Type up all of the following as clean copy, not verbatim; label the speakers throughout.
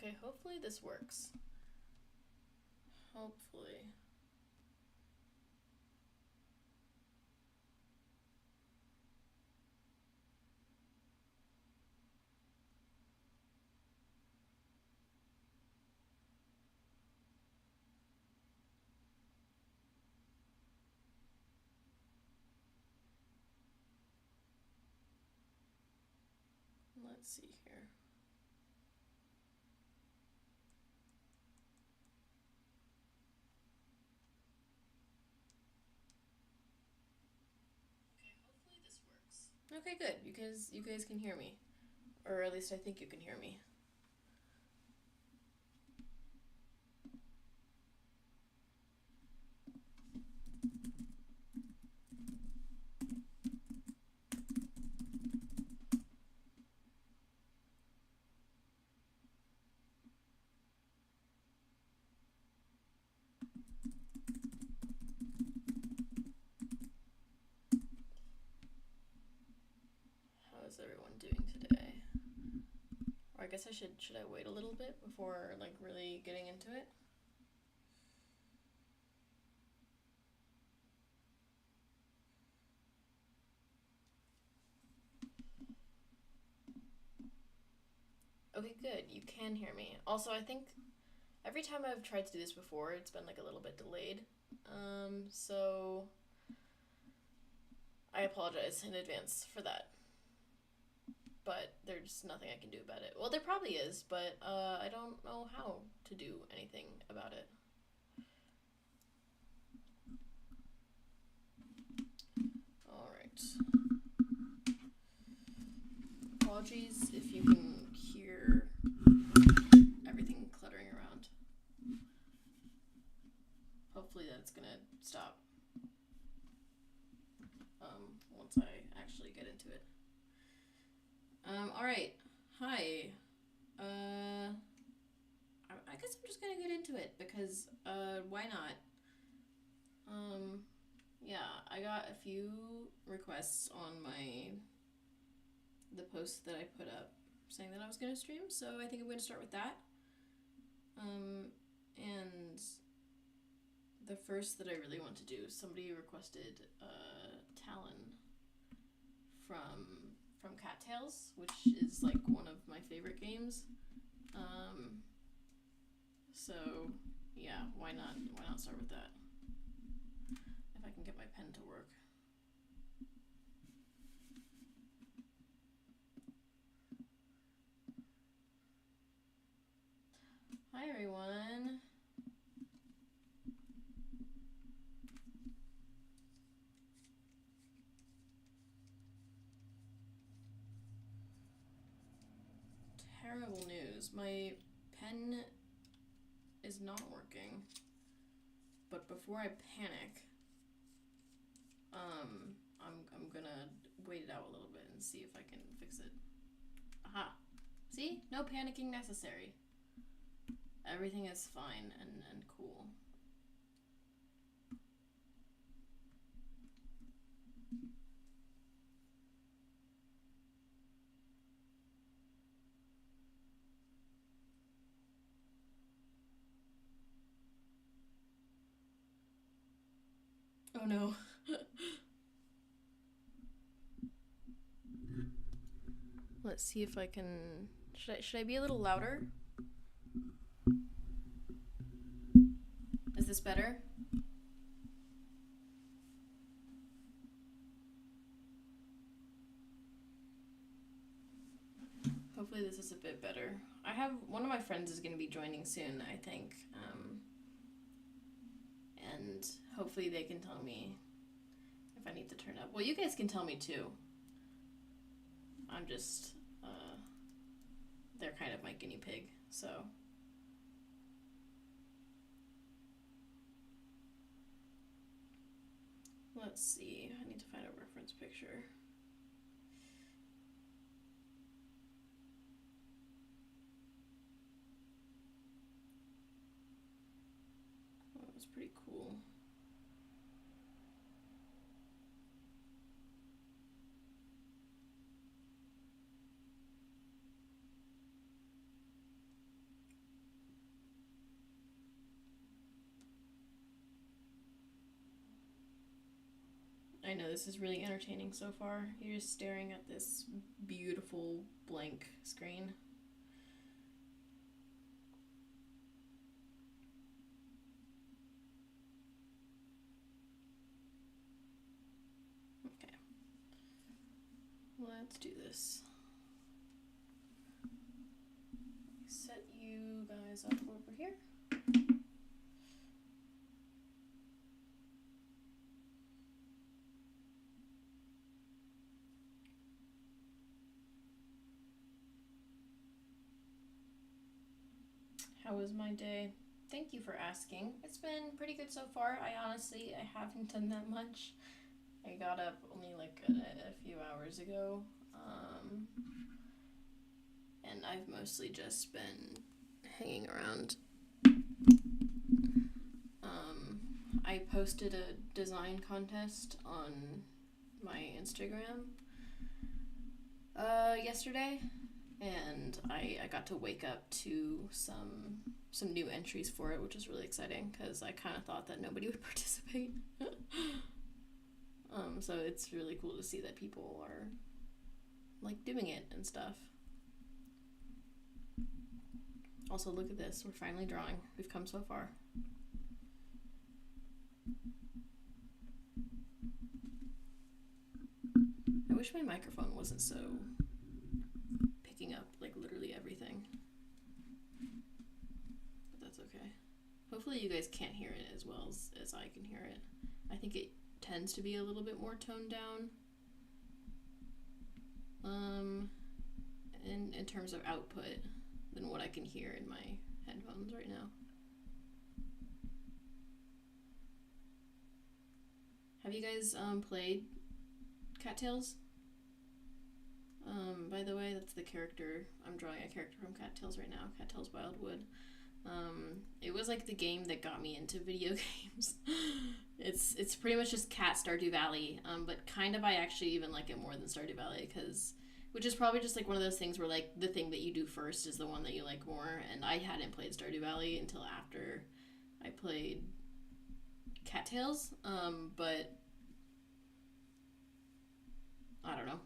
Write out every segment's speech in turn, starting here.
Speaker 1: Okay, hopefully this works. Hopefully. Let's see here. Okay, good, because you guys can hear me. Or at least I think you can hear me. How is everyone doing today? Or I guess should I wait a little bit before like really getting into it? Okay, good. You can hear me. Also, I think every time I've tried to do this before, it's been like a little bit delayed. So I apologize in advance for that. But there's nothing I can do about it. Well, there probably is, but I don't know how to do anything about it. Alright. Apologies if you can hear everything cluttering around. Hopefully that's gonna stop once I actually get into it. Alright. Hi. I guess I'm just gonna get into it because, why not? Yeah, I got a few requests on the post that I put up saying that I was gonna stream, so I think I'm gonna start with that. And the first that I really want to do, somebody requested, Talon from Cattails, which is like one of my favorite games. So yeah, why not start with that? If I can get my pen to work. Hi everyone. Terrible news. My pen is not working. But before I panic, I'm gonna wait it out a little bit and see if I can fix it. Aha. See? No panicking necessary. Everything is fine and cool. Oh no. Let's see if I can. Should I be a little louder? Is this better? Hopefully this is a bit better. I have one of my friends is going to be joining soon, I think. And hopefully they can tell me if I need to turn up. Well, you guys can tell me too. I'm just, they're kind of my guinea pig, so. Let's see, I need to find a reference picture. Oh, it was pretty cool. I know this is really entertaining so far. You're just staring at this beautiful blank screen. Okay. Let's do this. Set you guys up over here. How was my day? Thank you for asking. It's been pretty good so far. I haven't done that much. I got up only like a few hours ago. And I've mostly just been hanging around. I posted a design contest on my Instagram yesterday, and I got to wake up to some new entries for it, which is really exciting because I kind of thought that nobody would participate. So it's really cool to see that people are like doing it and stuff. Also, look at this. We're finally drawing. We've come so far. I wish my microphone wasn't so picking up like literally everything. But that's okay. Hopefully you guys can't hear it as well as I can hear it. I think it tends to be a little bit more toned down. In terms of output than what I can hear in my headphones right now. Have you guys played Cattails? By the way, that's the character. I'm drawing a character from Cattails right now, Cattails Wildwood. It was like the game that got me into video games. It's pretty much just Cat Stardew Valley, but kind of I actually even like it more than Stardew Valley, which is probably just like one of those things where like the thing that you do first is the one that you like more, and I hadn't played Stardew Valley until after I played Cattails, but I don't know.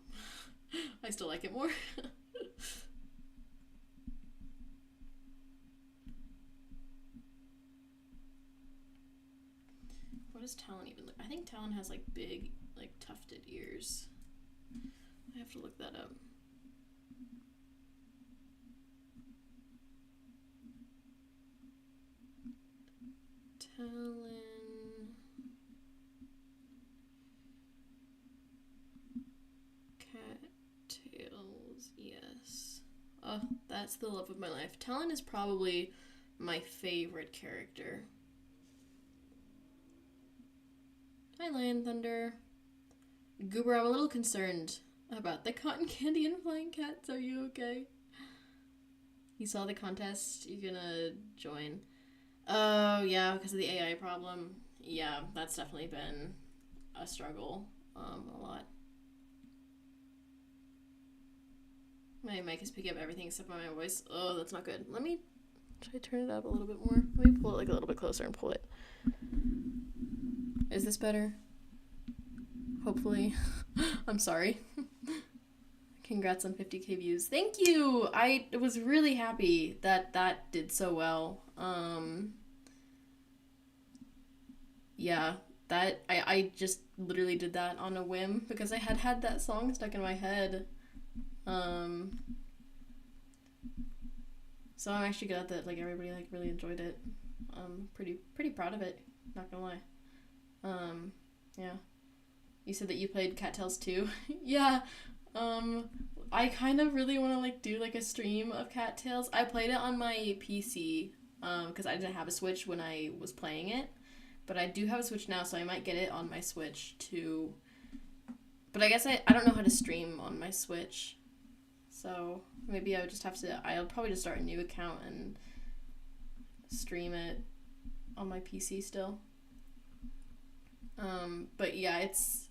Speaker 1: I still like it more. What does Talon even look? I think Talon has like big, like tufted ears. I have to look that up. Talon. Cattails, yes. Oh, that's the love of my life. Talon is probably my favorite character. Hi, Lion Thunder. Goober, I'm a little concerned about the cotton candy and flying cats. Are you okay? You saw the contest? You're gonna join? Oh, yeah, because of the AI problem. Yeah, that's definitely been a struggle. A lot. My mic is picking up everything except my voice. Oh, that's not good. Should I turn it up a little bit more? Let me pull it like a little bit closer and pull it. Is this better? Hopefully. I'm sorry. Congrats on 50k views. Thank you! I was really happy that did so well. Yeah, I just literally did that on a whim because I had that song stuck in my head. So I'm actually glad that like everybody like really enjoyed it. Pretty proud of it, not gonna lie. Yeah. You said that you played Cattails too. Yeah. I kind of really want to like do like a stream of Cattails. I played it on my PC because I didn't have a Switch when I was playing it, but I do have a Switch now, so I might get it on my Switch too. But I guess I don't know how to stream on my Switch, so maybe I would just have to. I'll probably just start a new account and stream it on my PC still. But yeah,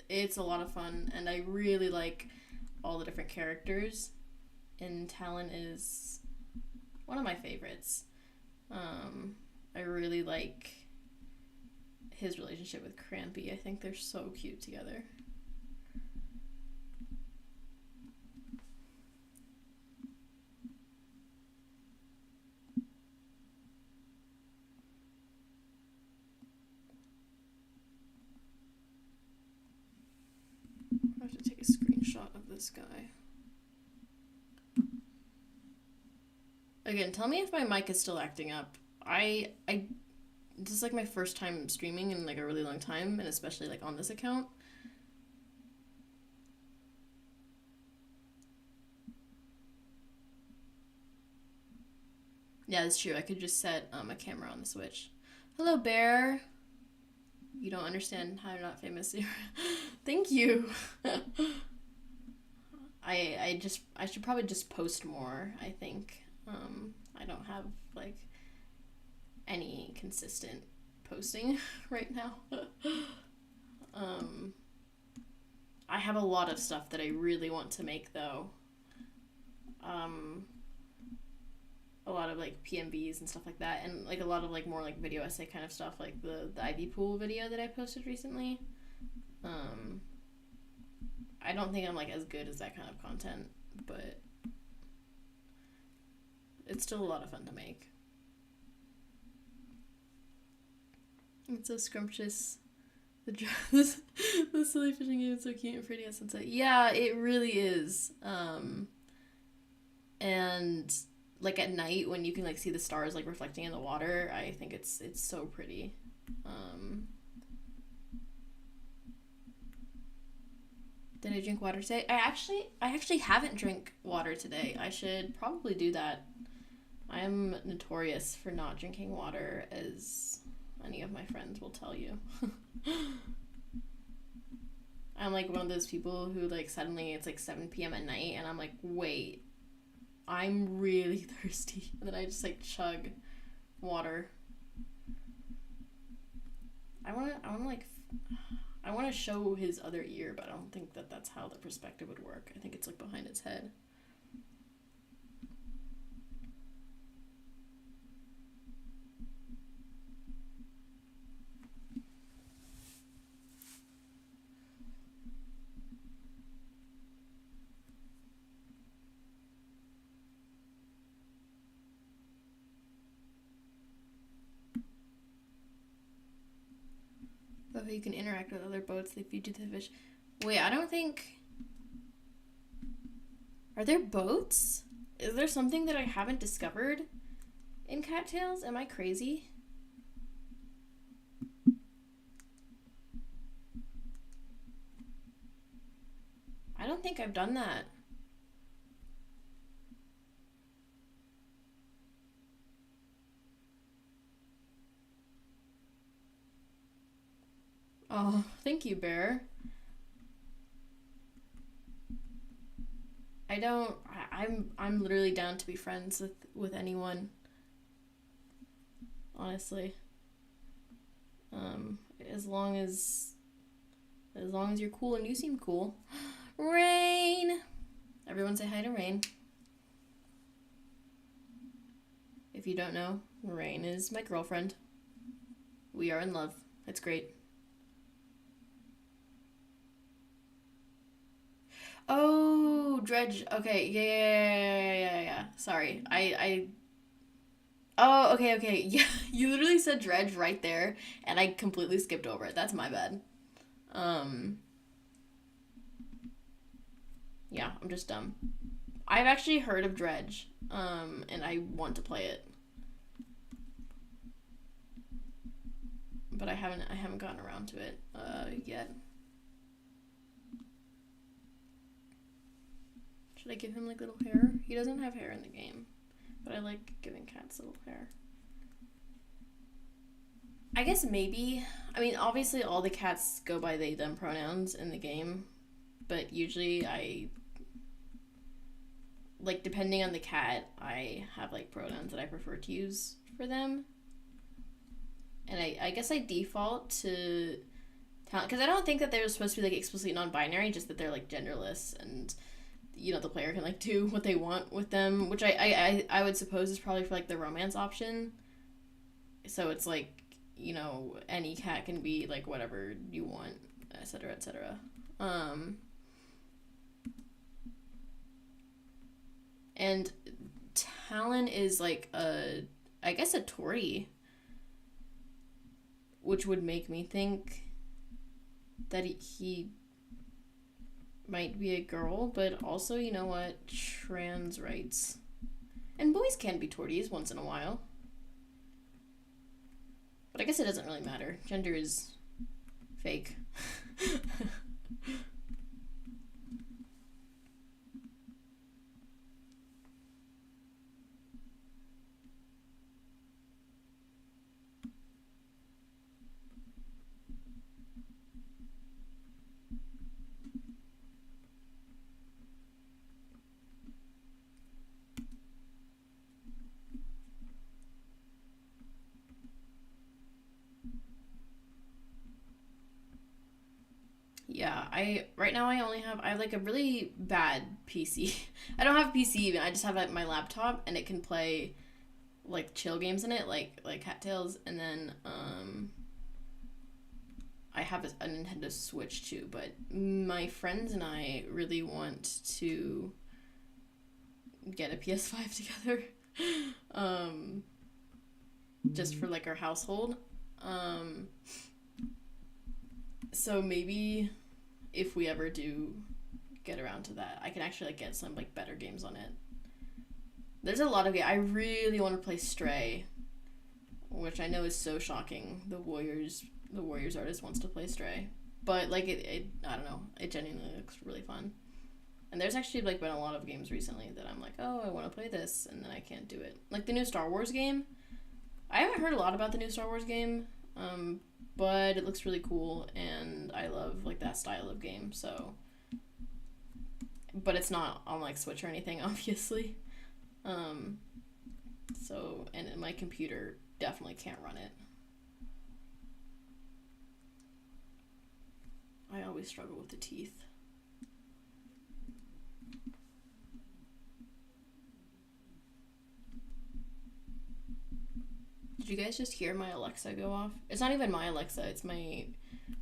Speaker 1: it's a lot of fun, and I really like all the different characters, and Talon is one of my favorites. I really like his relationship with Crampy. I think they're so cute together. Again, tell me if my mic is still acting up. This is like my first time streaming in like a really long time, and especially like on this account. Yeah, that's true. I could just set a camera on the Switch. Hello, Bear. You don't understand how I'm not famous. Thank you. I should probably just post more, I think. I don't have like any consistent posting right now. I have a lot of stuff that I really want to make though. A lot of like PMVs and stuff like that, and like a lot of like more like video essay kind of stuff, like the Ivy Pool video that I posted recently. I don't think I'm like as good as that kind of content, but it's still a lot of fun to make. It's so scrumptious. The silly fishing game is so cute and pretty at sunset. Yeah, it really is. And like at night when you can like see the stars like reflecting in the water, I think it's so pretty. Did I drink water today? I actually haven't drank water today. I should probably do that. I am notorious for not drinking water, as any of my friends will tell you. I'm like one of those people who like suddenly it's like 7 p.m. at night and I'm like, wait, I'm really thirsty. And then I just like chug water. I want to show his other ear, but I don't think that that's how the perspective would work. I think it's like behind its head. Love how you can interact with other boats. They feed you the fish. Wait, I don't think... Are there boats? Is there something that I haven't discovered in Cattails? Am I crazy? I don't think I've done that. Oh, thank you, Bear. I'm literally down to be friends with anyone. Honestly. As long as you're cool and you seem cool. Rain! Everyone say hi to Rain. If you don't know, Rain is my girlfriend. We are in love. It's great. Oh, Dredge. Okay, yeah. Sorry. Oh, okay. Yeah, you literally said Dredge right there, and I completely skipped over it. That's my bad. Yeah, I'm just dumb. I've actually heard of Dredge, and I want to play it. But I haven't gotten around to it, yet. Should I give him, like, little hair? He doesn't have hair in the game, but I like giving cats little hair. I guess maybe. I mean, obviously all the cats go by they, them pronouns in the game, but usually like, depending on the cat, I have, like, pronouns that I prefer to use for them. And I guess I default to talent, because I don't think that they're supposed to be, like, explicitly non-binary, just that they're, like, genderless, and you know, the player can like do what they want with them, which I would suppose is probably for like the romance option. So it's like, you know, any cat can be like whatever you want, etc., etc. And Talon is like I guess a Tory, which would make me think that he might be a girl, but also, you know what, trans rights. And boys can be torties once in a while. But I guess it doesn't really matter. Gender is fake. Yeah, right now I have like a really bad PC. I don't have a PC even. I just have like my laptop and it can play like chill games in it, like Cattails, and then I have a Nintendo Switch too, but my friends and I really want to get a PS5 together. Just for like our household. So maybe if we ever do get around to that, I can actually like get some like better games on it. There's a lot of I really want to play Stray, which I know is so shocking. The Warriors artist wants to play Stray, but like it I don't know, it genuinely looks really fun. And there's actually like been a lot of games recently that I'm like, oh, I want to play this, and then I can't do it. Like the new Star Wars game. I haven't heard a lot about the new Star Wars game, but it looks really cool, and I love like that style of game. So, but it's not on like Switch or anything, obviously. So, and my computer definitely can't run it. I always struggle with the teeth. Did you guys just hear my Alexa go off? It's not even my Alexa, it's my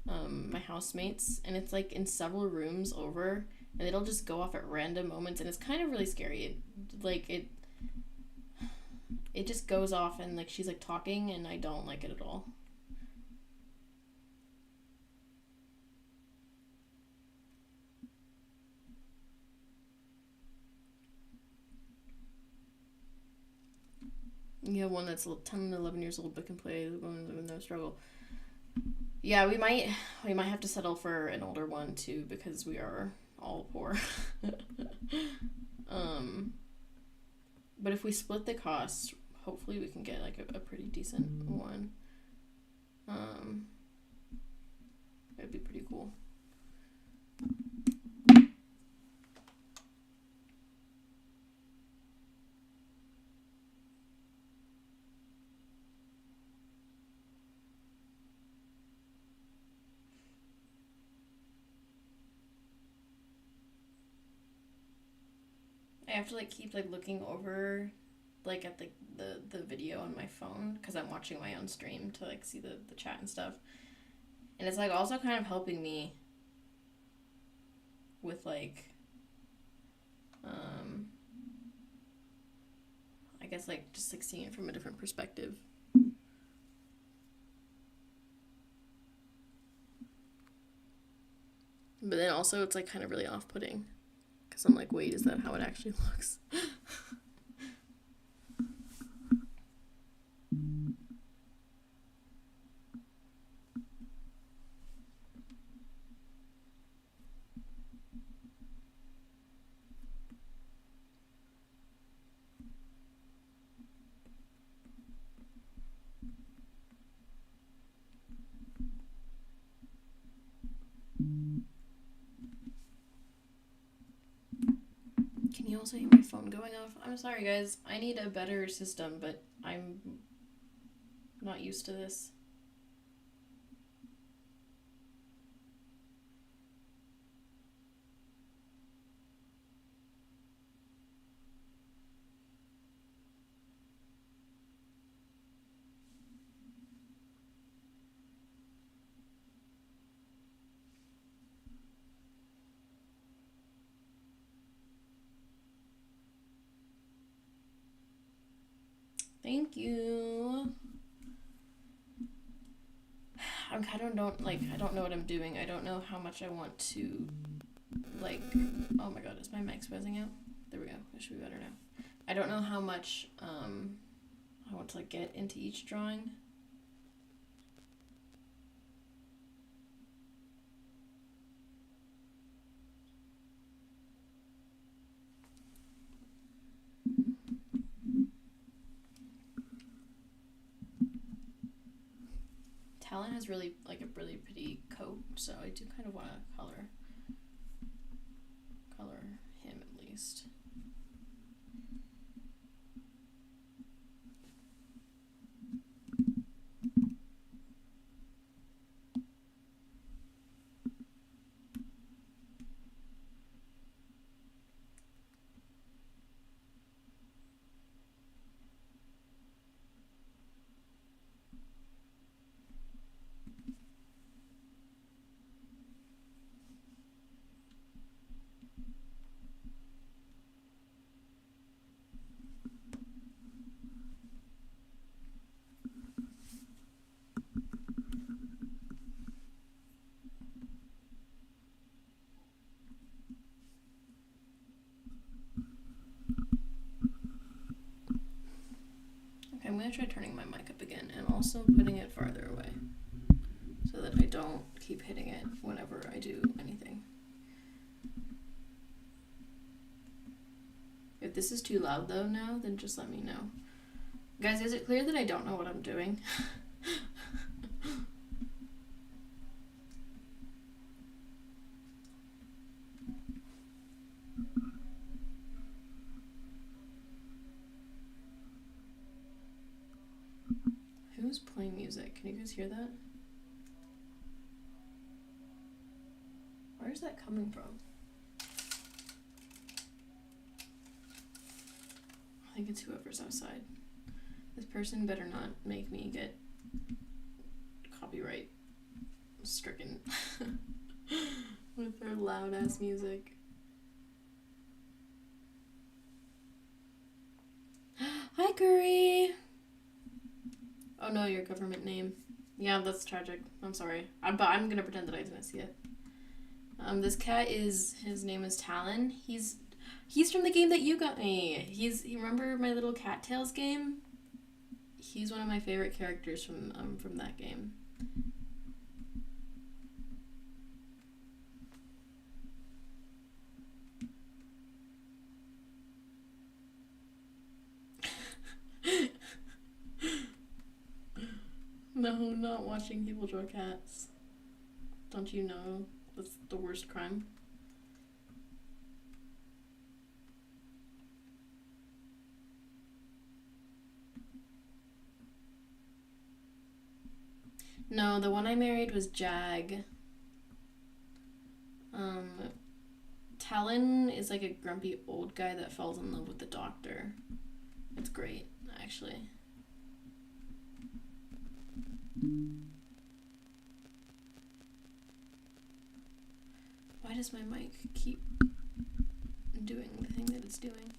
Speaker 1: my housemates, and it's like in several rooms over, and it'll just go off at random moments, and it's kind of really scary. It just goes off, and like she's like talking, and I don't like it at all. You have one that's 10, 11 years old but can play with no struggle. Yeah, we might have to settle for an older one too, because we are all poor. But if we split the cost, hopefully we can get like a pretty decent one. It'd be pretty cool. I have to like keep like looking over like at the video on my phone because I'm watching my own stream to like see the chat and stuff. And it's like also kind of helping me with like I guess like just like seeing it from a different perspective. But then also it's like kind of really off-putting. So I'm like, wait, is that how it actually looks? Can you also hear my phone going off? I'm sorry, guys. I need a better system, but I'm not used to this. Thank you. I don't know what I'm doing. I don't know how much I want to, like, oh my god, is my mic spazzing out? There we go. It should be better now. I don't know how much I want to like get into each drawing. Talon has really like a really pretty coat, so I do kind of want to color him at least. I'm going to try turning my mic up again and also putting it farther away so that I don't keep hitting it whenever I do anything. If this is too loud though now, then just let me know. Guys, is it clear that I don't know what I'm doing? Who's playing music? Can you guys hear that? Where is that coming from? I think it's whoever's outside. This person better not make me get copyright stricken with their loud ass music. Hi, Curry! Oh no, your government name. Yeah, that's tragic. I'm sorry. But I'm gonna pretend that I didn't see it. This cat his name is Talon. He's from the game that you got me. You remember my little Cattails game? He's one of my favorite characters from that game. No, not watching people draw cats. Don't you know that's the worst crime? No, the one I married was Jag. Talon is like a grumpy old guy that falls in love with the doctor. It's great, actually. Why does my mic keep doing the thing that it's doing?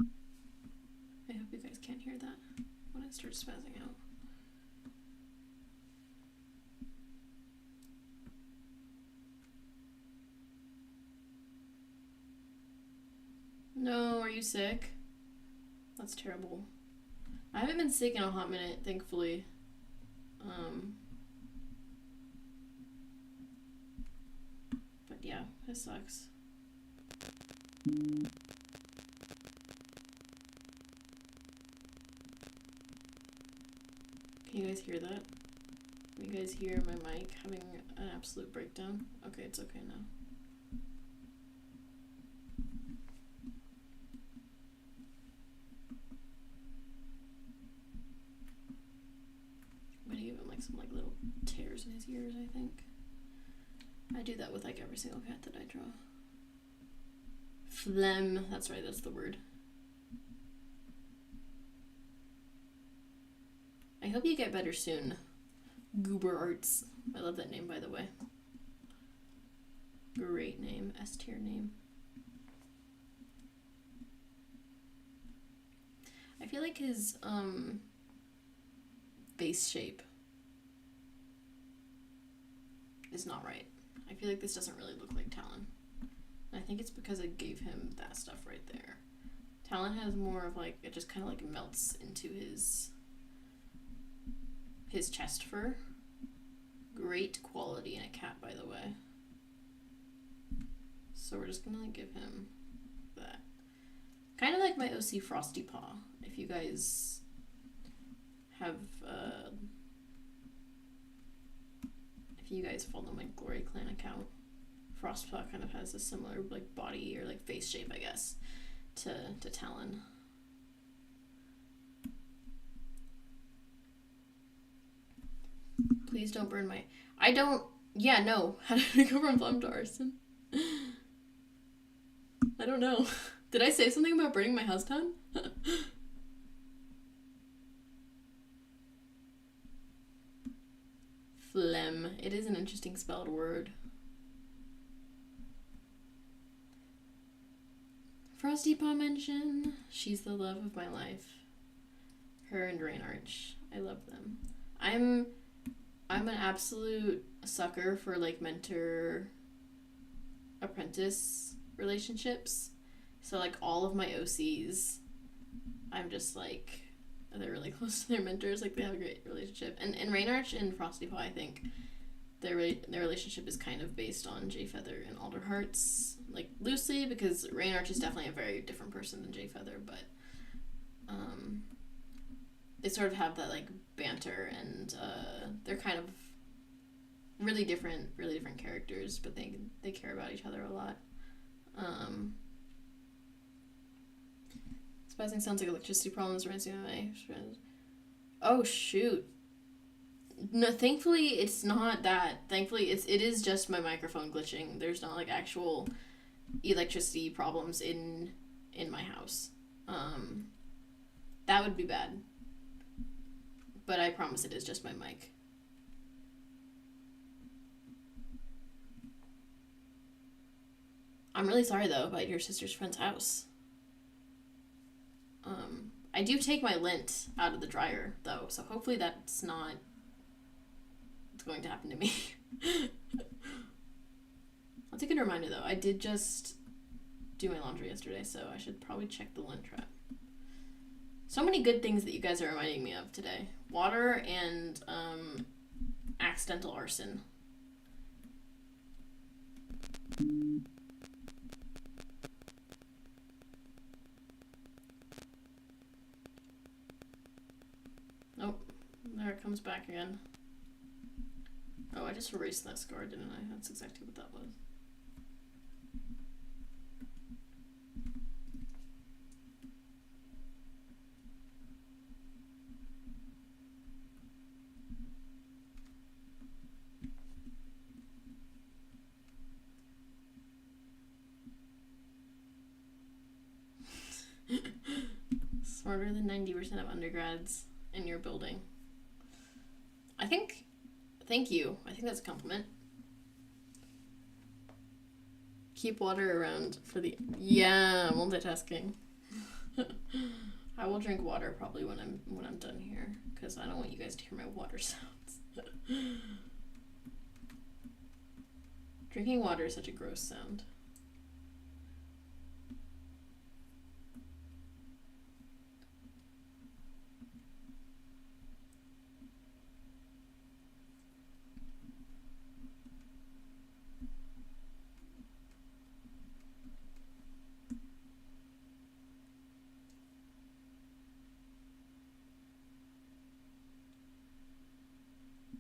Speaker 1: I hope you guys can't hear that when it starts spazzing out. No, are you sick? That's terrible. I haven't been sick in a hot minute, thankfully. But yeah, it sucks. Can you guys hear that? Can you guys hear my mic having an absolute breakdown? Okay, it's okay now. I'm gonna give him like some like little tears in his ears, I think. I do that with like every single cat that I draw. Phlegm, that's right, that's the word. I hope you get better soon. Goober Arts. I love that name, by the way. Great name. S-tier name. I feel like his face shape is not right. I feel like this doesn't really look like Talon. And I think it's because I gave him that stuff right there. Talon has more of like, it just kind of like melts into his chest fur. Great quality in a cat, by the way. So we're just gonna like give him that. Kind of like my OC Frosty Paw. If you guys have, if you guys follow my Glory Clan account, Frostpaw kind of has a similar like body or like face shape, I guess, to Talon. Please don't burn my... I don't... Yeah, no. How did we go from Plum to Arson? I don't know. Did I say something about burning my house down? Phlegm. It is an interesting spelled word. Frosty Paw mention. She's the love of my life. Her and Rainarch. I love them. I'm an absolute sucker for like mentor apprentice relationships. So like all of my OCs, I'm just like, they're really close to their mentors. Like they have a great relationship. And Rainarch and Frosty Paw, I think their relationship is kind of based on Jayfeather and Alderhearts, like loosely, because Rainarch is definitely a very different person than Jayfeather, but they sort of have that like banter, and they're kind of really different characters, but they care about each other a lot. Spazzing sounds like electricity problems reminds me of my friend. Oh shoot. No, thankfully it's not that. Thankfully it is just my microphone glitching. There's not like actual electricity problems in my house. That would be bad. But I promise it is just my mic. I'm really sorry though about your sister's friend's house. I do take my lint out of the dryer though, so hopefully that's not what's going to happen to me. I'll take a reminder though. I did just do my laundry yesterday, so I should probably check the lint trap. So many good things that you guys are reminding me of today. Water and accidental arson. Oh, there it comes back again. Oh, I just erased that scar, didn't I? That's exactly what that was. Smarter than 90% of undergrads in your building. Thank you. I think that's a compliment. Keep water around for the... Yeah, multitasking. I will drink water probably when I'm done here, because I don't want you guys to hear my water sounds. Drinking water is such a gross sound.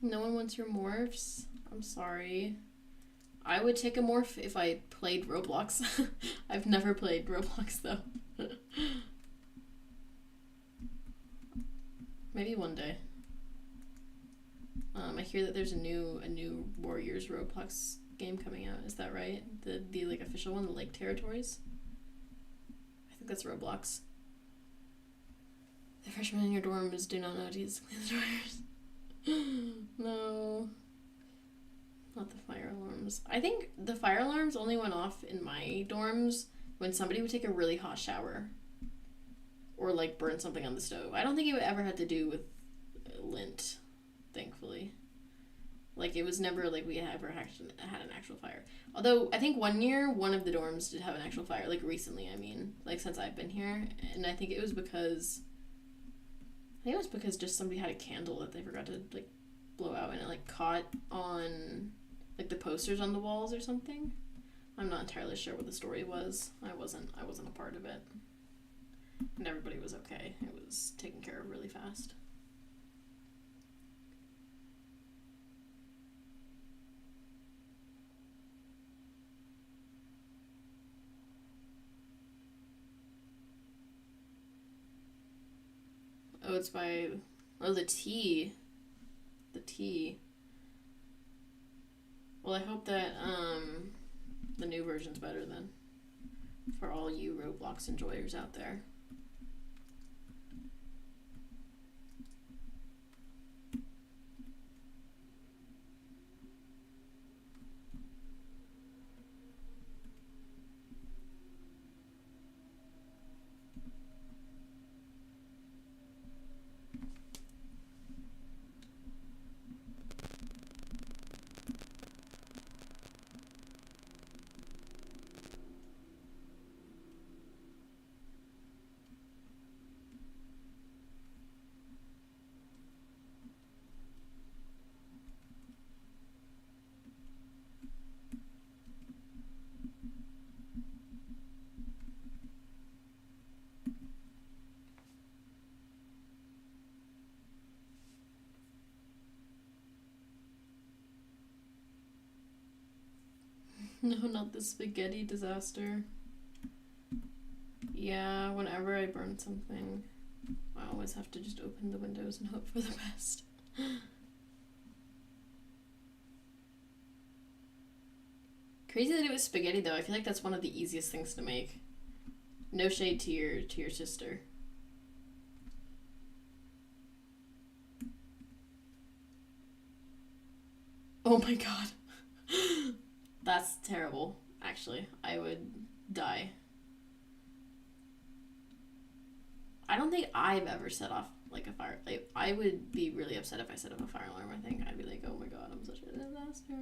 Speaker 1: No one wants your morphs? I'm sorry. I would take a morph if I played Roblox. I've never played Roblox though. Maybe one day. I hear that there's a new Warriors Roblox game coming out. Is that right? The like official one, the Lake Territories? I think that's Roblox. The freshmen in your dorms do not know to use the doors. No. Not the fire alarms. I think the fire alarms only went off in my dorms when somebody would take a really hot shower. Or like burn something on the stove. I don't think it ever had to do with lint, thankfully. Like, it was never like we ever actually had an actual fire. Although, I think one year, one of the dorms did have an actual fire. Like, recently, I mean. Like, since I've been here. And I think it was because... just somebody had a candle that they forgot to, like, blow out. And it, like, caught on, like, the posters on the walls or something. I'm not entirely sure what the story was. I wasn't a part of it. And everybody was okay. It was taken care of really fast. Oh, it's by... Oh, the tea. The tea. Well, I hope that, the new version's better then. For all you Roblox enjoyers out there. No, not the spaghetti disaster. Yeah, whenever I burn something, I always have to just open the windows and hope for the best. Crazy that it was spaghetti though. I feel like that's one of the easiest things to make. No shade to your sister. Oh my god. That's terrible, actually. I would die. I don't think I've ever set off like a fire. Like, I would be really upset if I set off a fire alarm, I think. I'd be like, oh my god, I'm such a disaster.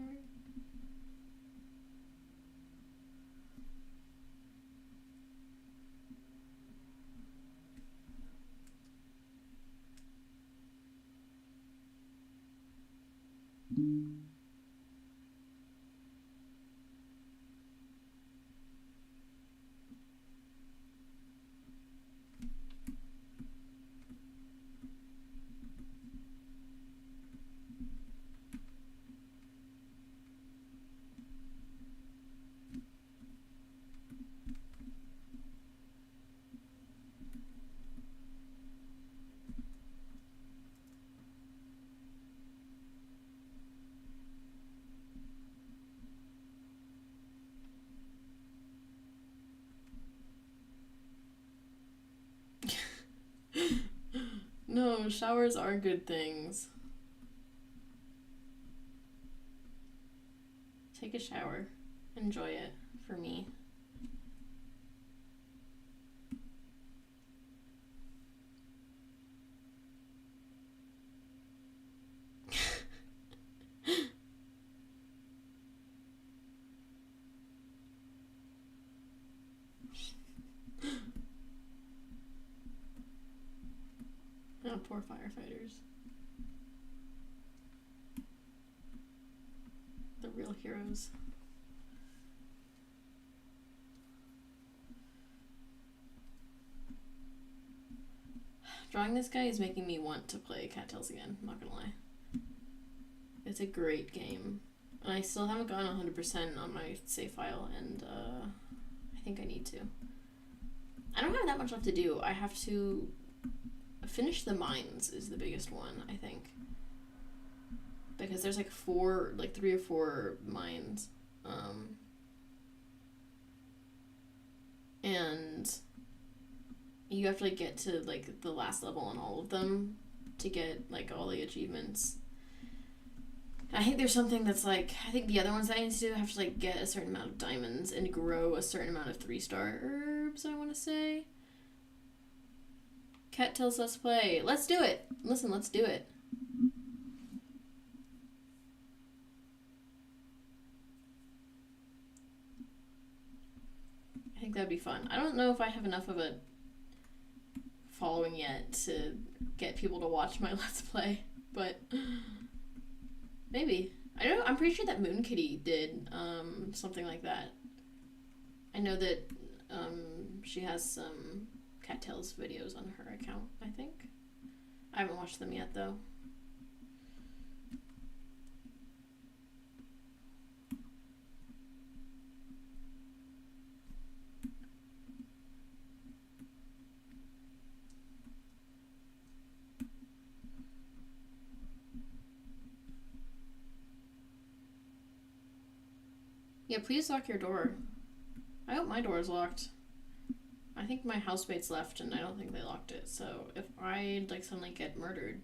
Speaker 1: No, showers are good things. Take a shower. Enjoy it, for me. Oh, poor firefighters. The real heroes. Drawing this guy is making me want to play Cattails again, I'm not gonna lie. It's a great game. And I still haven't gotten 100% on my save file, and I think I need to. I don't have that much left to do. I have to finish the mines is the biggest one, I think. Because there's like 3 or 4 mines. And you have to like get to like the last level on all of them to get like all the achievements. I think there's something that's like, I think the other ones that I need to do have to like get a certain amount of diamonds and grow a certain amount of 3-star herbs, I want to say. Cat tells us play. Let's do it. Listen, let's do it. be fun. I don't know if I have enough of a following yet to get people to watch my Let's Play, but maybe. I don't know, I'm pretty sure that Moon Kitty did something like that. I know that she has some Cattails videos on her account, I think. I haven't watched them yet, though. Yeah, please lock your door. I hope my door is locked. I think my housemates left and I don't think they locked it, so if I like suddenly get murdered,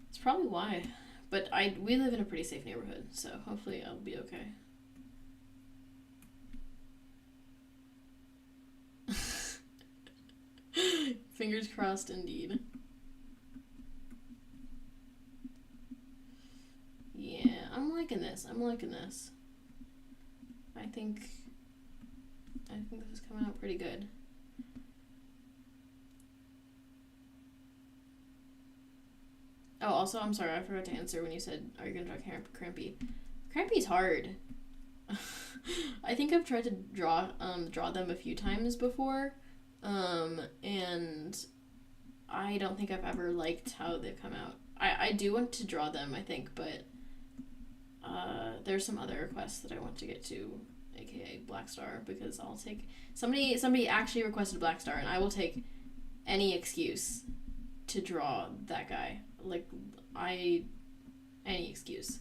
Speaker 1: it's probably why. But we live in a pretty safe neighborhood, so hopefully I'll be okay. Fingers crossed indeed. Yeah, I'm liking this. I'm liking this. I think this is coming out pretty good. Oh, also, I'm sorry, I forgot to answer when you said, are you going to draw Crampy? Crampy's hard. I think I've tried to draw them a few times before, and I don't think I've ever liked how they've come out. I do want to draw them, I think, but there's some other requests that I want to get to, aka Black Star, because I'll take somebody actually requested Black Star, and I will take any excuse to draw that guy. Like any excuse.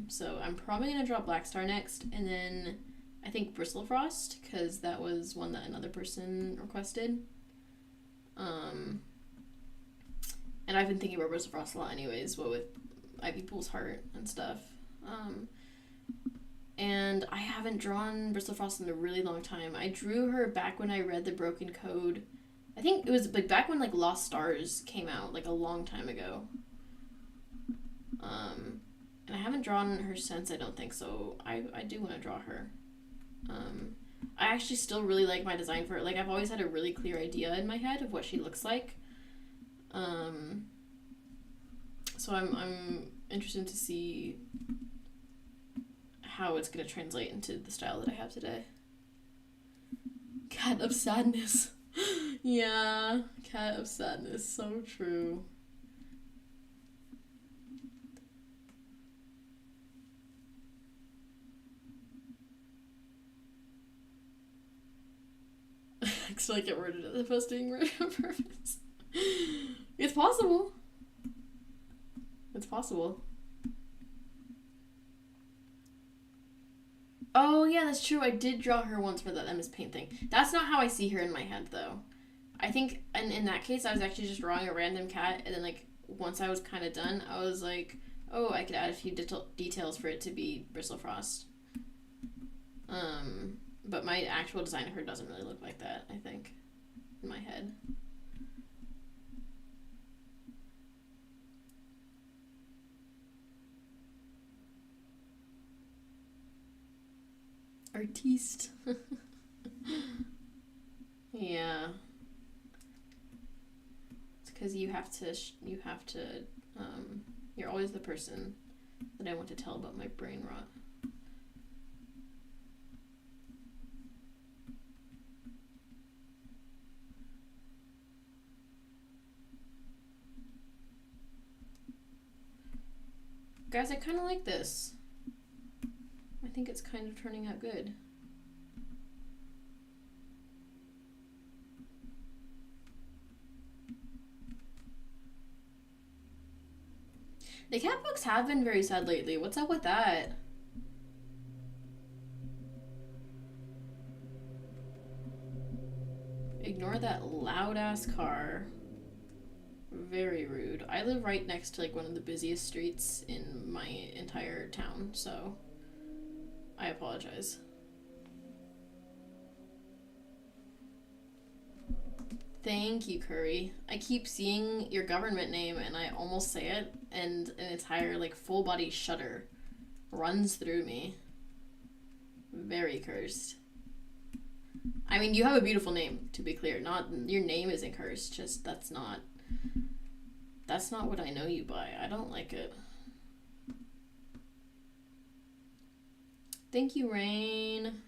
Speaker 1: So I'm probably gonna draw Black Star next, and then I think Bristlefrost, because that was one that another person requested. And I've been thinking about Bristlefrost a lot anyways, what with Ivy Pool's heart and stuff. And I haven't drawn Bristlefrost in a really long time. I drew her back when I read The Broken Code. I think it was like back when like Lost Stars came out, like a long time ago. And I haven't drawn her since, I don't think, so I do want to draw her. I actually still really like my design for her. Like, I've always had a really clear idea in my head of what she looks like. So I'm interested to see how it's going to translate into the style that I have today. Cat of Sadness. Yeah, Cat of Sadness, so true. Actually, I get worded as opposed to being worded on purpose. It's possible. It's possible. Oh, yeah, that's true. I did draw her once for that MS Paint thing. That's not how I see her in my head, though. I think in that case, I was actually just drawing a random cat, and then, like, once I was kind of done, I was like, oh, I could add a few details for it to be Bristlefrost. But my actual design of her doesn't really look like that, I think, in my head. Artiste. Yeah. It's because you have to, you're always the person that I want to tell about my brain rot. Guys, I kind of like this. I think it's kind of turning out good. The cat books have been very sad lately. What's up with that? Ignore that loud-ass car. Very rude. I live right next to like one of the busiest streets in my entire town, so I apologize. Thank you, Curry. I keep seeing your government name and I almost say it, and an entire like full body shudder runs through me. Very cursed. I mean, you have a beautiful name, to be clear. Not your name isn't cursed. Just that's not what I know you by. I don't like it. Thank you, Rain.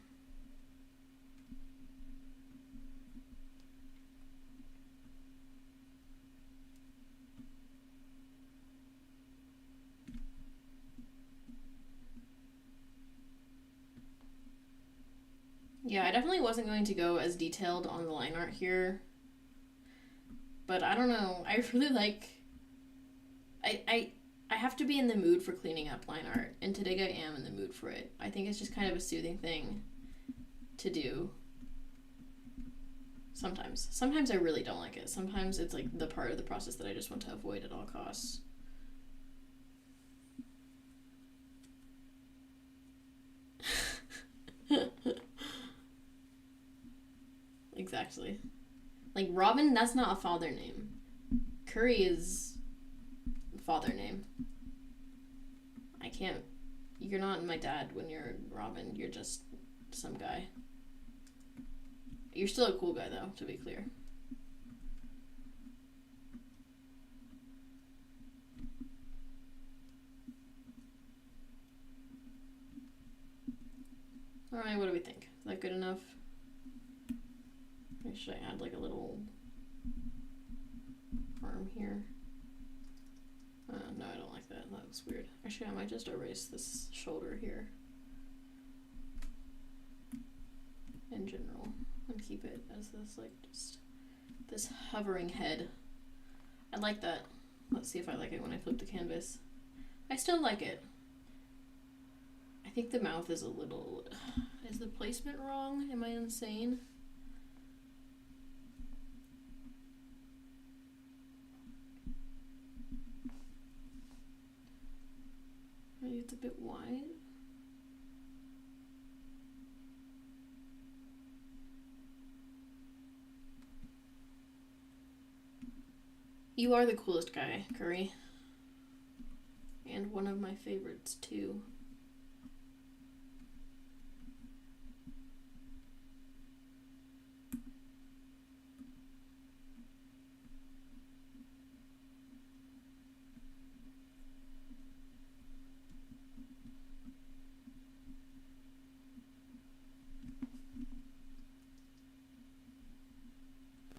Speaker 1: Yeah, I definitely wasn't going to go as detailed on the line art here. But I don't know. I really like... I have to be in the mood for cleaning up line art. And today I am in the mood for it. I think it's just kind of a soothing thing to do. Sometimes. Sometimes I really don't like it. Sometimes it's like the part of the process that I just want to avoid at all costs. Exactly. Like Robin, that's not a father name. Curry is father name. I can't. You're not my dad when you're Robin. You're just some guy. You're still a cool guy though, to be clear. Alright, what do we think? Is that good enough? Or should I add like a little arm here? No, I don't like that. That looks weird. Actually, I might just erase this shoulder here in general and keep it as this, like, just this hovering head. I like that. Let's see if I like it when I flip the canvas. I still like it. I think the mouth is a little... Is the placement wrong? Am I insane? Maybe it's a bit wide. You are the coolest guy, Curry. And one of my favorites, too.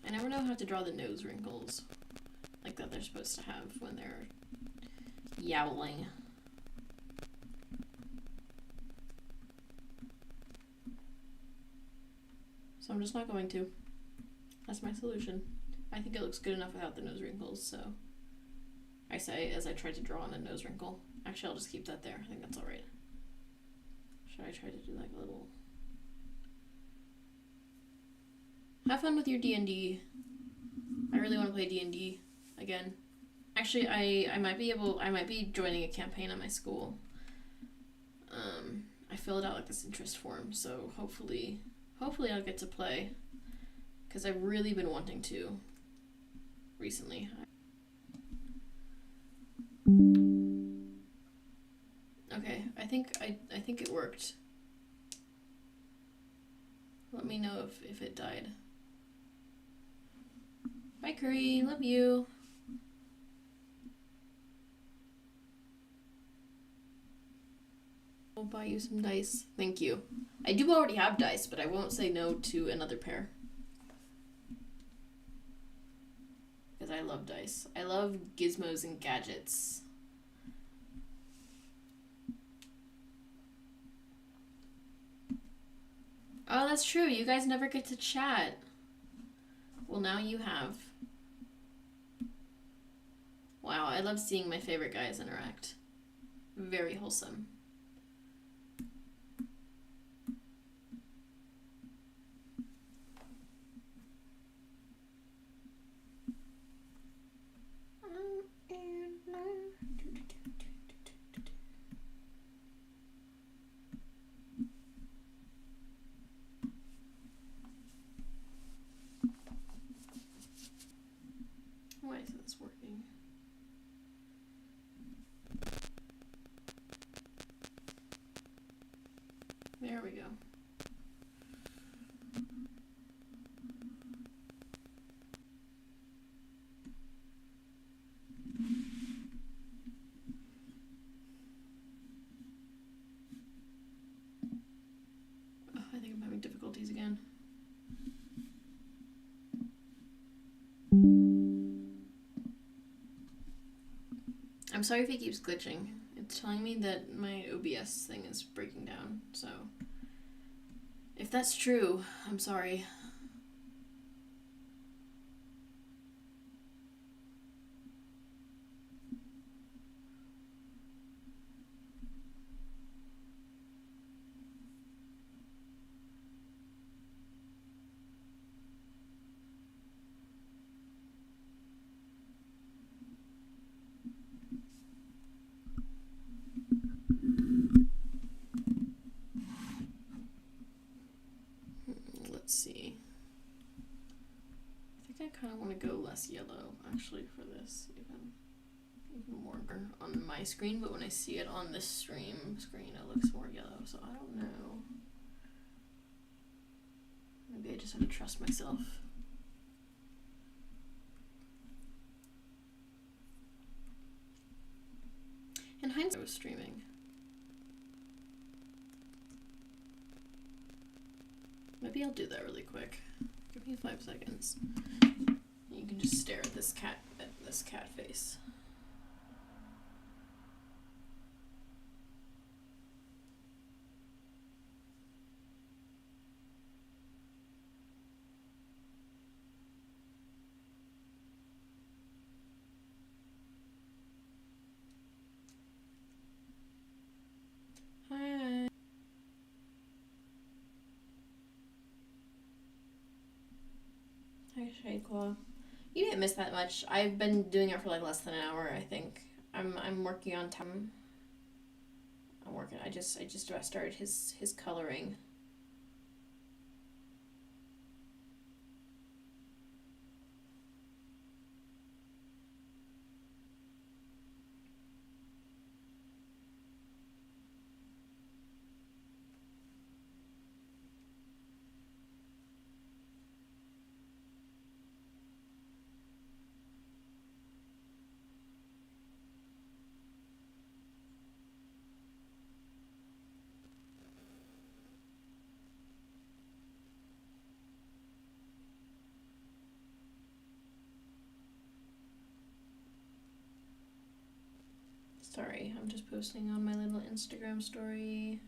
Speaker 1: I never know how to draw the nose wrinkles like that they're supposed to have when they're yowling. So I'm just not going to. That's my solution. I think it looks good enough without the nose wrinkles, so I say as I try to draw on a nose wrinkle. Actually, I'll just keep that there. I think that's alright. Should I try to do like a little... Have fun with your D&D. I really want to play D&D again. Actually, I might be joining a campaign at my school. I filled out like this interest form, so hopefully I'll get to play, because I've really been wanting to recently. Okay, I think it worked. Let me know if it died. Bye, Curry. Love you. I'll buy you some dice. Thank you. I do already have dice, but I won't say no to another pair. Because I love dice. I love gizmos and gadgets. Oh, that's true. You guys never get to chat. Well, now you have. Wow, I love seeing my favorite guys interact. Very wholesome. Why isn't this working? I'm sorry if it keeps glitching. It's telling me that my OBS thing is breaking down, so if that's true, I'm sorry. Let's see. I think I kind of want to go less yellow, actually, for this, even more on my screen, but when I see it on this stream screen, it looks more yellow, so I don't know. Maybe I just have to trust myself. In hindsight, I was streaming. Maybe I'll do that really quick. Give me 5 seconds. You can just stare at this cat face. Hi. Hi, Shadeclaw. You didn't miss that much. I've been doing it for like less than an hour, I think. I'm working on time. I just started his coloring. Sorry, I'm just posting on my little Instagram story.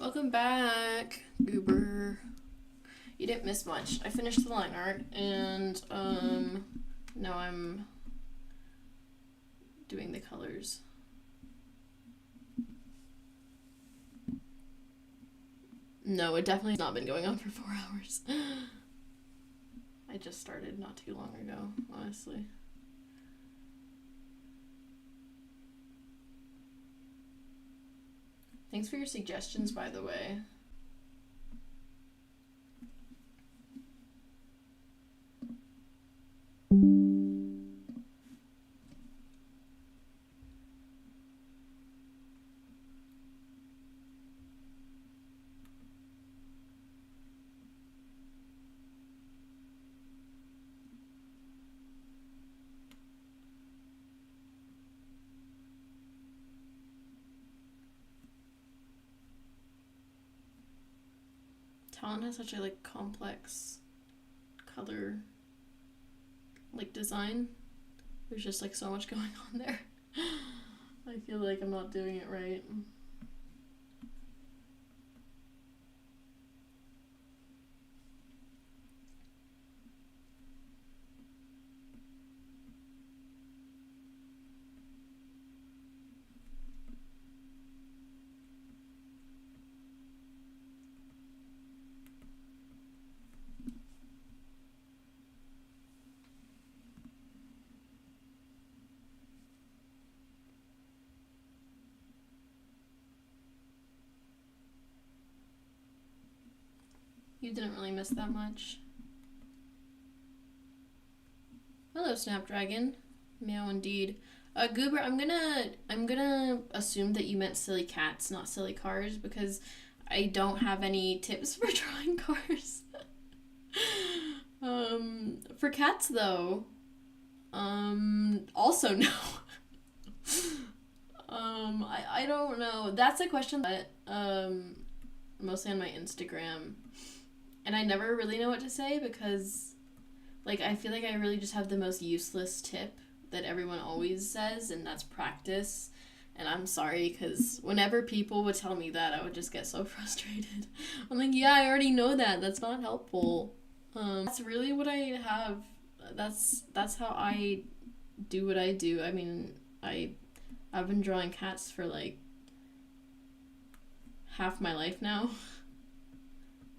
Speaker 1: Welcome back, Goober. You didn't miss much. I finished the line art, and now I'm doing the colors. No, it definitely has not been going on for 4 hours. I just started not too long ago, honestly. Thanks for your suggestions, by the way. Talon has such a like complex color like design. There's just like so much going on there. I feel like I'm not doing it right. You didn't really miss that much. Hello, Snapdragon. Meow indeed. Goober, I'm gonna assume that you meant silly cats, not silly cars, because I don't have any tips for drawing cars. For cats though, Also no. I don't know. That's a question that, mostly on my Instagram. And I never really know what to say because, like, I feel like I really just have the most useless tip that everyone always says, and that's practice. And I'm sorry, because whenever people would tell me that, I would just get so frustrated. I'm like, yeah, I already know that. That's not helpful. That's really what I have. That's how I do what I do. I mean, I've been drawing cats for like half my life now.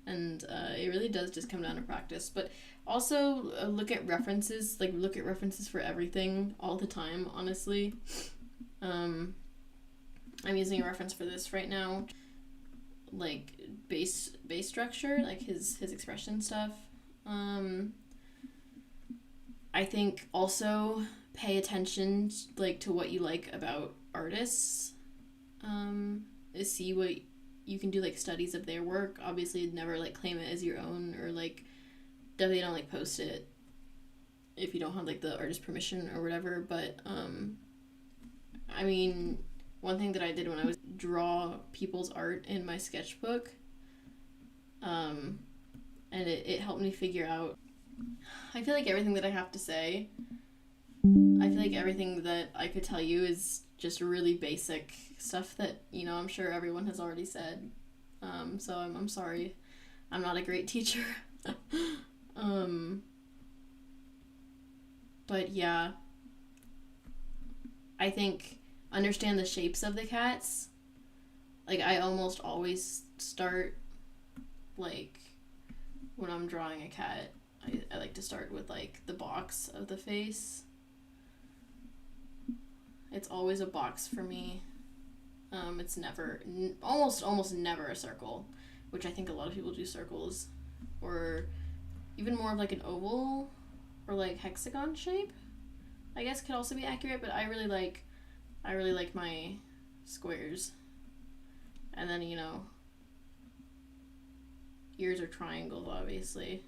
Speaker 1: And it really does just come down to practice. But also look at references. Like, look at references for everything all the time, honestly. I'm using a reference for this right now. Like, base structure, like his expression stuff. I think also pay attention, like, to what you like about artists. See what you can do, like, studies of their work. Obviously, never, like, claim it as your own, or, like, definitely don't, like, post it if you don't have, like, the artist permission or whatever. But I mean, one thing that I did when I was draw people's art in my sketchbook, and it helped me figure out, I feel like everything that I have to say, I feel like everything that I could tell you is just really basic stuff that, you know, I'm sure everyone has already said. So I'm sorry. I'm not a great teacher. But yeah, I think understand the shapes of the cats. Like, I almost always start, like, when I'm drawing a cat, I like to start with, like, the box of the face. It's always a box for me. It's never, almost never a circle, which I think a lot of people do circles, or even more of like an oval or like hexagon shape, I guess could also be accurate, but I really like my squares. And then, you know, ears are triangles, obviously.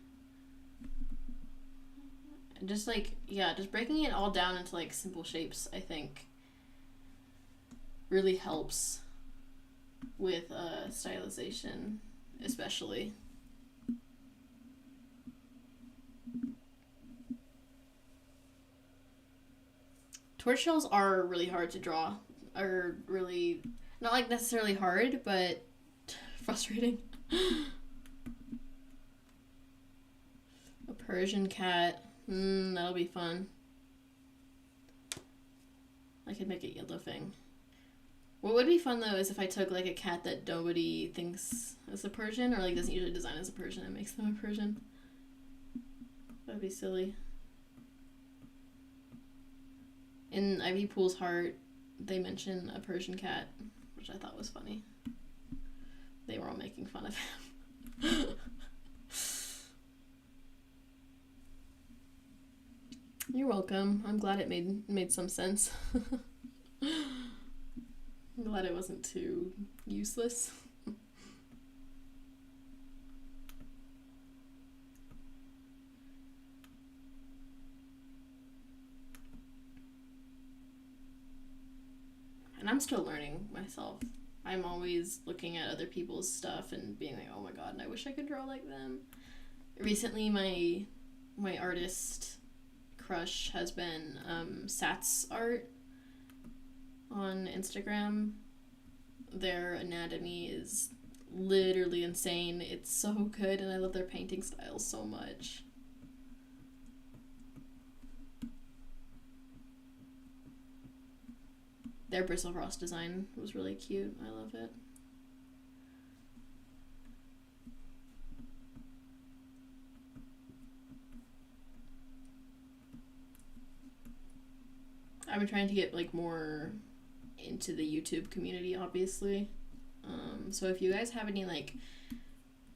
Speaker 1: And just like, yeah, just breaking it all down into like simple shapes, I think really helps with stylization, especially. Torch shells are really hard to draw, are really not like necessarily hard, but frustrating. A Persian cat, that'll be fun. I could make it yellowfing. What would be fun though is if I took like a cat that nobody thinks is a Persian, or like doesn't usually design as a Persian and makes them a Persian. That'd be silly. In Ivy Pool's Heart, they mention a Persian cat, which I thought was funny. They were all making fun of him. You're welcome. I'm glad it made some sense. I'm glad it wasn't too useless. And I'm still learning myself. I'm always looking at other people's stuff and being like, oh my god, and I wish I could draw like them. Recently, my artist crush has been Sats Art on Instagram. Their anatomy is literally insane. It's so good, and I love their painting style so much. Their Bristle Frost design was really cute. I love it. I've been trying to get like more into the YouTube community, obviously. So if you guys have any like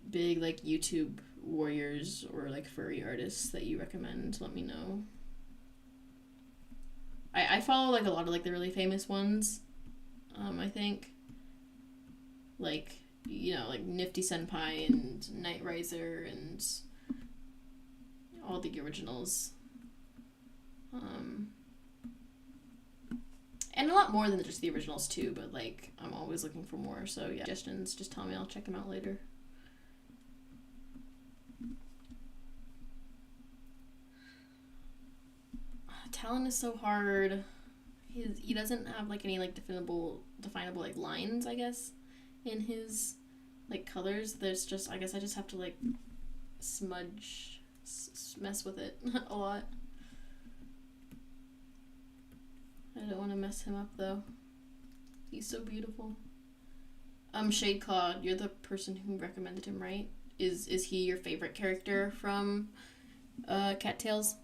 Speaker 1: big like YouTube warriors or like furry artists that you recommend, let me know. I follow like a lot of like the really famous ones. I think like, you know, like Nifty Senpai and Night Riser and all the originals. Um, and a lot more than just the originals too, but like I'm always looking for more. So yeah, suggestions, just tell me, I'll check them out later. Talon is so hard. He doesn't have like any like definable like lines, I guess, in his like colors. There's just, I guess I just have to like smudge, mess with it a lot. I don't want to mess him up though. He's so beautiful. Shadeclaw, you're the person who recommended him, right? Is he your favorite character from Cattails?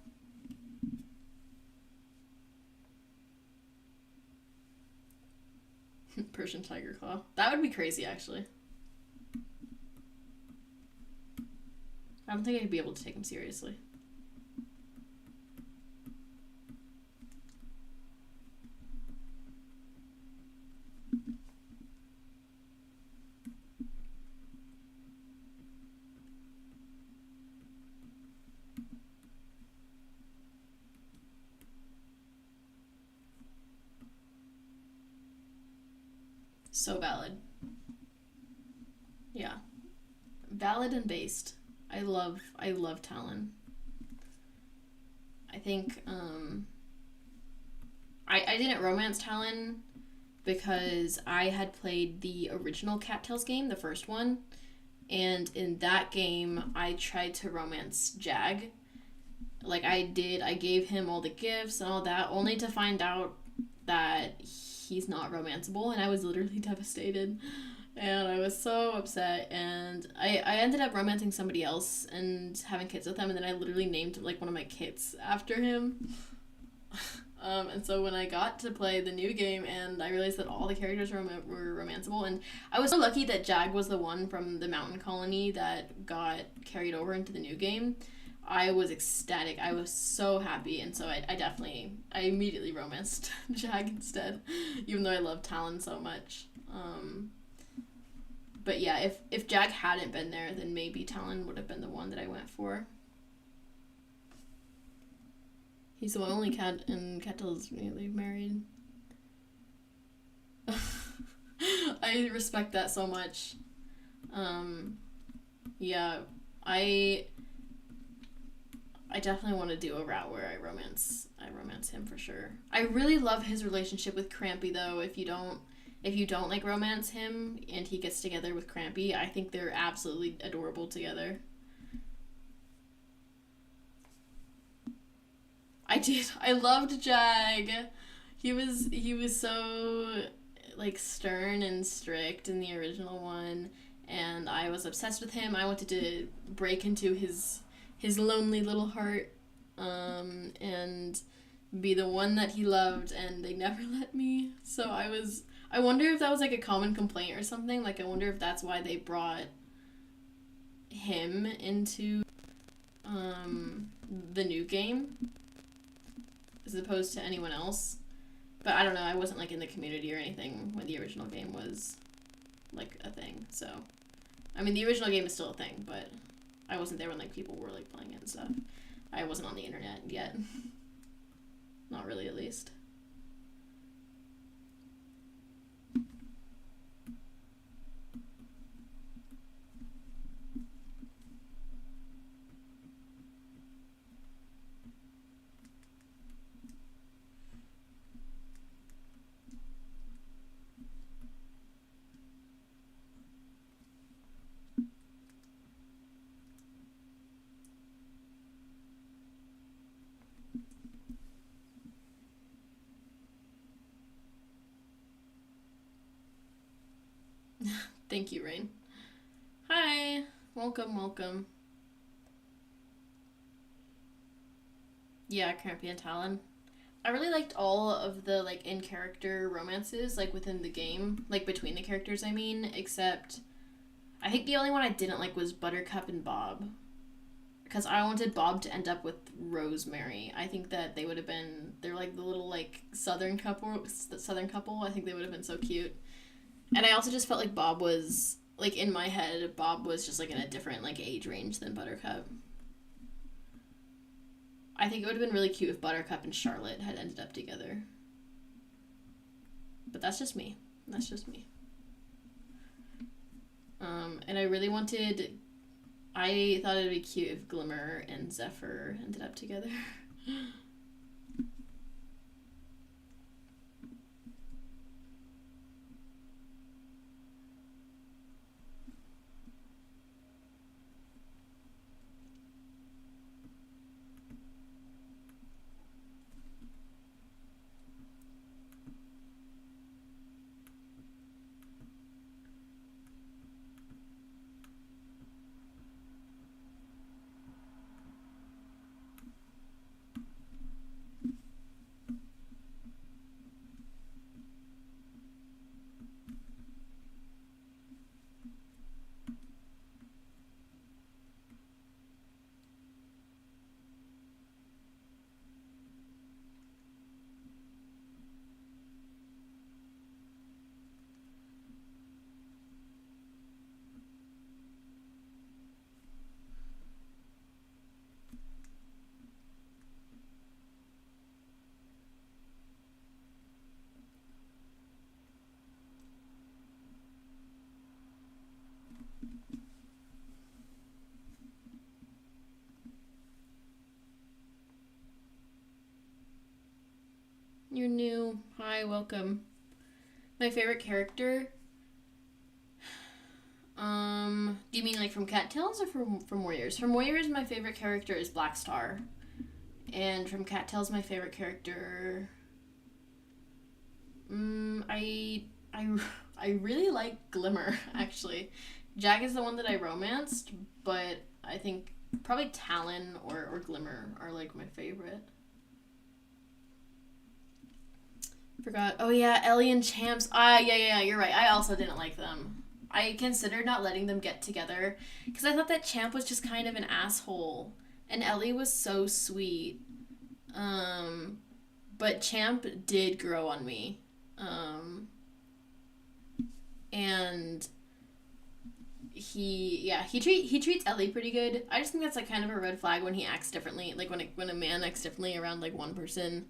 Speaker 1: Persian Tiger Claw. That would be crazy, actually. I don't think I'd be able to take him seriously. So valid. Yeah. Valid and based. I love Talon. I think I didn't romance Talon because I had played the original Cattails game, the first one, and in that game I tried to romance Jag. Like I gave him all the gifts and all that, only to find out that he's not romanceable, and I was literally devastated. And I was so upset, and I ended up romancing somebody else and having kids with them, and then I literally named like one of my kids after him. And so when I got to play the new game and I realized that all the characters were romanceable, and I was so lucky that Jag was the one from the mountain colony that got carried over into the new game. I was ecstatic. I was so happy, and so I immediately romanced Jag instead, even though I love Talon so much. But yeah, if Jag hadn't been there, then maybe Talon would have been the one that I went for. He's the only cat in Cattails they've married. I respect that so much. Yeah, I definitely want to do a route where I romance him for sure. I really love his relationship with Crampy though. If you don't like romance him and he gets together with Crampy, I think they're absolutely adorable together. I did. I loved Jag. He was so like stern and strict in the original one, and I was obsessed with him. I wanted to break into his lonely little heart, and be the one that he loved, and they never let me. So I wonder if that was like a common complaint or something. Like I wonder if that's why they brought him into the new game as opposed to anyone else. But I don't know, I wasn't like in the community or anything when the original game was like a thing. So I mean the original game is still a thing, but I wasn't there when like people were like playing it and stuff. I wasn't on the internet yet. Not really, at least. Thank you, Rain. Hi! Welcome. Yeah, Crampy and Talon. I really liked all of the like in-character romances like within the game, like between the characters I mean, except I think the only one I didn't like was Buttercup and Bob. Because I wanted Bob to end up with Rosemary. I think that they're like the little like southern couple. I think they would have been so cute. And I also just felt like Bob was, like, in my head, Bob was just, like, in a different, like, age range than Buttercup. I think it would have been really cute if Buttercup and Charlotte had ended up together. But that's just me. That's just me. And I really wanted... I thought it would be cute if Glimmer and Zephyr ended up together. You're new. Hi, welcome. My favorite character? Do you mean like from Cattails or from Warriors? From Warriors, my favorite character is Blackstar. And from Cattails, my favorite character... I really like Glimmer, actually. Jack is the one that I romanced, but I think probably Talon or Glimmer are like my favorite. Forgot. Oh yeah, Ellie and Champs. Yeah, you're right. I also didn't like them. I considered not letting them get together because I thought that Champ was just kind of an asshole and Ellie was so sweet. But Champ did grow on me. And he treats Ellie pretty good. I just think that's like kind of a red flag when he acts differently. Like when a man acts differently around like one person,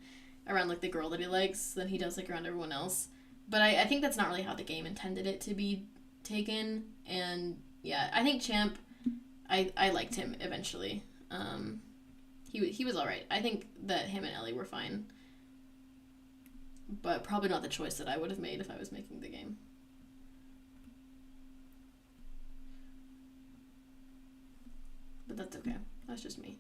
Speaker 1: around like the girl that he likes, than he does like around everyone else. But I think that's not really how the game intended it to be taken. And yeah, I think Champ, I liked him eventually. He was alright. I think that him and Ellie were fine. But probably not the choice that I would have made if I was making the game. But that's okay. That's just me.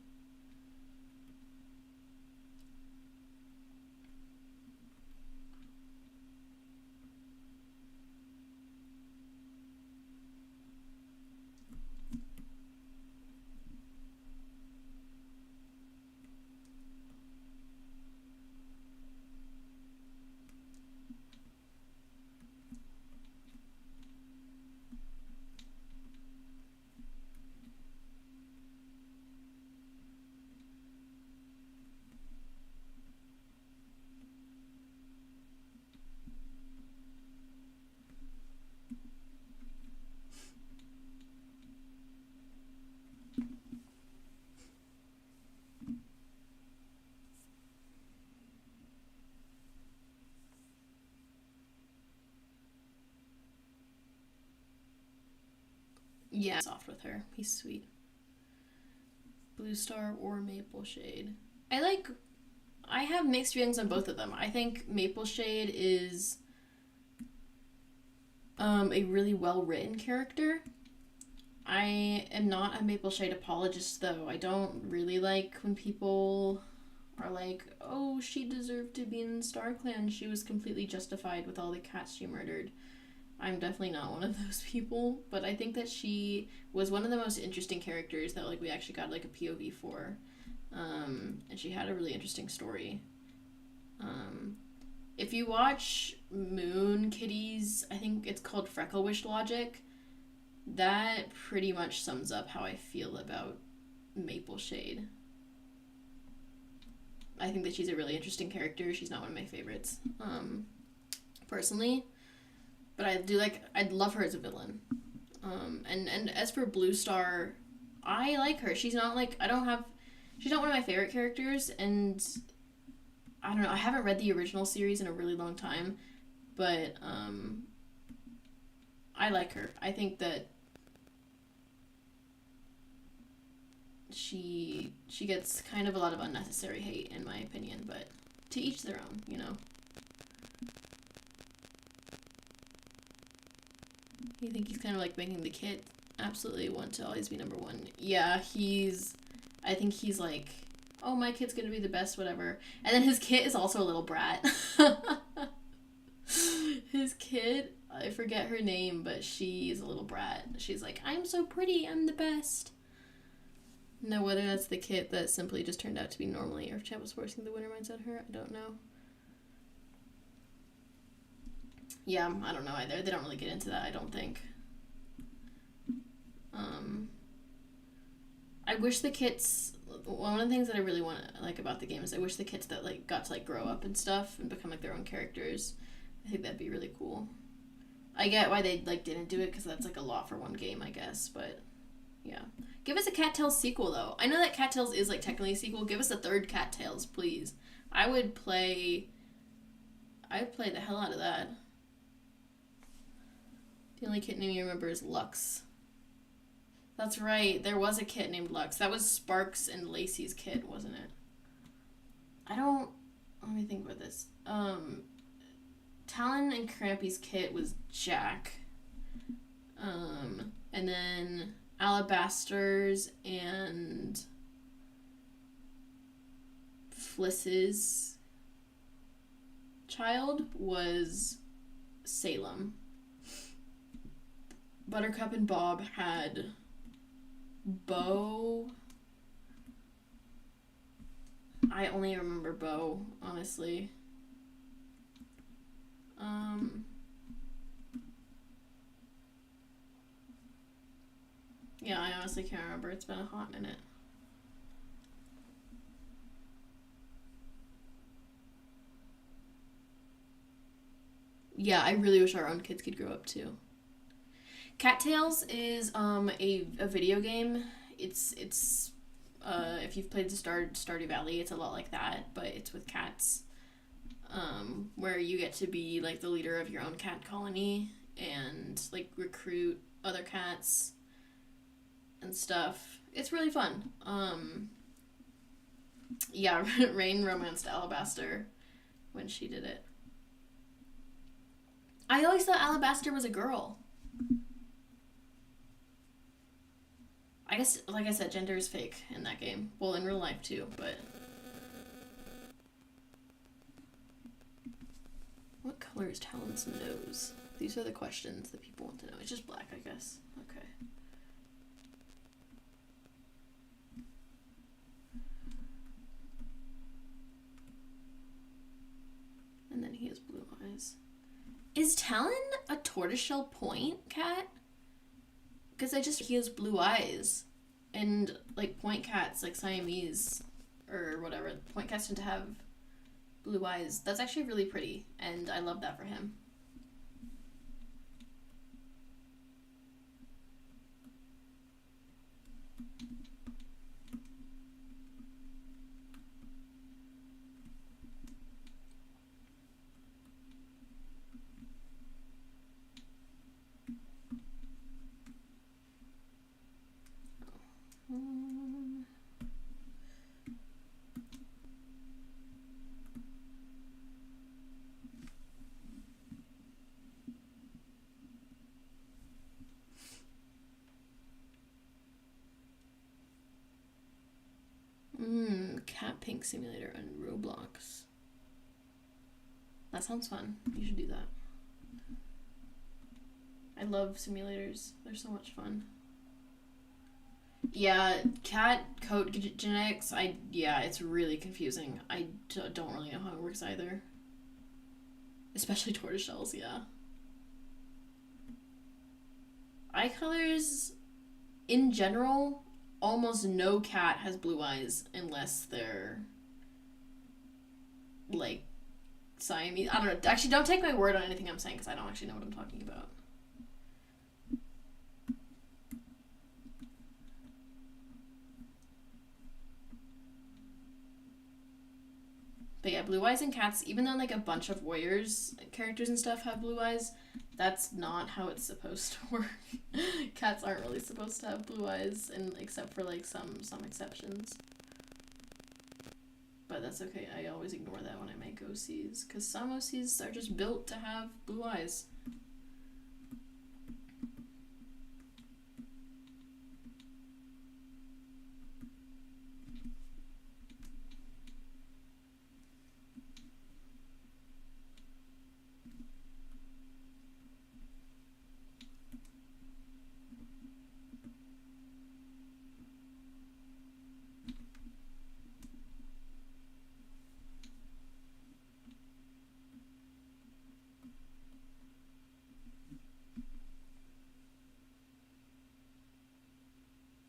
Speaker 1: Yeah, soft with her. He's sweet. Bluestar or Mapleshade. I have mixed feelings on both of them. I think Mapleshade is a really well-written character. I am not a Mapleshade apologist, though. I don't really like when people are like, oh, she deserved to be in StarClan. She was completely justified with all the cats she murdered. I'm definitely not one of those people, but I think that she was one of the most interesting characters that like we actually got like a POV for, and she had a really interesting story. If you watch Moon Kitty's, I think it's called Freckle Wish Logic, that pretty much sums up how I feel about Mapleshade. I think that she's a really interesting character. She's not one of my favorites, personally. But I'd love her as a villain. And as for Bluestar, I like her. She's not like, She's not one of my favorite characters, and I don't know. I haven't read the original series in a really long time, but I like her. I think that she gets kind of a lot of unnecessary hate, in my opinion, but to each their own, you know. You think he's kind of like making the kid absolutely want to always be number one? Yeah, I think he's like, oh, my kid's gonna be the best, whatever. And then his kid is also a little brat. His kid, I forget her name, but she's a little brat. She's like, I'm so pretty, I'm the best. No, whether that's the kid that simply just turned out to be normally, or if Chad was forcing the winter mindset her, I don't know. Yeah, I don't know either. They don't really get into that, I don't think. I wish the kits, one of the things that I really want to like about the game is I wish the kits that like got to like grow up and stuff and become like their own characters. I think that'd be really cool. I get why they like didn't do it because that's like a lot for one game, I guess, but yeah. Give us a Cattails sequel though. I know that Cattails is like technically a sequel. Give us a third Cattails, please. I would play the hell out of that. The only kit name you remember is Lux. That's right. There was a kit named Lux. That was Sparks and Lacey's kit, wasn't it? Let me think about this. Talon and Crampy's kit was Jack. And then Alabaster's and Fliss's child was Salem. Buttercup and Bob had Bo. I only remember Bo, honestly. Yeah, I honestly can't remember. It's been a hot minute. Yeah, I really wish our own kids could grow up too. Cattails is a video game. It's if you've played the Stardew Valley, it's a lot like that, but it's with cats. Where you get to be like the leader of your own cat colony and like recruit other cats and stuff. It's really fun. Yeah, Rain romanced Alabaster when she did it. I always thought Alabaster was a girl. I guess, like I said, gender is fake in that game. Well, in real life too, but... What color is Talon's nose? These are the questions that people want to know. It's just black, I guess. Okay. And then he has blue eyes. Is Talon a tortoiseshell point cat? Because he has blue eyes. And, like, point cats, like Siamese, or whatever, point cats tend to have blue eyes. That's actually really pretty, and I love that for him. Cat Pink Simulator on Roblox. That sounds fun. You should do that. I love simulators. They're so much fun. Yeah, cat coat genetics, it's really confusing. I don't really know how it works either. Especially tortoiseshells, yeah. Eye colors, in general, almost no cat has blue eyes unless they're, like, Siamese. I don't know. Actually, don't take my word on anything I'm saying because I don't actually know what I'm talking about. But yeah, blue eyes in cats, even though like a bunch of warriors characters and stuff have blue eyes, that's not how it's supposed to work. Cats aren't really supposed to have blue eyes, and except for like some exceptions. But that's okay. I always ignore that when I make OCs, because some OCs are just built to have blue eyes.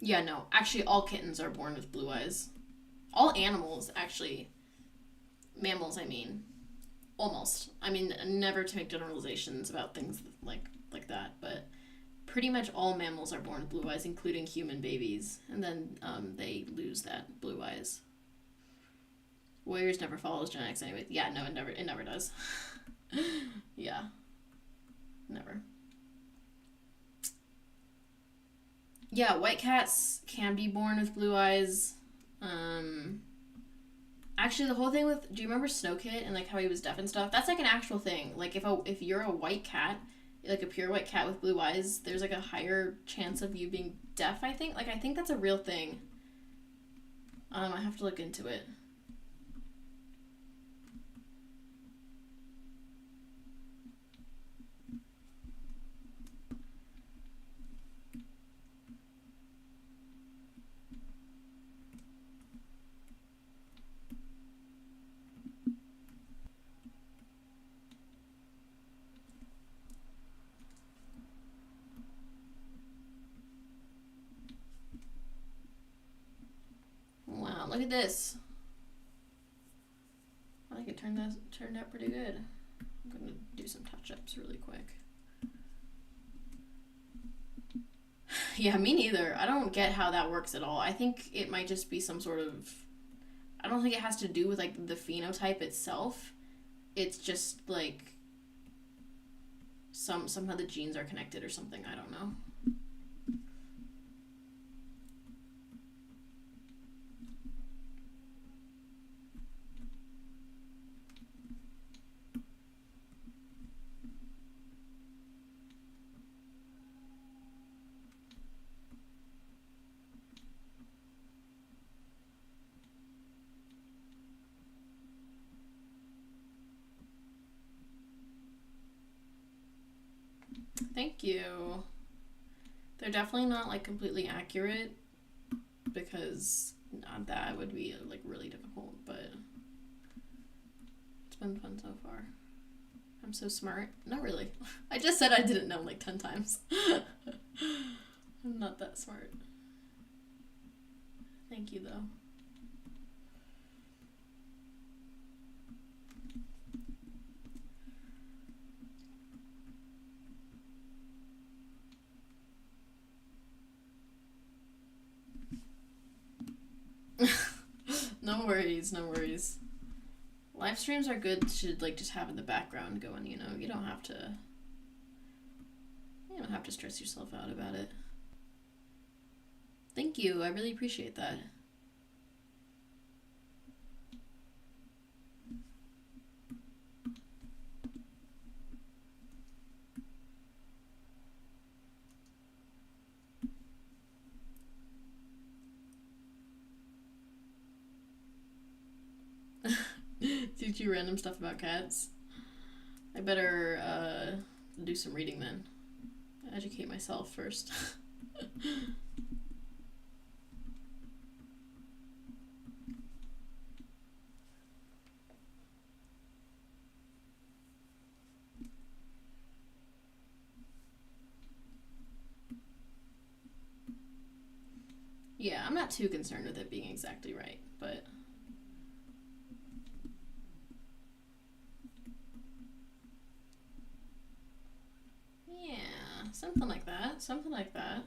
Speaker 1: Yeah, no. Actually, all kittens are born with blue eyes. All animals, actually. Mammals, I mean. Almost. I mean, never to make generalizations about things like that, but pretty much all mammals are born with blue eyes, including human babies, and then they lose that blue eyes. Warriors never follows genetics anyway. Yeah, no, it never does. Yeah. Never. Yeah, white cats can be born with blue eyes. Actually, the whole thing with, do you remember Snowkit and like how he was deaf and stuff? That's like an actual thing. Like if you're a white cat, like a pure white cat with blue eyes, there's like a higher chance of you being deaf. I think that's a real thing. I have to look into it. Wow, look at this. I think it turned out pretty good. I'm gonna do some touch-ups really quick. Yeah, me neither. I don't get how that works at all. I think it might just be some sort of, I don't think it has to do with like the phenotype itself. It's just like somehow the genes are connected or something. I don't know. Thank you. They're definitely not like completely accurate, because that would be like really difficult, but it's been fun so far. I'm so smart. Not really. I just said I didn't know like 10 times. I'm not that smart. Thank you though. No worries, no worries. Live streams are good to like just have in the background going, you know. You don't have to stress yourself out about it. Thank you. I really appreciate that. Teach you random stuff about cats. I better do some reading then. Educate myself first. Yeah, I'm not too concerned with it being exactly right, but yeah, something like that. Something like that.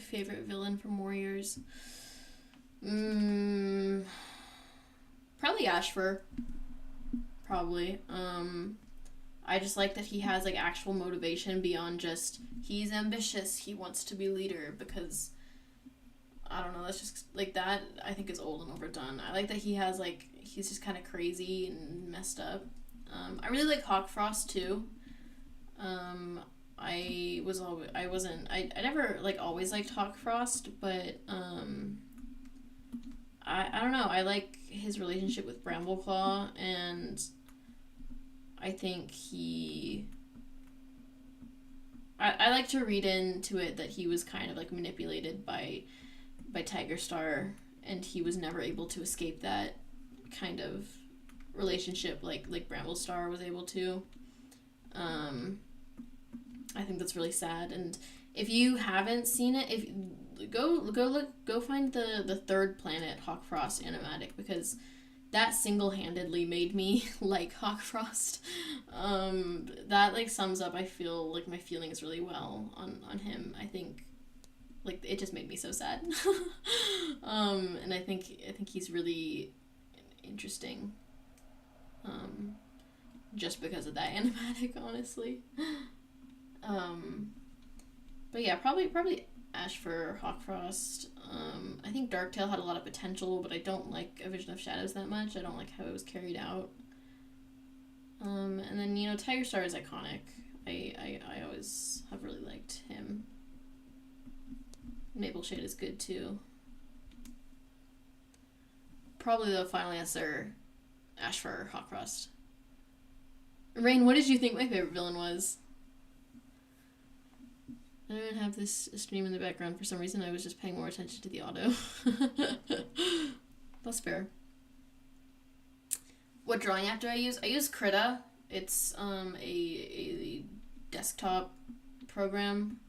Speaker 1: favorite villain from Warriors. Probably Ashfur. Probably. I just like that he has like actual motivation beyond just he's ambitious, he wants to be leader, because I don't know, that's just like that I think is old and overdone. I like that he has like he's just kind of crazy and messed up. I really like Hawkfrost too. I never like always liked Hawkfrost, but I don't know, I like his relationship with Brambleclaw, and I think I like to read into it that he was kind of like manipulated by Tigerstar, and he was never able to escape that kind of relationship like Bramblestar was able to. I think that's really sad, and if you haven't seen it, if go find the third planet, Hawkfrost Animatic, because that single-handedly made me like Hawkfrost. That like sums up, I feel like, my feelings really well on him. I think like it just made me so sad. And I think he's really interesting. Just because of that animatic, honestly. But yeah, probably Ashfur, Hawkfrost. I think Darktail had a lot of potential, but I don't like A Vision of Shadows that much. I don't like how it was carried out. And then, Tigerstar is iconic. I always have really liked him. Mapleshade is good too. Probably the final answer, Ashfur, Hawkfrost. Rain, what did you think my favorite villain was? I don't have this stream in the background for some reason. I was just paying more attention to the auto. That's fair. What drawing app do I use? I use Krita. It's a desktop program.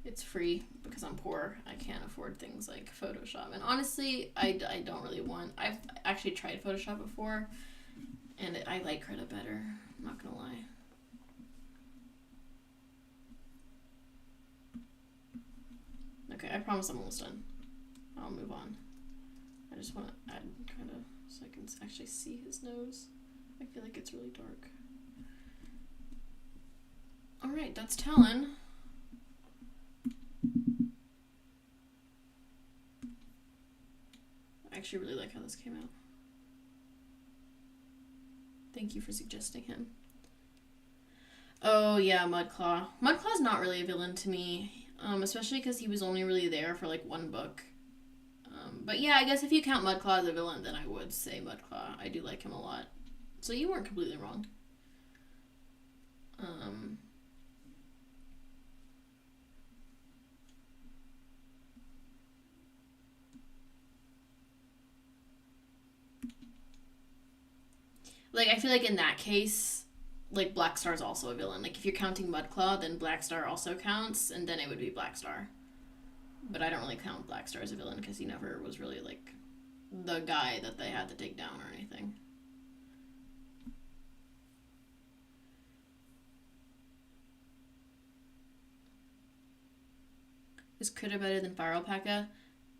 Speaker 1: It's free because I'm poor. I can't afford things like Photoshop. And honestly, I don't really want... I've actually tried Photoshop before, and I like Krita better. I'm not gonna lie. Okay, I promise I'm almost done. I'll move on. I just want to add kind of so I can actually see his nose. I feel like it's really dark. Alright, that's Talon. I actually really like how this came out. Thank you for suggesting him. Oh yeah, Mudclaw. Mudclaw's not really a villain to me. Especially because he was only really there for like one book. But yeah, I guess if you count Mudclaw as a villain, then I would say Mudclaw. I do like him a lot. So you weren't completely wrong. Like, I feel like in that case, like, Blackstar's also a villain. Like, if you're counting Mudclaw, then Blackstar also counts, and then it would be Blackstar. But I don't really count Blackstar as a villain because he never was really, like, the guy that they had to take down or anything. Is Krita better than Fire Alpaca?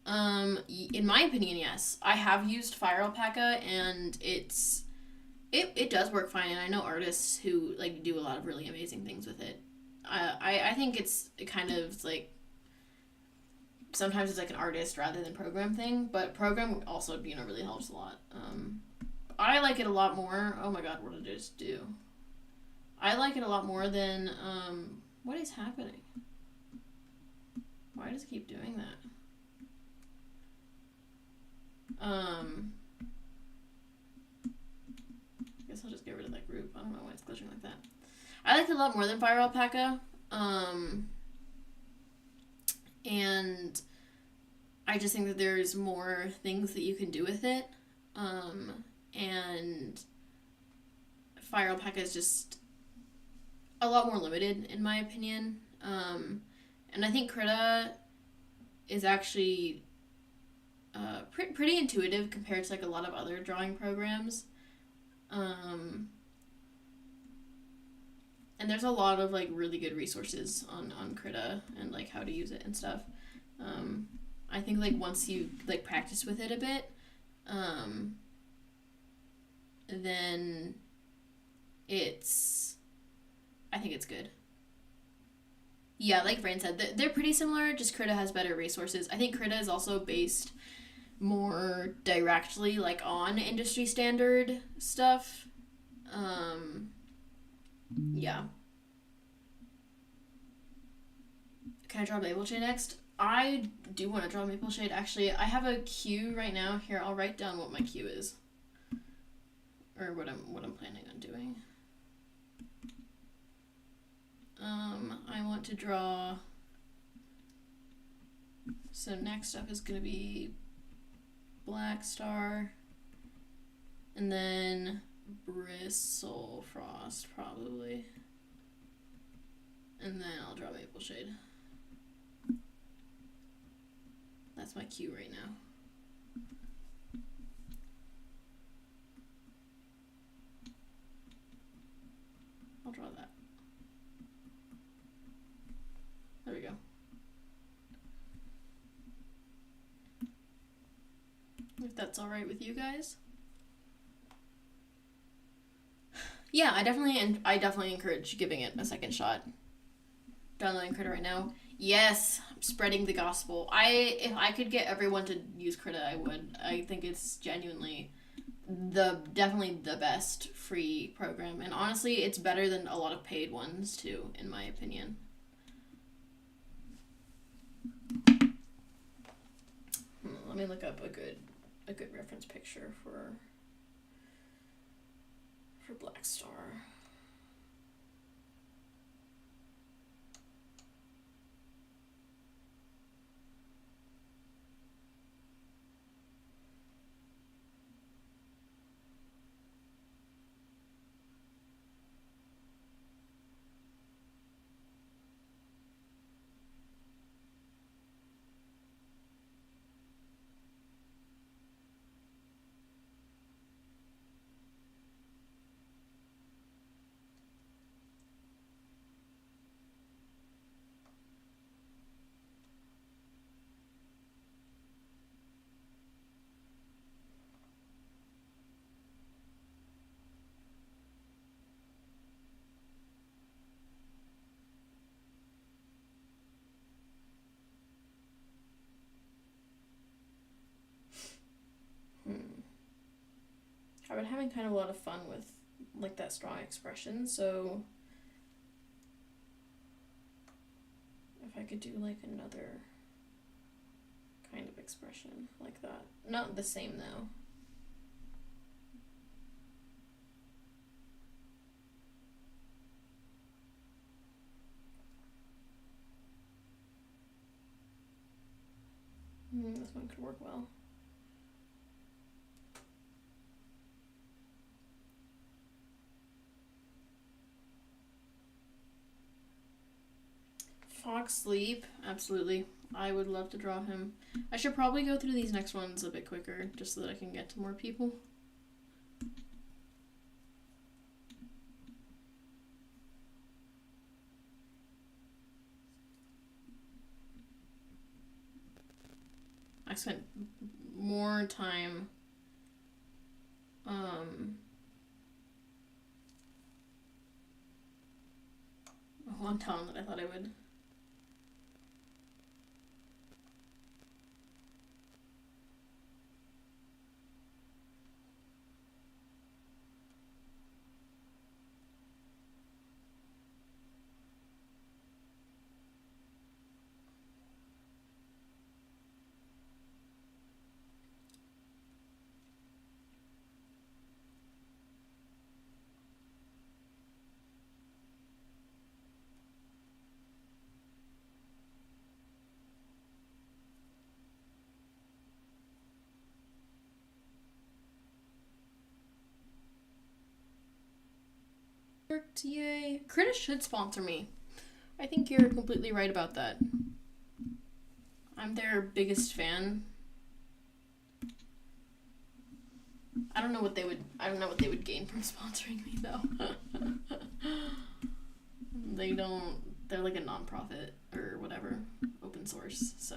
Speaker 1: In my opinion, yes. I have used Fire Alpaca, and it does work fine, and I know artists who like do a lot of really amazing things with it. I think it kind of like sometimes it's like an artist rather than program thing, but program also really helps a lot. I like it a lot more. Oh my god, what did I just do? I like it a lot more than what is happening? Why does it keep doing that? I guess I'll just get rid of that group. I don't know why it's glitching like that. I like it a lot more than Fire Alpaca. And I just think that there's more things that you can do with it. And Fire Alpaca is just a lot more limited, in my opinion. And I think Krita is actually pretty intuitive compared to like a lot of other drawing programs. And And there's a lot of like really good resources on Krita and like how to use it and stuff. I think like once you like practice with it a bit, then I think it's good. Yeah, like Fran said, they're pretty similar, just Krita has better resources. I think Krita is also based more directly like on industry standard stuff. Yeah. Can I draw Mapleshade next? I do want to draw Mapleshade. Actually, I have a cue right now. Here, I'll write down what my cue is. Or what I'm planning on doing. I want to draw. So next up is gonna be Black Star, and then Bristle Frost probably, and then I'll draw Mapleshade. That's my cue right now. I'll draw that. There we go. If that's all right with you guys. Yeah, I definitely encourage giving it a second shot. Downloading Krita right now. Yes, I'm spreading the gospel. If I could get everyone to use Krita, I would. I think it's genuinely definitely the best free program, and honestly, it's better than a lot of paid ones too, in my opinion. Let me look up a good reference picture for Black Star. I've been having kind of a lot of fun with like that strong expression, so if I could do like another kind of expression like that. Not the same though. This one could work well. Fox Sleep, absolutely. I would love to draw him. I should probably go through these next ones a bit quicker, just so that I can get to more people. I spent more time on town than I thought I would. Yay. Krita should sponsor me. I think you're completely right about that. I'm their biggest fan. I don't know what they would gain from sponsoring me though. They don't. They're like a nonprofit or whatever, open source. So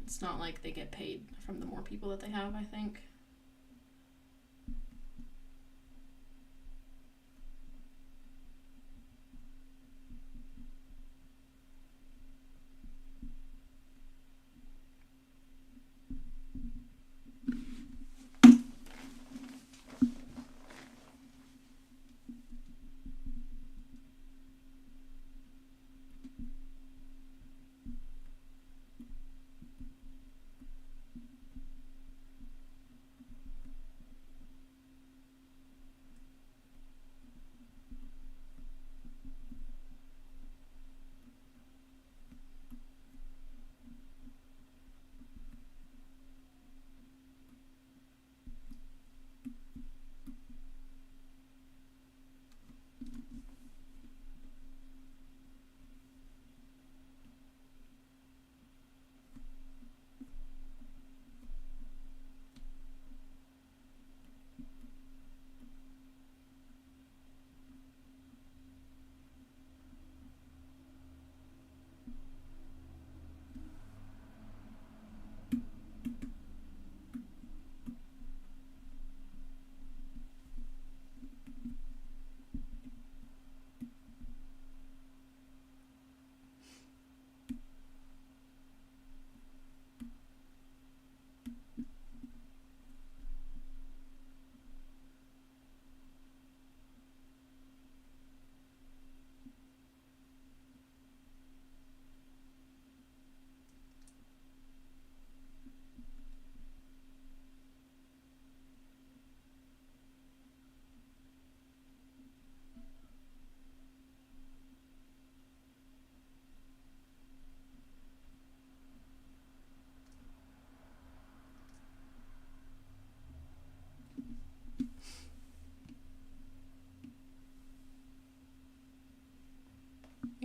Speaker 1: it's not like they get paid from the more people that they have, I think.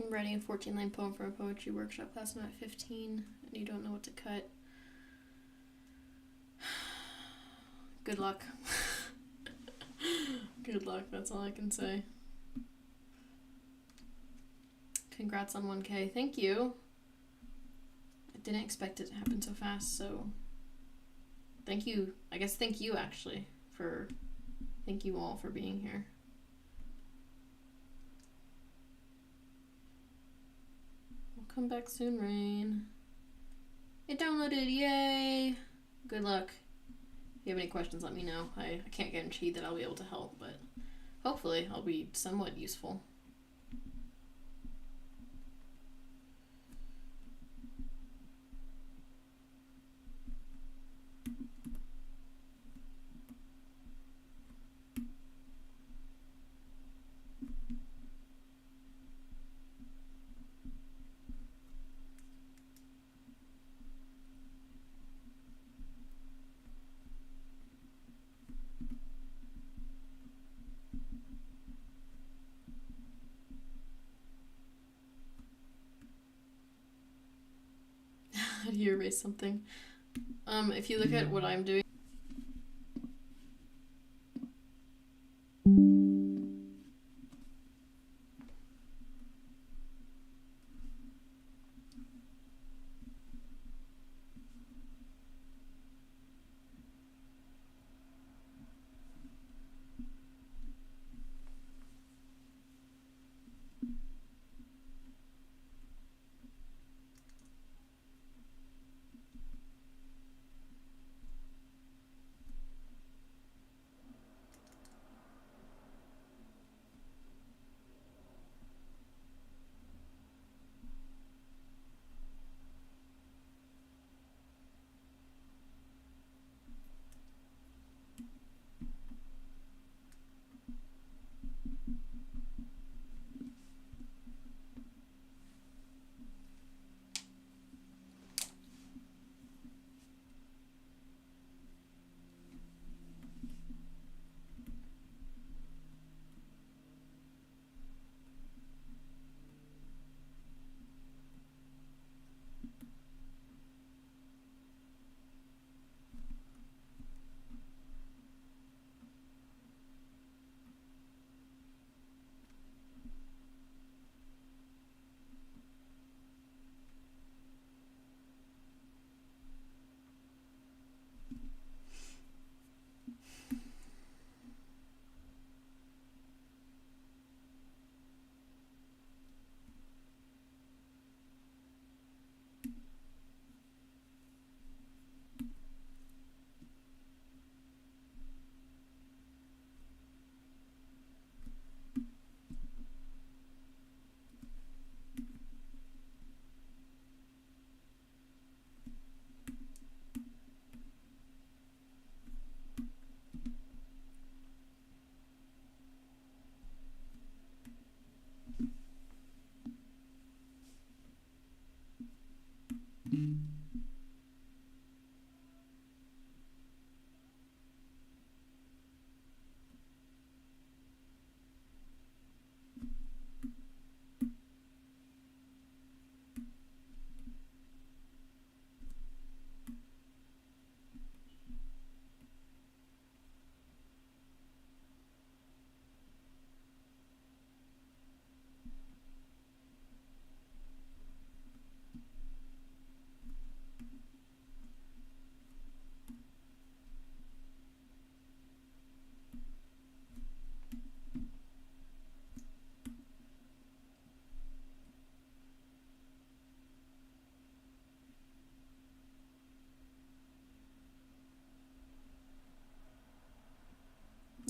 Speaker 1: I'm writing a 14-line poem for a poetry workshop class. I'm at 15, and you don't know what to cut. Good luck. Good luck, that's all I can say. Congrats on 1K. Thank you. I didn't expect it to happen so fast, so thank you. I guess thank you, actually, for... Thank you all for being here. We'll come back soon, Rain. It downloaded, yay! Good luck. If you have any questions, let me know. I can't guarantee that I'll be able to help, but hopefully I'll be somewhat useful. How do you erase something? If you look at what I'm doing,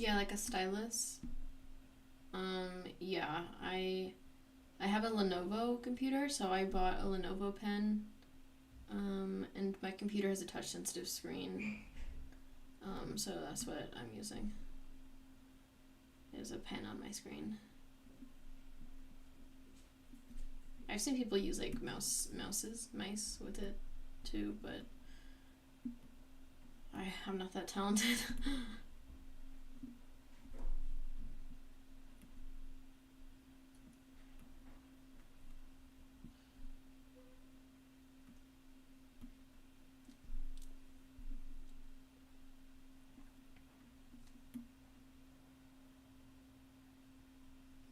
Speaker 1: Yeah, like a stylus. Yeah, I have a Lenovo computer, so I bought a Lenovo pen. And my computer has a touch sensitive screen. So that's what I'm using. There's a pen on my screen. I've seen people use like mice with it too, but I'm not that talented.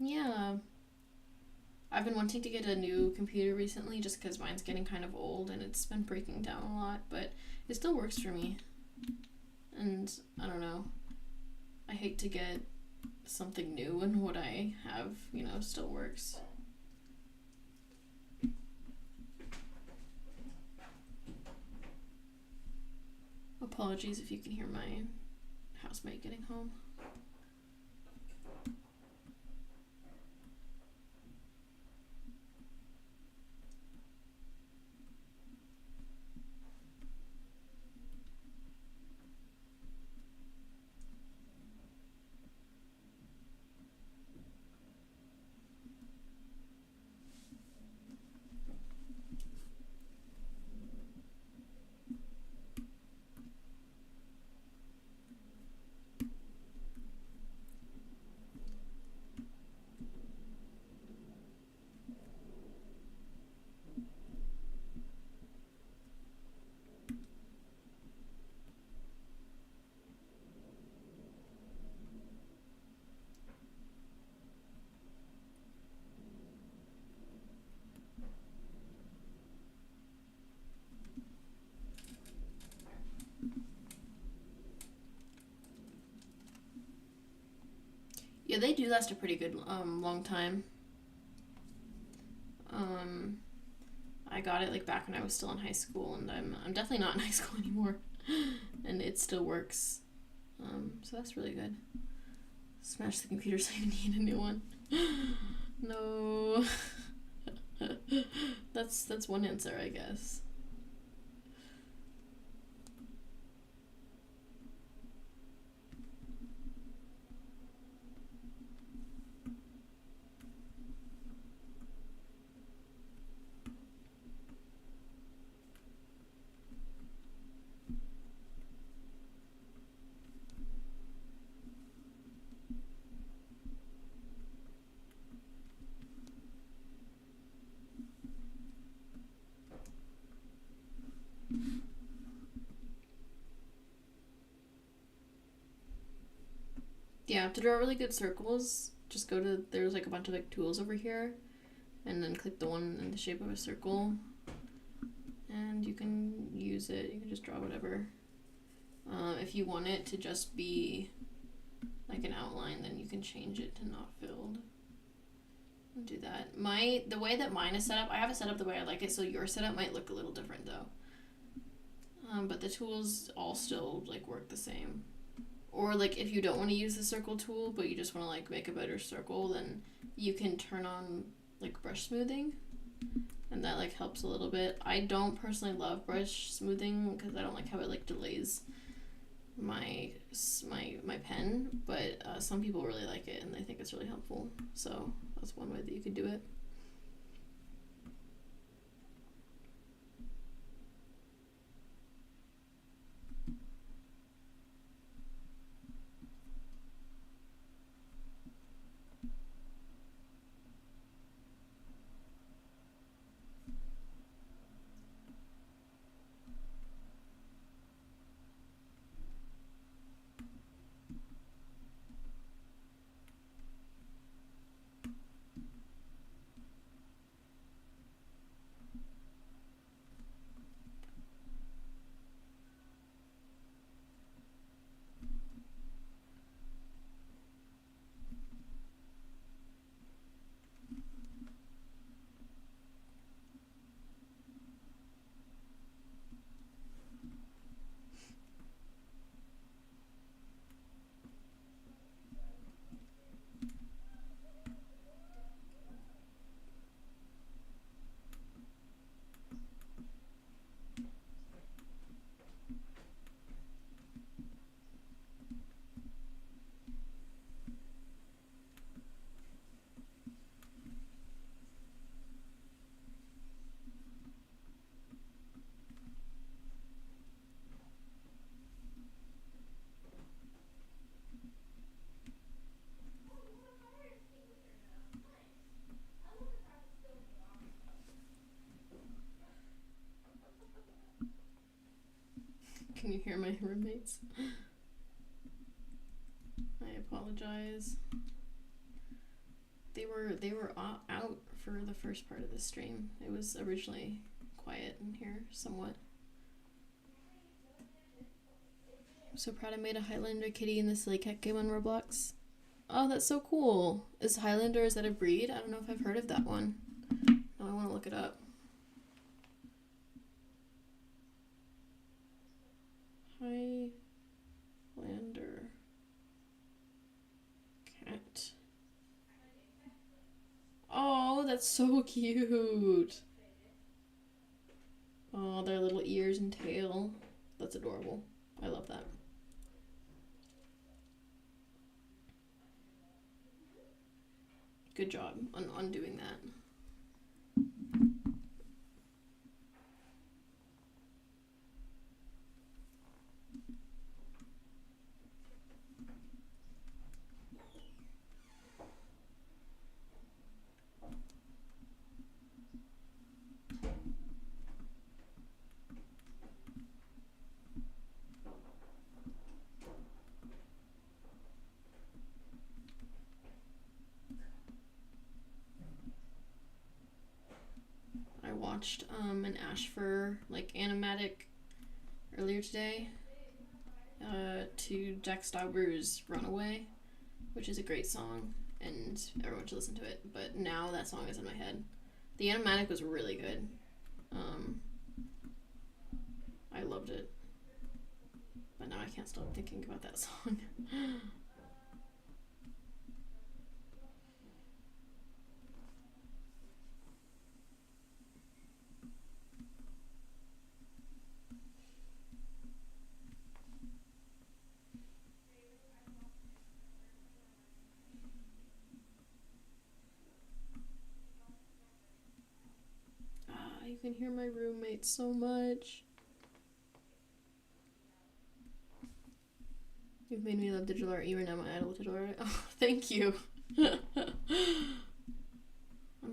Speaker 1: Yeah. I've been wanting to get a new computer recently just because mine's getting kind of old and it's been breaking down a lot, but it still works for me. And I don't know. I hate to get something new when what I have, still works. Apologies if you can hear my housemate getting home. Yeah, they do last a pretty good long time. I got it like back when I was still in high school, and I'm definitely not in high school anymore, and it still works. So that's really good. Smash the computer so you need a new one. No. That's one answer, I guess. Yeah, to draw really good circles, just go to, there's like a bunch of like tools over here, and then click the one in the shape of a circle, and you can use it. You can just draw whatever. If you want it to just be like an outline, then you can change it to not filled. And do that. The way that mine is set up, I have it set up the way I like it, so your setup might look a little different though. But the tools all still like work the same. Or like if you don't want to use the circle tool, but you just want to like make a better circle, then you can turn on like brush smoothing, and that like helps a little bit. I don't personally love brush smoothing because I don't like how it like delays my pen, but some people really like it and they think it's really helpful. So that's one way that you could do it. Can you hear my roommates? I apologize. They were out for the first part of the stream. It was originally quiet in here somewhat. I'm so proud I made a Highlander kitty in the Silly Cat game on Roblox. Oh, that's so cool. Is Highlander, is that a breed? I don't know if I've heard of that one. Now I want to look it up. Highlander cat. Oh, that's so cute. Oh, their little ears and tail. That's adorable. I love that. Good job on doing that. I watched an Ashfur like animatic earlier today to Jack Stauber's Runaway, which is a great song and everyone should listen to it, but now that song is in my head. The animatic was really good. I loved it, but now I can't stop thinking about that song. You can hear my roommate so much. You've made me love digital art. You are now my idol, digital art. Oh, thank you. I'm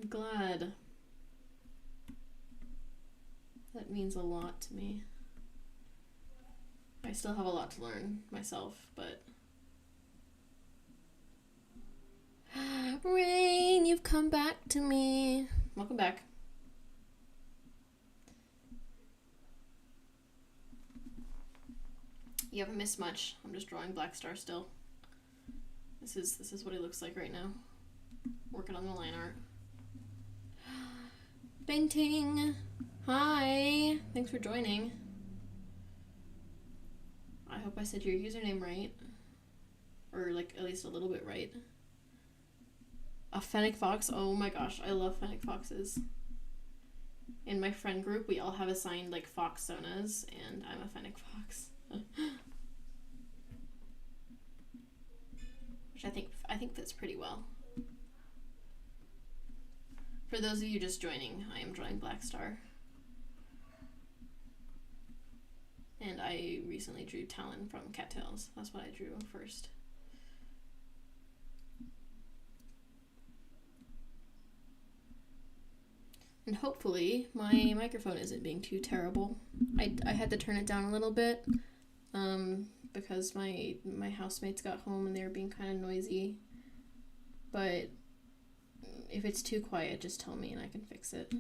Speaker 1: glad. That means a lot to me. I still have a lot to learn myself, but... Rain, you've come back to me. Welcome back. You haven't missed much. I'm just drawing Black Star still. This is what he looks like right now. Working on the line art. Painting. Hi. Thanks for joining. I hope I said your username right. Or like at least a little bit right. A fennec fox. Oh my gosh, I love fennec foxes. In my friend group, we all have assigned like fox sonas, and I'm a fennec fox. Which I think fits pretty well. For those of you just joining, I am drawing Black Star. And I recently drew Talon from Cattails. That's what I drew first. And hopefully my microphone isn't being too terrible. I had to turn it down a little bit because my housemates got home and they were being kind of noisy. But if it's too quiet, just tell me and I can fix it.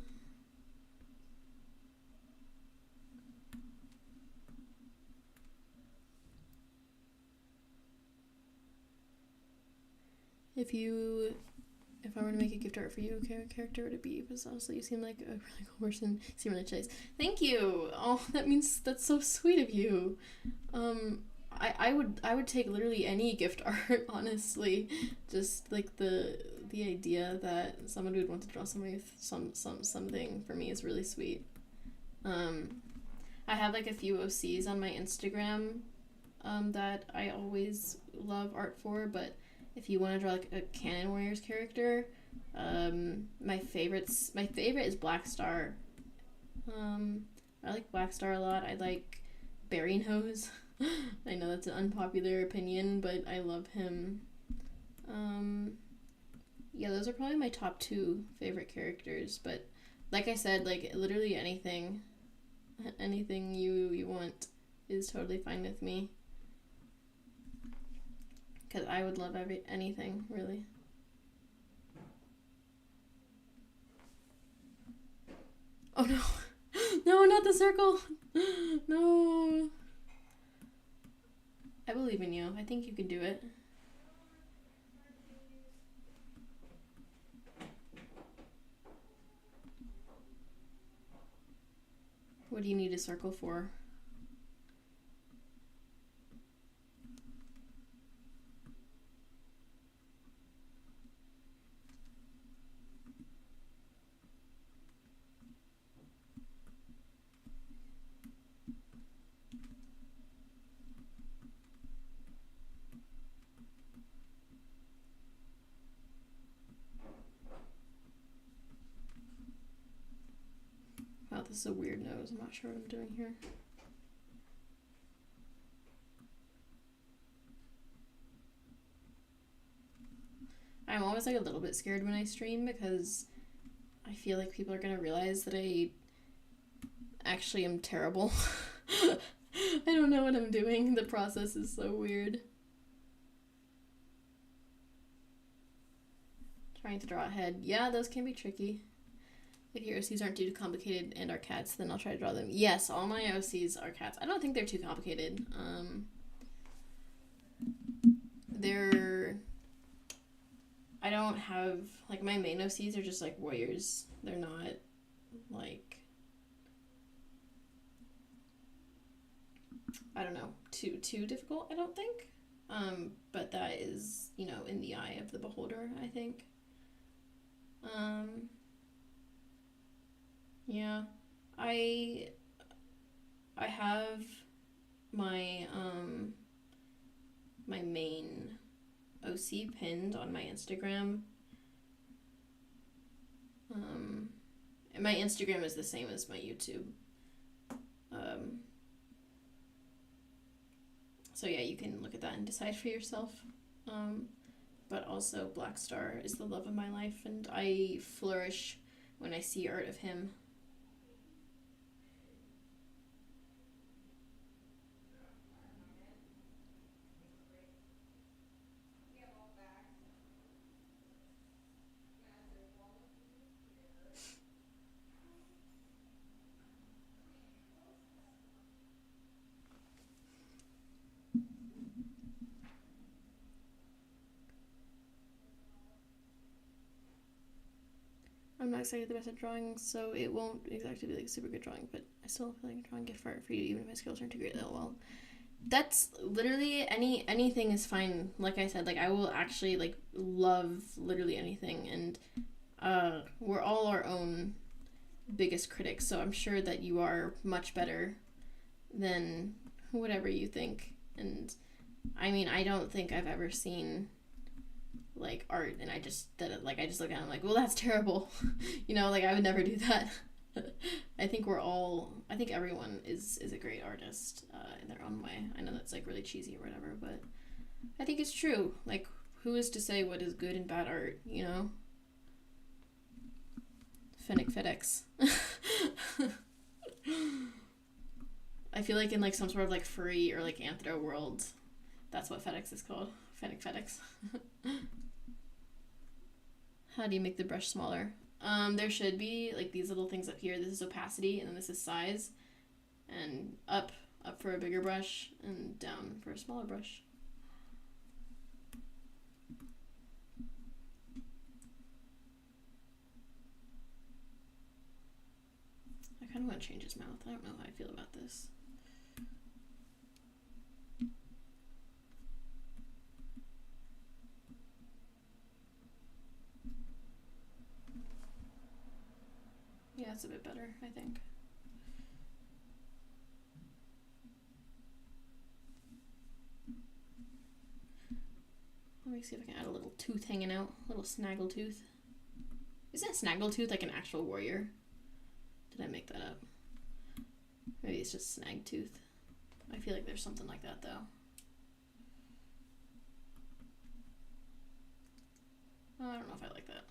Speaker 1: If I were to make a gift art for you, what character would it be? Because honestly, you seem like a really cool person. You seem really nice. Thank you. Oh, that's so sweet of you. I would take literally any gift art, honestly. Just like the idea that someone would want to draw somebody with something for me is really sweet. I have like a few OCs on my Instagram that I always love art for, but if you want to draw like a Canon Warriors character, my favorite is Black Star. I like Black Star a lot. I like Berry Nose. I know that's an unpopular opinion, but I love him. Yeah, those are probably my top 2 favorite characters, but like I said, like literally anything you want. is totally fine with me. Because I would love anything, really. Oh no. No, not the circle. No. I believe in you. I think you can do it. What do you need a circle for? Wow, this is a weird nose. I'm not sure what I'm doing here. I'm always like a little bit scared when I stream because I feel like people are gonna realize that I actually am terrible. I don't know what I'm doing. The process is so weird. Trying to draw a head. Yeah, those can be tricky. If your OCs aren't too complicated and are cats, then I'll try to draw them. Yes, all my OCs are cats. I don't think they're too complicated. I don't have, like, my main OCs are just, like, warriors. They're not, like, I don't know, too difficult, I don't think. But that is, you know, in the eye of the beholder, I think. Yeah. I have my, my main OC pinned on my Instagram. And my Instagram is the same as my YouTube. So yeah, you can look at that and decide for yourself. But also Black Star is the love of my life, and I flourish when I see art of him. I'm not exactly the best at drawing, so it won't exactly be like super good drawing, but I still feel like drawing gift art for you, even if my skills aren't too great. LOL. That's literally anything is fine. Like I said, like I will actually like love literally anything, and we're all our own biggest critics, so I'm sure that you are much better than whatever you think. And I mean, I don't think I've ever seen like art and I just look at it and I'm like, well, that's terrible. You know, like I would never do that. I think everyone is a great artist in their own way. I know that's like really cheesy or whatever, but I think it's true. Like, who is to say what is good and bad art, you know? Fennec FedEx. I feel like in like some sort of like furry or like anthro world, that's what FedEx is called. Fennec FedEx. How do you make the brush smaller? There should be like these little things up here. This is opacity, and then this is size. And up for a bigger brush, and down for a smaller brush. I kind of want to change his mouth. I don't know how I feel about this. Yeah, it's a bit better, I think. Let me see if I can add a little tooth hanging out. A little snaggle tooth. Isn't snaggle tooth like an actual warrior? Did I make that up? Maybe it's just snag tooth. I feel like there's something like that though. Oh, I don't know if I like that.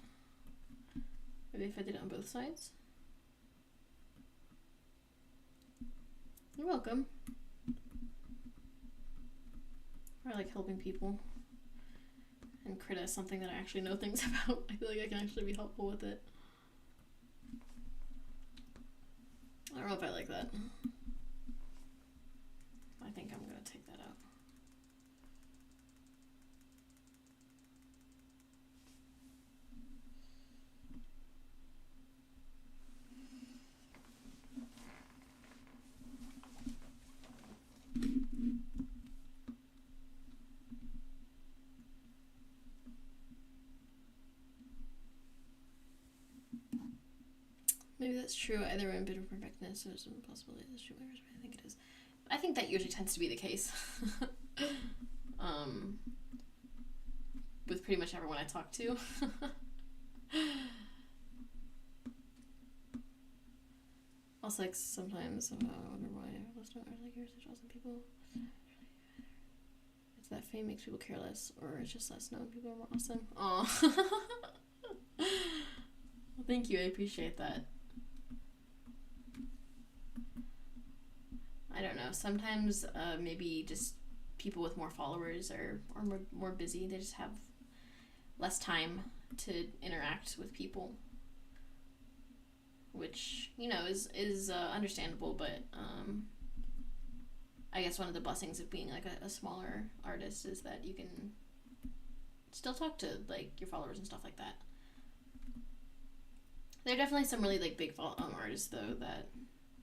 Speaker 1: Maybe if I did it on both sides. You're welcome. I like helping people. And crit is something that I actually know things about. I feel like I can actually be helpful with it. I don't know if I like that. I think I'm gonna take that out. Maybe that's true. Either I'm bit of perfectness, so it's an impossibility. That's true. I think it is. I think that usually tends to be the case. With pretty much everyone I talk to. Also, like, sometimes I wonder why I lost out like yours to awesome people. It's that fame makes people careless, or it's just less known people are more awesome. Aw. Well, thank you. I appreciate that. I don't know. Sometimes maybe just people with more followers are more busy. They just have less time to interact with people, which, you know, is understandable. But I guess one of the blessings of being like a smaller artist is that you can still talk to like your followers and stuff like that. There are definitely some really like big artists though that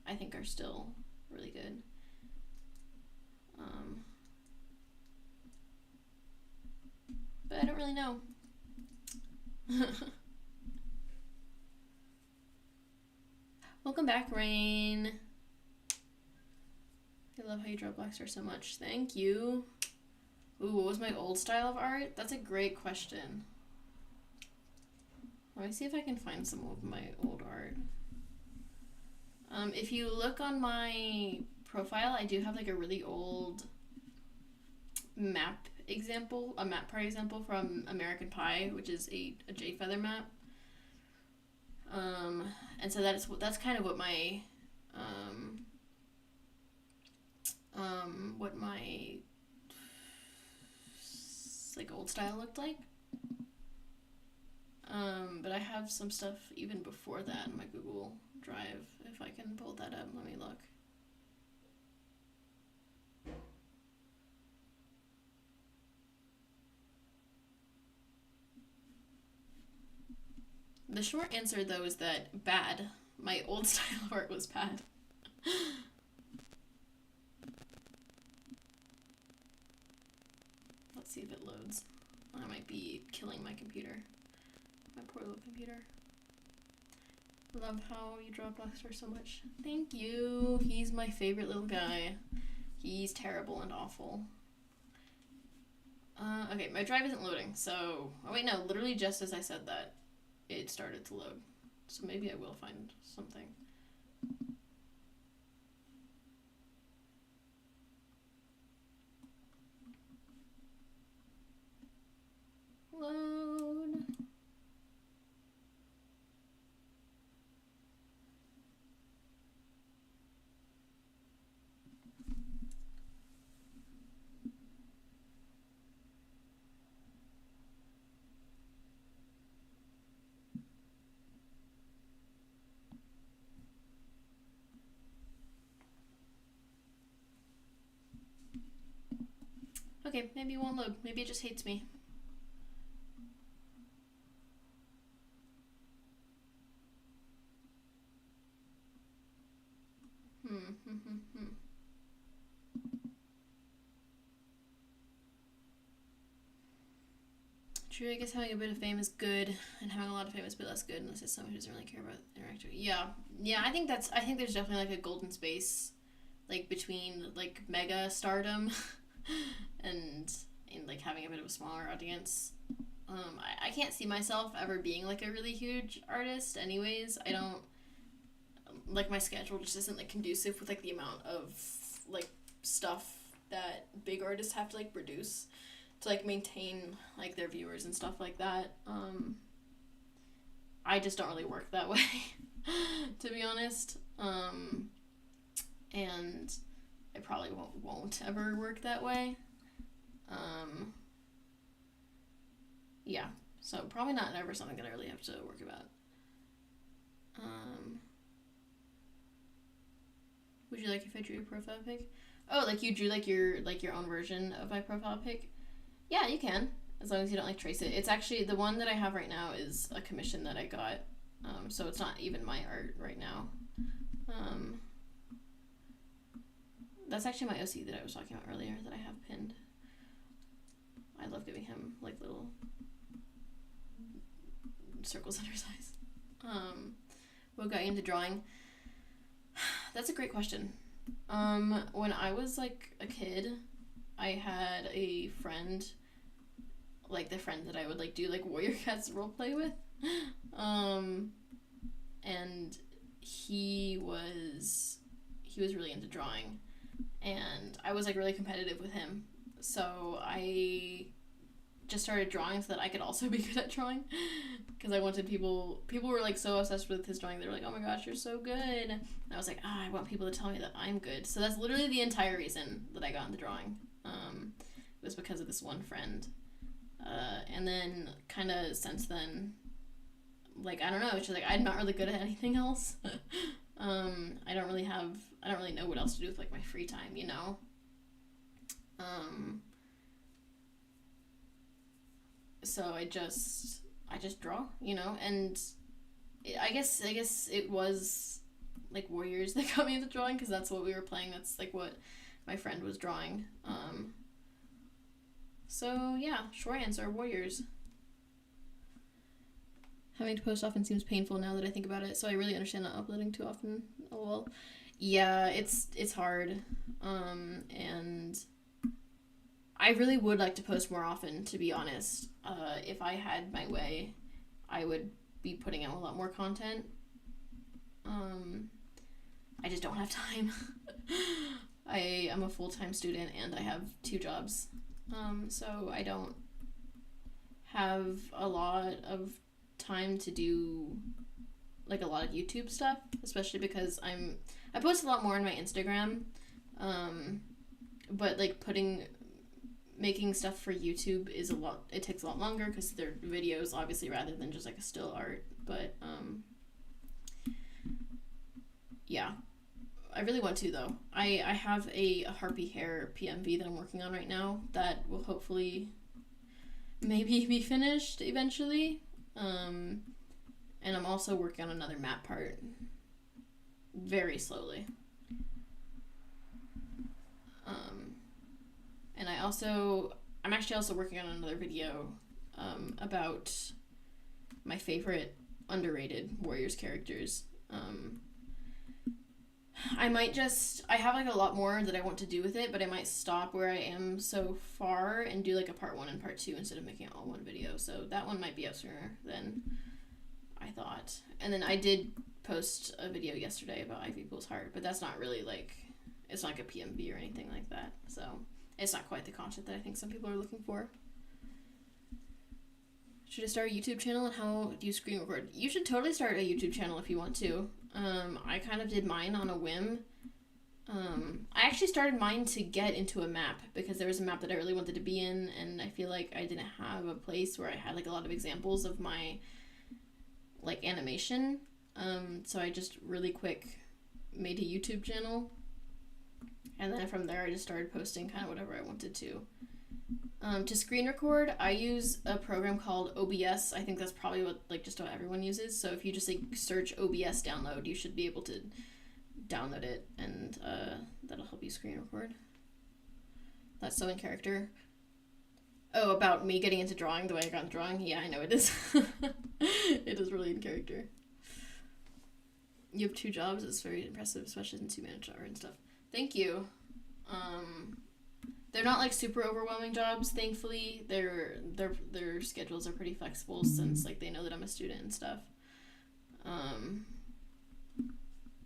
Speaker 1: I think are still really good. But I don't really know. Welcome back, Rain. I love how you draw Blackstar so much. Thank you. Ooh, what was my old style of art? That's a great question. Let me see if I can find some of my old art. If you look on my profile, I do have like a really old map part example from American Pie, which is a J Feather map. And so that's kind of what my like old style looked like. But I have some stuff even before that in my Google Drive. If I can pull that up, let me look. The short answer, though, is that bad. My old style of art was bad. Let's see if it loads. I might be killing my computer. My poor little computer. Love how you draw Blackstar so much. Thank you. He's my favorite little guy. He's terrible and awful. Okay, my drive isn't loading, so... Oh wait, no, literally just as I said that, it started to load. So maybe I will find something. Load. Okay, maybe it won't load. Maybe it just hates me. True, I guess having a bit of fame is good, and having a lot of fame is a bit less good unless it's someone who doesn't really care about interacting. Yeah, I think there's definitely like a golden space, like between like mega stardom, and like having a bit of a smaller audience. I can't see myself ever being like a really huge artist. Anyways, I don't like my schedule just isn't like conducive with like the amount of like stuff that big artists have to like produce to like maintain like their viewers and stuff like that. I just don't really work that way, to be honest. And I probably won't ever work that way. Yeah, so probably not ever something that I really have to worry about. Would you like if I drew your profile pic? Oh, like you drew like your own version of my profile pic? Yeah, you can, as long as you don't like trace it. It's actually the one that I have right now is a commission that I got, so it's not even my art right now. That's actually my OC that I was talking about earlier that I have pinned. I love giving him like little circles under his eyes. What got you into drawing? That's a great question. When I was like a kid, I had a friend, like the friend that I would like do like Warrior Cats roleplay with. And he was really into drawing, and I was like really competitive with him. So I just started drawing so that I could also be good at drawing, because I wanted people were like so obsessed with his drawing. They were like, oh my gosh, you're so good. And I was like, I want people to tell me that I'm good. So that's literally the entire reason that I got into drawing. It was because of this one friend. And then kind of since then, like, I don't know, it's just like I'm not really good at anything else. I don't really know what else to do with like my free time, you know? So I just draw, you know, and I guess it was like Warriors that got me into drawing, because that's what we were playing. That's like what my friend was drawing. So yeah, short answer, Warriors. Having to post often seems painful now that I think about it, so I really understand not uploading too often. Oh well. Yeah, it's hard. And I really would like to post more often, to be honest. If I had my way, I would be putting out a lot more content. I just don't have time. I am a full-time student and I have 2 jobs. So I don't have a lot of time to do like a lot of YouTube stuff, especially because I post a lot more on my Instagram. But like making stuff for YouTube it takes a lot longer because they're videos, obviously, rather than just like a still art. But yeah, I really want to, though. I have a Harpy Hair PMV that I'm working on right now that will hopefully maybe be finished eventually. And I'm also working on another map part very slowly. And I'm actually also working on another video about my favorite underrated Warriors characters. I have like a lot more that I want to do with it, but I might stop where I am so far and do like a part 1 and part 2 instead of making it all one video. So that one might be up sooner than I thought. And then I did post a video yesterday about Ivy Pool's Heart, but that's not really like, it's not like a PMV or anything like that. So it's not quite the content that I think some people are looking for. Should I start a YouTube channel, and how do you screen record? You should totally start a YouTube channel if you want to. I kind of did mine on a whim. I actually started mine to get into a map because there was a map that I really wanted to be in, and I feel like I didn't have a place where I had like a lot of examples of my like animation. So I just really quick made a YouTube channel, and then from there I just started posting kind of whatever I wanted to. To screen record, I use a program called OBS. I think that's probably what like just about everyone uses. So if you just like search OBS download, you should be able to download it, and that'll help you screen record. That's so in character. Oh, about me getting into drawing, the way I got into drawing? Yeah, I know it is. It is really in character. You have 2 jobs. It's very impressive, especially since you manage art and stuff. Thank you. They're not like super overwhelming jobs, thankfully. Their schedules are pretty flexible since like they know that I'm a student and stuff.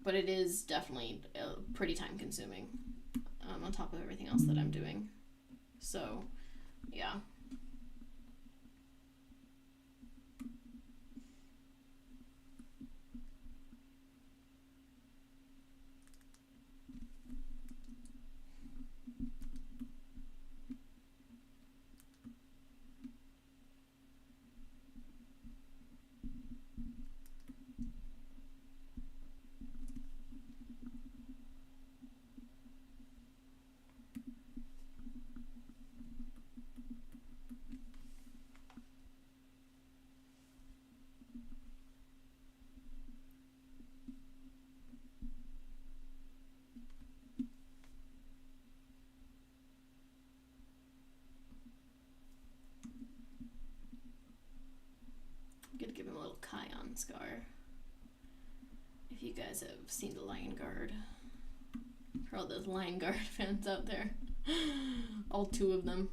Speaker 1: But it is definitely pretty time consuming, on top of everything else that I'm doing. So, yeah. Scar. If you guys have seen The Lion Guard. For all those Lion Guard fans out there. All 2 of them.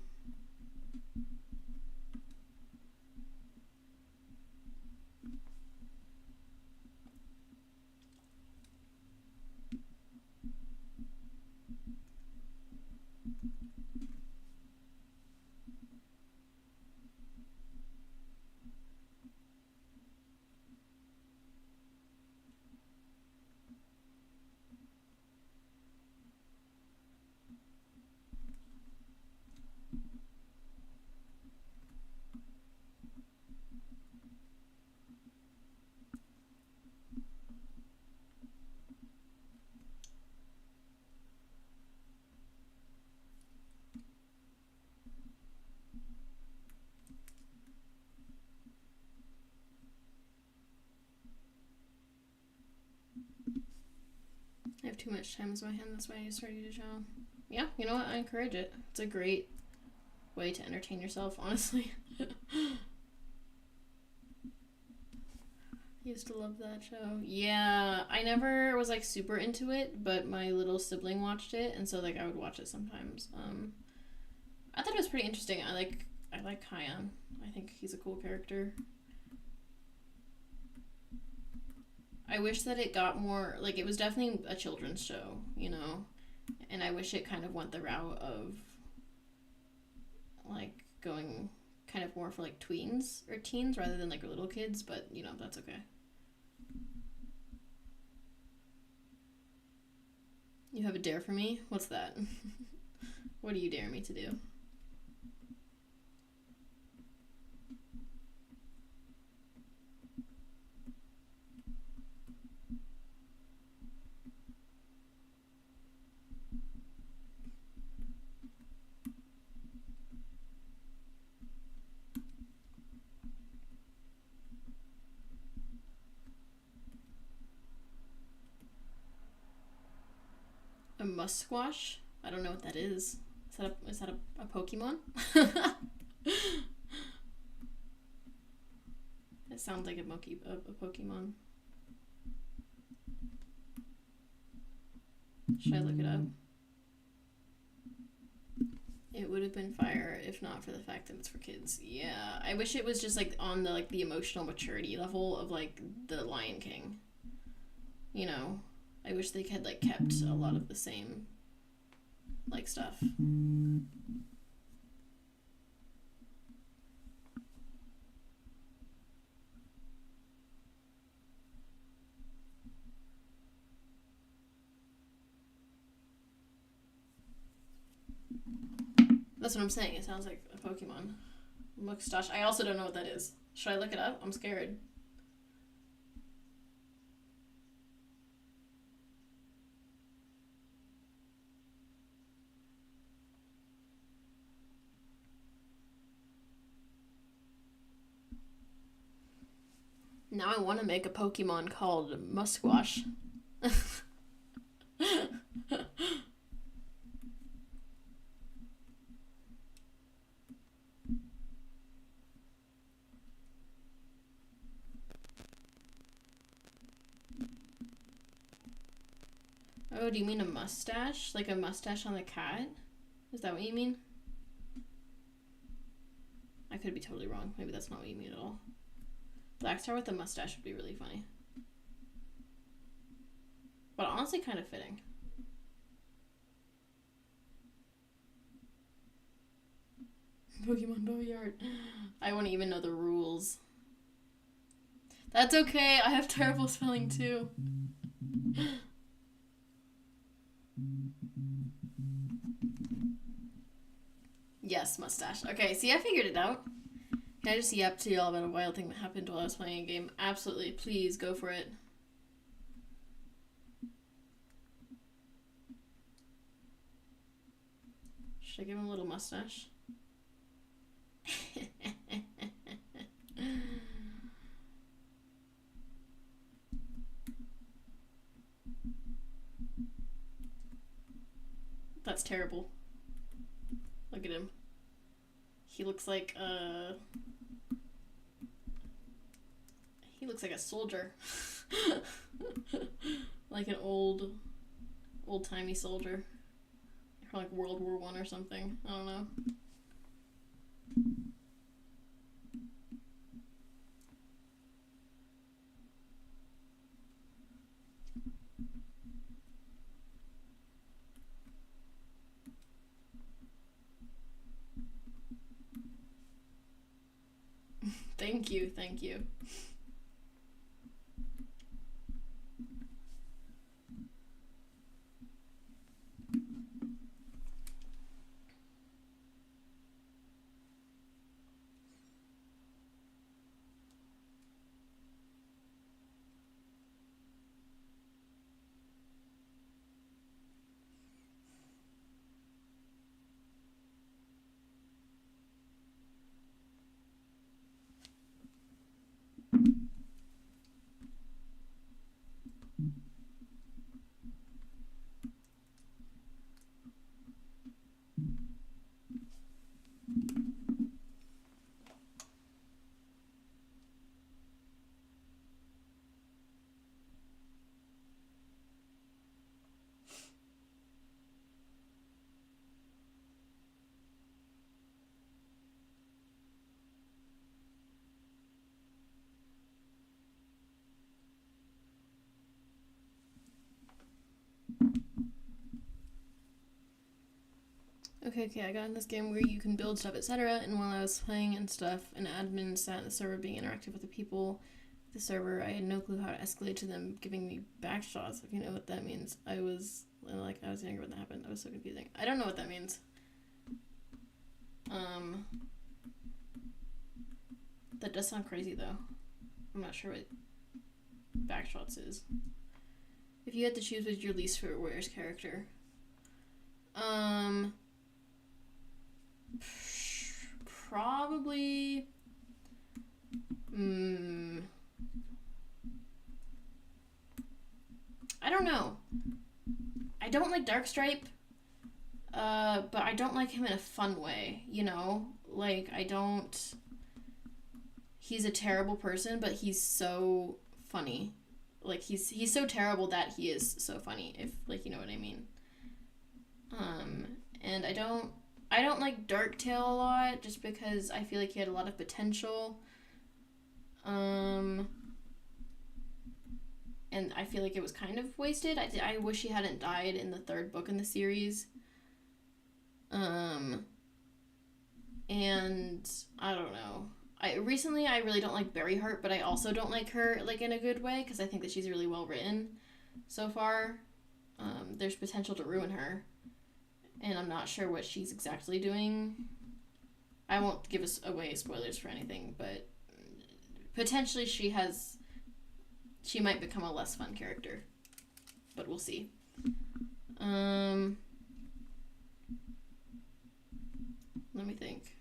Speaker 1: I have too much time in my hand, that's why I started to show. Yeah, you know what? I encourage it. It's a great way to entertain yourself, honestly. Used to love that show. Yeah, I never was like super into it, but my little sibling watched it, and so like I would watch it sometimes. I thought it was pretty interesting. I like Kion. I think he's a cool character. I wish that it got more, like, it was definitely a children's show, you know, and I wish it kind of went the route of, like, going kind of more for, like, tweens or teens rather than, like, little kids, but, you know, that's okay. You have a dare for me? What's that? What do you dare me to do? A Musquash? I don't know what that is. Is that a Pokemon? It sounds like a Pokemon. Should I look it up? It would have been fire if not for the fact that it's for kids. Yeah, I wish it was just like on the emotional maturity level of like the Lion King. You know, I wish they had like kept a lot of the same like stuff. That's what I'm saying. It sounds like a Pokemon. Mustache. I also don't know what that is. Should I look it up? I'm scared. Now I want to make a Pokemon called Musquash. Oh, do you mean a mustache? Like a mustache on the cat? Is that what you mean? I could be totally wrong. Maybe that's not what you mean at all. Blackstar with a mustache would be really funny. But honestly kind of fitting. Pokemon Boyard. I wouldn't even know the rules. That's okay. I have terrible spelling too. Yes, mustache. Okay, see, I figured it out. Can I just yap to y'all about a wild thing that happened while I was playing a game? Absolutely. Please, go for it. Should I give him a little mustache? That's terrible. Look at him. He looks like He looks like a soldier. Like an old-timey soldier. From like World War I or something. I don't know. Thank you, thank you. Okay, I got in this game where you can build stuff, etc. And while I was playing and stuff, an admin sat in the server being interactive with the people. The server, I had no clue how to escalate to them giving me backshots, if you know what that means. I was angry when that happened. That was so confusing. I don't know what that means. That does sound crazy though. I'm not sure what backshots is. If you had to choose which your least favorite Warriors character. Probably I don't know. I don't like Darkstripe, but I don't like him in a fun way, you know? Like, he's a terrible person, but he's so funny. Like, he's so terrible that he is so funny, if, like, you know what I mean. And I don't like Darktail a lot, just because I feel like he had a lot of potential. And I feel like it was kind of wasted. I wish he hadn't died in the third book in the series. And I don't know. I really don't like Berryheart, but I also don't like her, like, in a good way, because I think that she's really well written so far. There's potential to ruin her. And I'm not sure what she's exactly doing. I won't give us away spoilers for anything, but potentially she might become a less fun character. But we'll see. Let me think.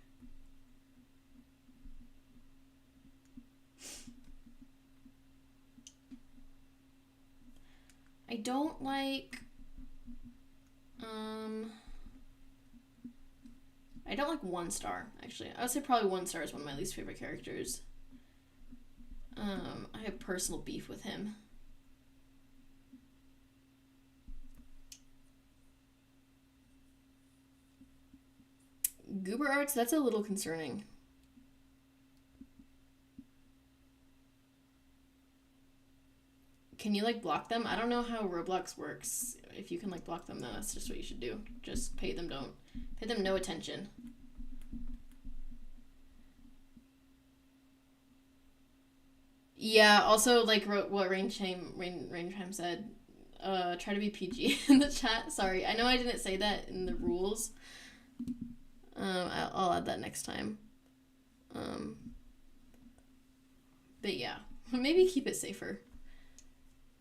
Speaker 1: I don't like I don't like 1 star, actually. I would say probably 1 star is one of my least favorite characters. I have personal beef with him. Goober Arts, that's a little concerning. Can you, like, block them? I don't know how Roblox works. If you can, like, block them, then that's just what you should do. Just pay them no attention. Yeah, also, like, what Rainchime said, try to be PG in the chat. Sorry, I know I didn't say that in the rules. I'll add that next time. But yeah, maybe keep it safer.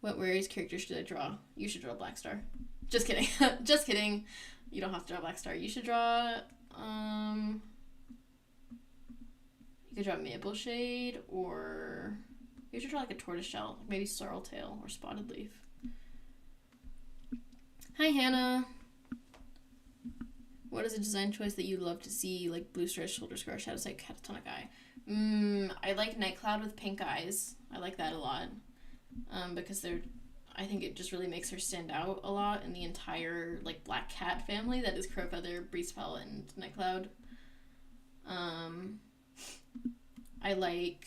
Speaker 1: What Warriors character should I draw? You should draw Blackstar. Just kidding. Just kidding. You don't have to draw Blackstar. You should draw, you could draw Mapleshade, or you should draw like a tortoiseshell, maybe Sorreltail or Spotted Leaf. Hi, Hannah. What is a design choice that you'd love to see, like Blue Stretch, Shoulder Scar, Shadow Sight, Catatonic Eye? I like Nightcloud with pink eyes. I like that a lot. Because I think it just really makes her stand out a lot in the entire like black cat family that is Crowfeather, Breezepel, and Nightcloud. I like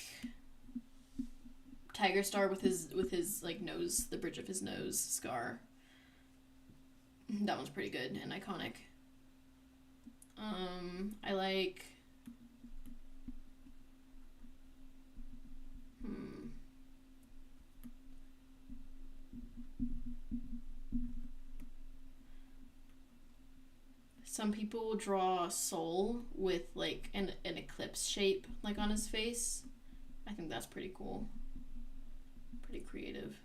Speaker 1: Tiger Star with his like nose, the bridge of his nose scar. That one's pretty good and iconic. I like some people draw Soul with like an eclipse shape like on his face. I think that's pretty cool. Pretty creative.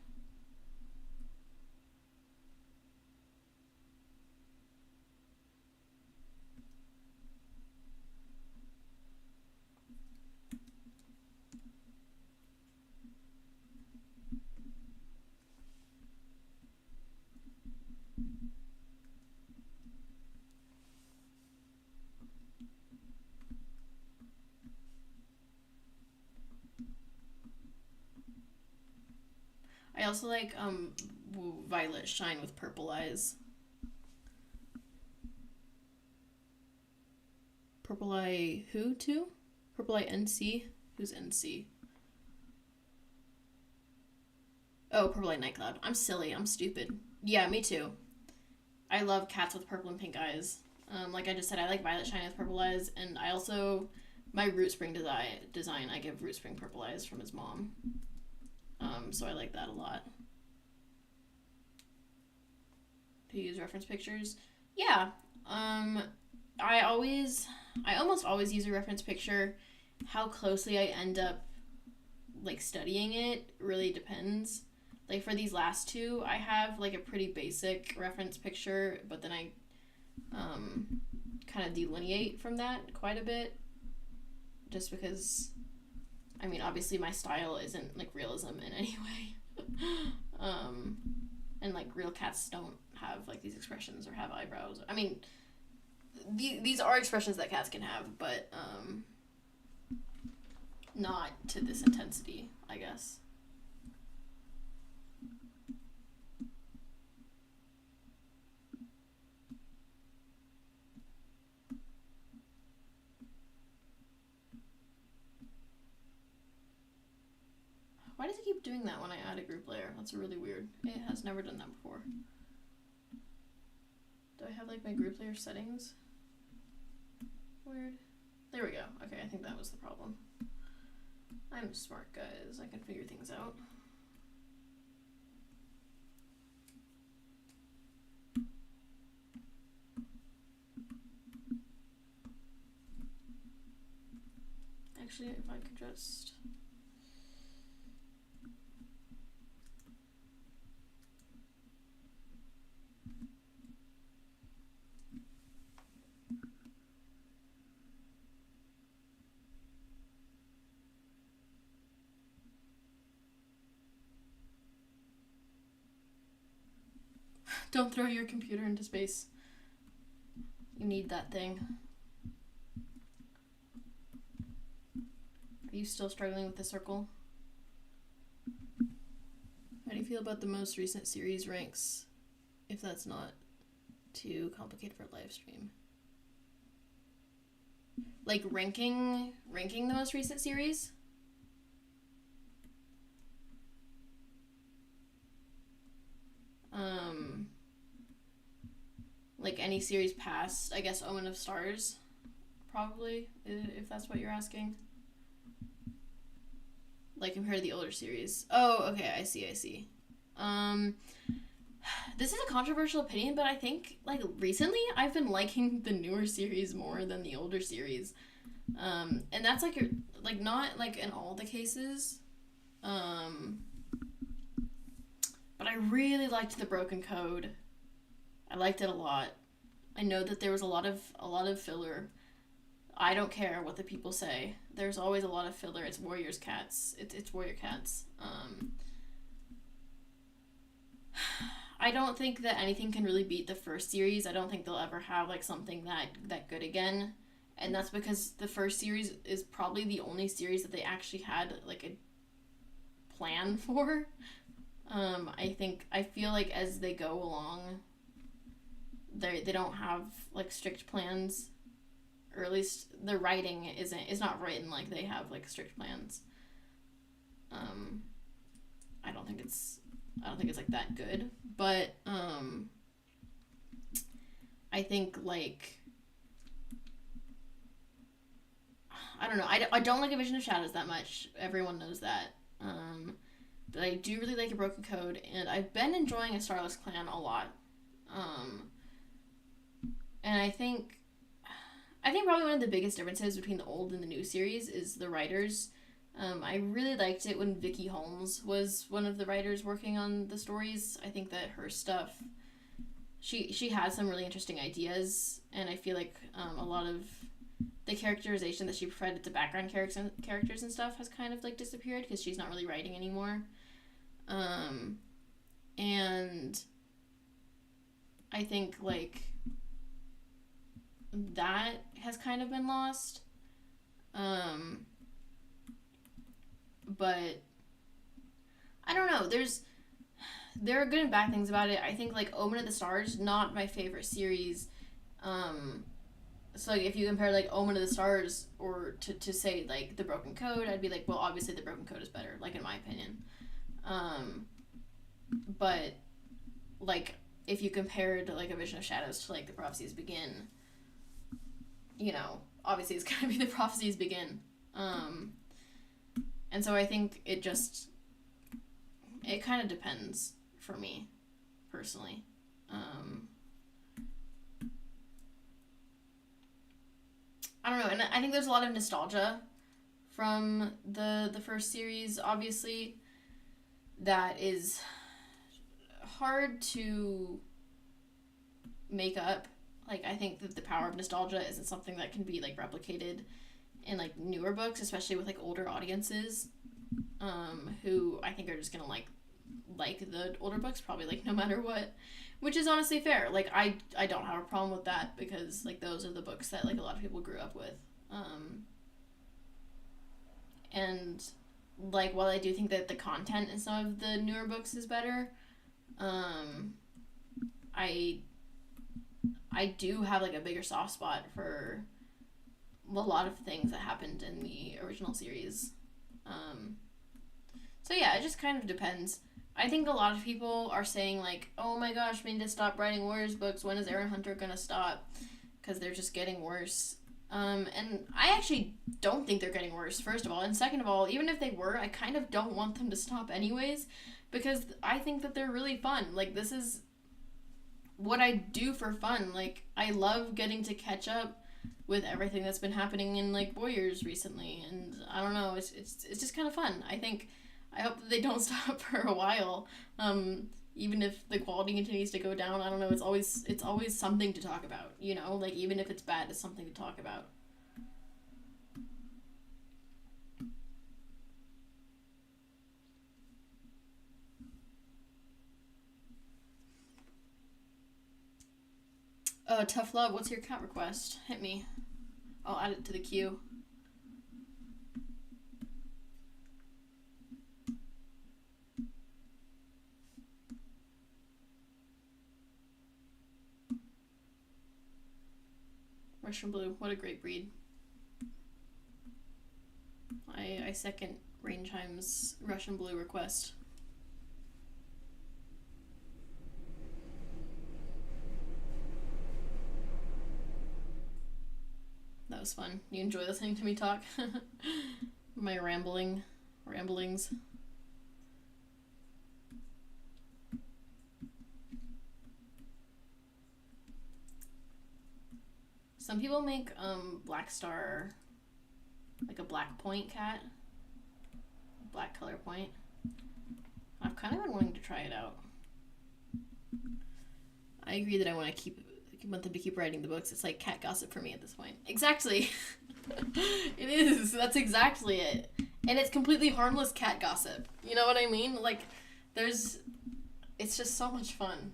Speaker 1: I also like Violet Shine with purple eyes. Purple Eye who too? Purple Eye NC? Who's NC? Oh, Purple Eye Nightcloud. I'm silly. I'm stupid. Yeah, me too. I love cats with purple and pink eyes. Like I just said, I like Violet Shine with purple eyes, and I also, my Root Spring design, I give Root Spring purple eyes from his mom. So I like that a lot. Do you use reference pictures? Yeah. I almost always use a reference picture. How closely I end up like studying it really depends. Like for these last two, I have like a pretty basic reference picture, but then I kind of delineate from that quite a bit, just because, I mean, obviously my style isn't like realism in any way. And like real cats don't have like these expressions or have eyebrows. I mean, these are expressions that cats can have, but not to this intensity, I guess. Why does it keep doing that when I add a group layer? That's really weird. It has never done that before. Do I have like my group layer settings? Weird. There we go. Okay, I think that was the problem. I'm smart, guys. I can figure things out. Actually, if I could just... Don't throw your computer into space. You need that thing. Are you still struggling with the circle? How do you feel about the most recent series ranks, if that's not too complicated for a live stream? Like ranking the most recent series? Like any series past, I guess, Omen of Stars, probably, if that's what you're asking. Like compared to the older series. Oh, okay, I see. This is a controversial opinion, but I think, like, recently I've been liking the newer series more than the older series. And that's, like, not, like, in all the cases. But I really liked The Broken Code. I liked it a lot. I know that there was a lot of filler. I don't care what the people say. There's always a lot of filler. It's Warriors Cats. It's Warrior Cats. I don't think that anything can really beat the first series. I don't think they'll ever have like something that good again. And that's because the first series is probably the only series that they actually had like a plan for. I feel like as they go along, they don't have like strict plans, or at least the writing is not written like they have like strict plans. I don't think it's like that good, but I think like I don't know. I don't like A Vision of Shadows that much. Everyone knows that. But I do really like A Broken Code, and I've been enjoying A Starless Clan a lot. And I think probably one of the biggest differences between the old and the new series is the writers. I really liked it when Vicky Holmes was one of the writers working on the stories. I think that her stuff, she has some really interesting ideas, and I feel like a lot of the characterization that she provided to background characters and stuff has kind of like disappeared because she's not really writing anymore. And I think like that has kind of been lost. But I don't know. There are good and bad things about it. I think like Omen of the Stars, not my favorite series. So like, if you compare like Omen of the Stars or to say like The Broken Code, I'd be like, well, obviously The Broken Code is better, like in my opinion. But like if you compared like A Vision of Shadows to like The Prophecies Begin, you know, obviously it's gonna be The Prophecies Begin. And so I think it kind of depends for me, personally. I don't know, and I think there's a lot of nostalgia from the first series, obviously, that is hard to make up. Like, I think that the power of nostalgia isn't something that can be, like, replicated in like newer books, especially with like older audiences, who I think are just gonna like the older books probably like no matter what, which is honestly fair. Like I don't have a problem with that because like those are the books that like a lot of people grew up with, and like while I do think that the content in some of the newer books is better, I do have like a bigger soft spot for a lot of things that happened in the original series. So yeah, it just kind of depends. I think a lot of people are saying like, oh my gosh, we need to stop writing Warriors books. When is Aaron Hunter gonna stop? Because they're just getting worse. And I actually don't think they're getting worse, first of all. And second of all, even if they were, I kind of don't want them to stop anyways, because I think that they're really fun. Like, this is what I do for fun. Like, I love getting to catch up with everything that's been happening in like Warriors recently, and I don't know, it's just kind of fun. I hope that they don't stop for a while, even if the quality continues to go down. I don't know, it's always something to talk about, you know, like even if it's bad, it's something to talk about. Tough Love, what's your cat request? Hit me. I'll add it to the queue. Russian Blue, what a great breed. I second Rainchime's Russian Blue request. That was fun. You enjoy listening to me talk? My ramblings. Some people make Black Star like a black point cat. Black color point. I've kind of been wanting to try it out. I agree that I want them to keep writing the books. It's like cat gossip for me at this point. Exactly. It is. That's exactly it. And it's completely harmless cat gossip. You know what I mean? Like, it's just so much fun.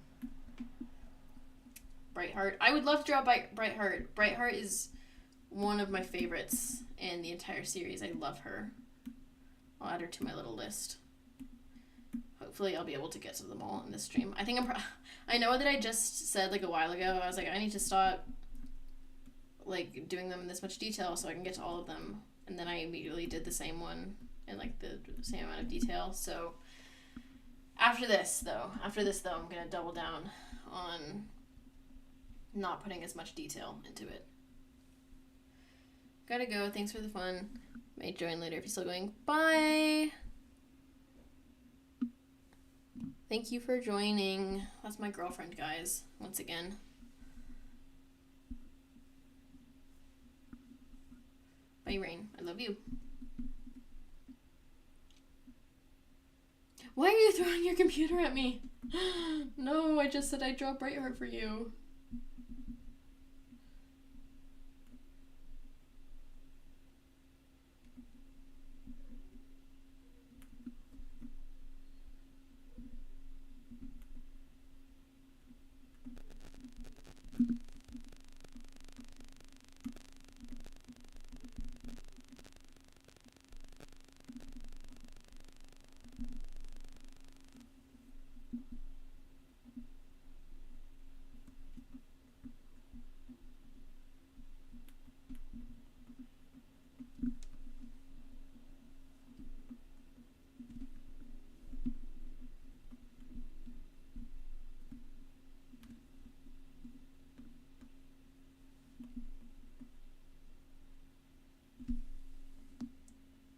Speaker 1: Brightheart. I would love to draw Brightheart. Brightheart is one of my favorites in the entire series. I love her. I'll add her to my little list. hopefully I'll be able to get to them all in this stream. I think I know that I just said like a while ago, I was like, I need to stop like doing them in this much detail so I can get to all of them. And then I immediately did the same one in like the same amount of detail. So after this though, I'm going to double down on not putting as much detail into it. Gotta go. Thanks for the fun. May join later if you're still going. Bye! Thank you for joining. That's my girlfriend, guys. Once again. Bye, Rain. I love you. Why are you throwing your computer at me? No, I just said I'd draw Brightheart for you.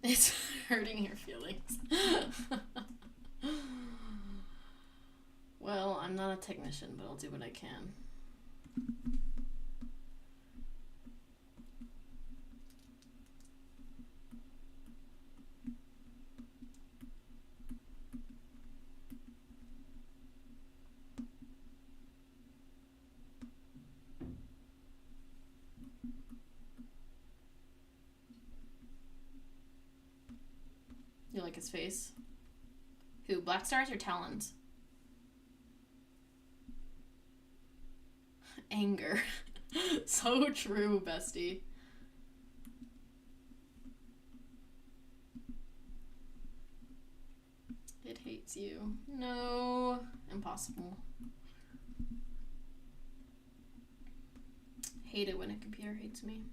Speaker 1: It's hurting your feelings. Well, I'm not a technician, but I'll do what I can. You like his face? Who, Black Stars or Talons? Anger. So true, bestie. It hates you. No. Impossible. Hate it when a computer hates me.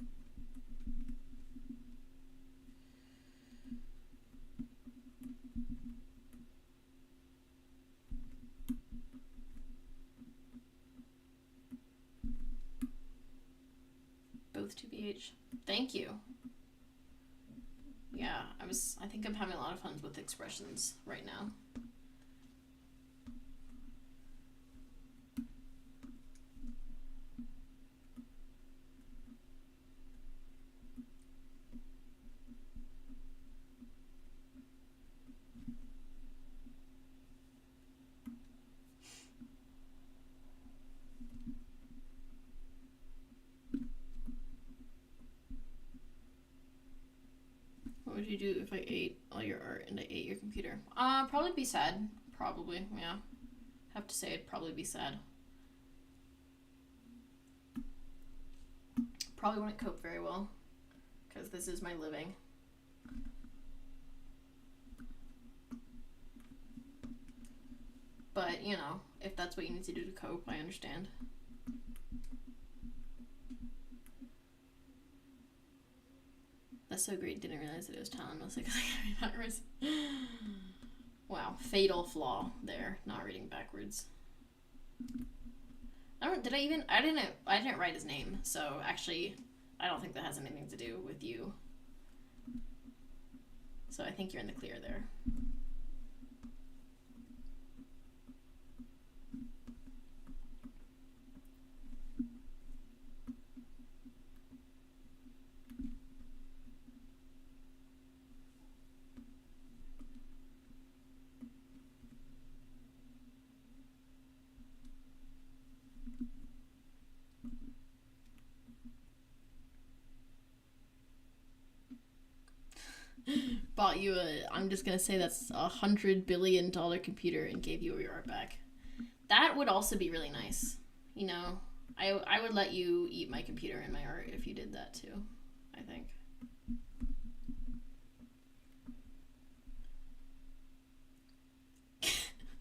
Speaker 1: Both 2BH. Thank you. Yeah, I think I'm having a lot of fun with expressions right now. What would you do if I ate all your art and I ate your computer? Probably be sad. Probably, yeah. Have to say I'd probably be sad. Probably wouldn't cope very well, because this is my living. But, you know, if that's what you need to do to cope, I understand. That's so great. Didn't realize that it was Talon. I was like, backwards. Wow, fatal flaw there. Not reading backwards. I didn't write his name, so actually, I don't think that has anything to do with you. So I think you're in the clear there. Bought you I'm just gonna say that's $100 billion computer and gave you your art back. That would also be really nice. You know, I would let you eat my computer and my art if you did that too, I think.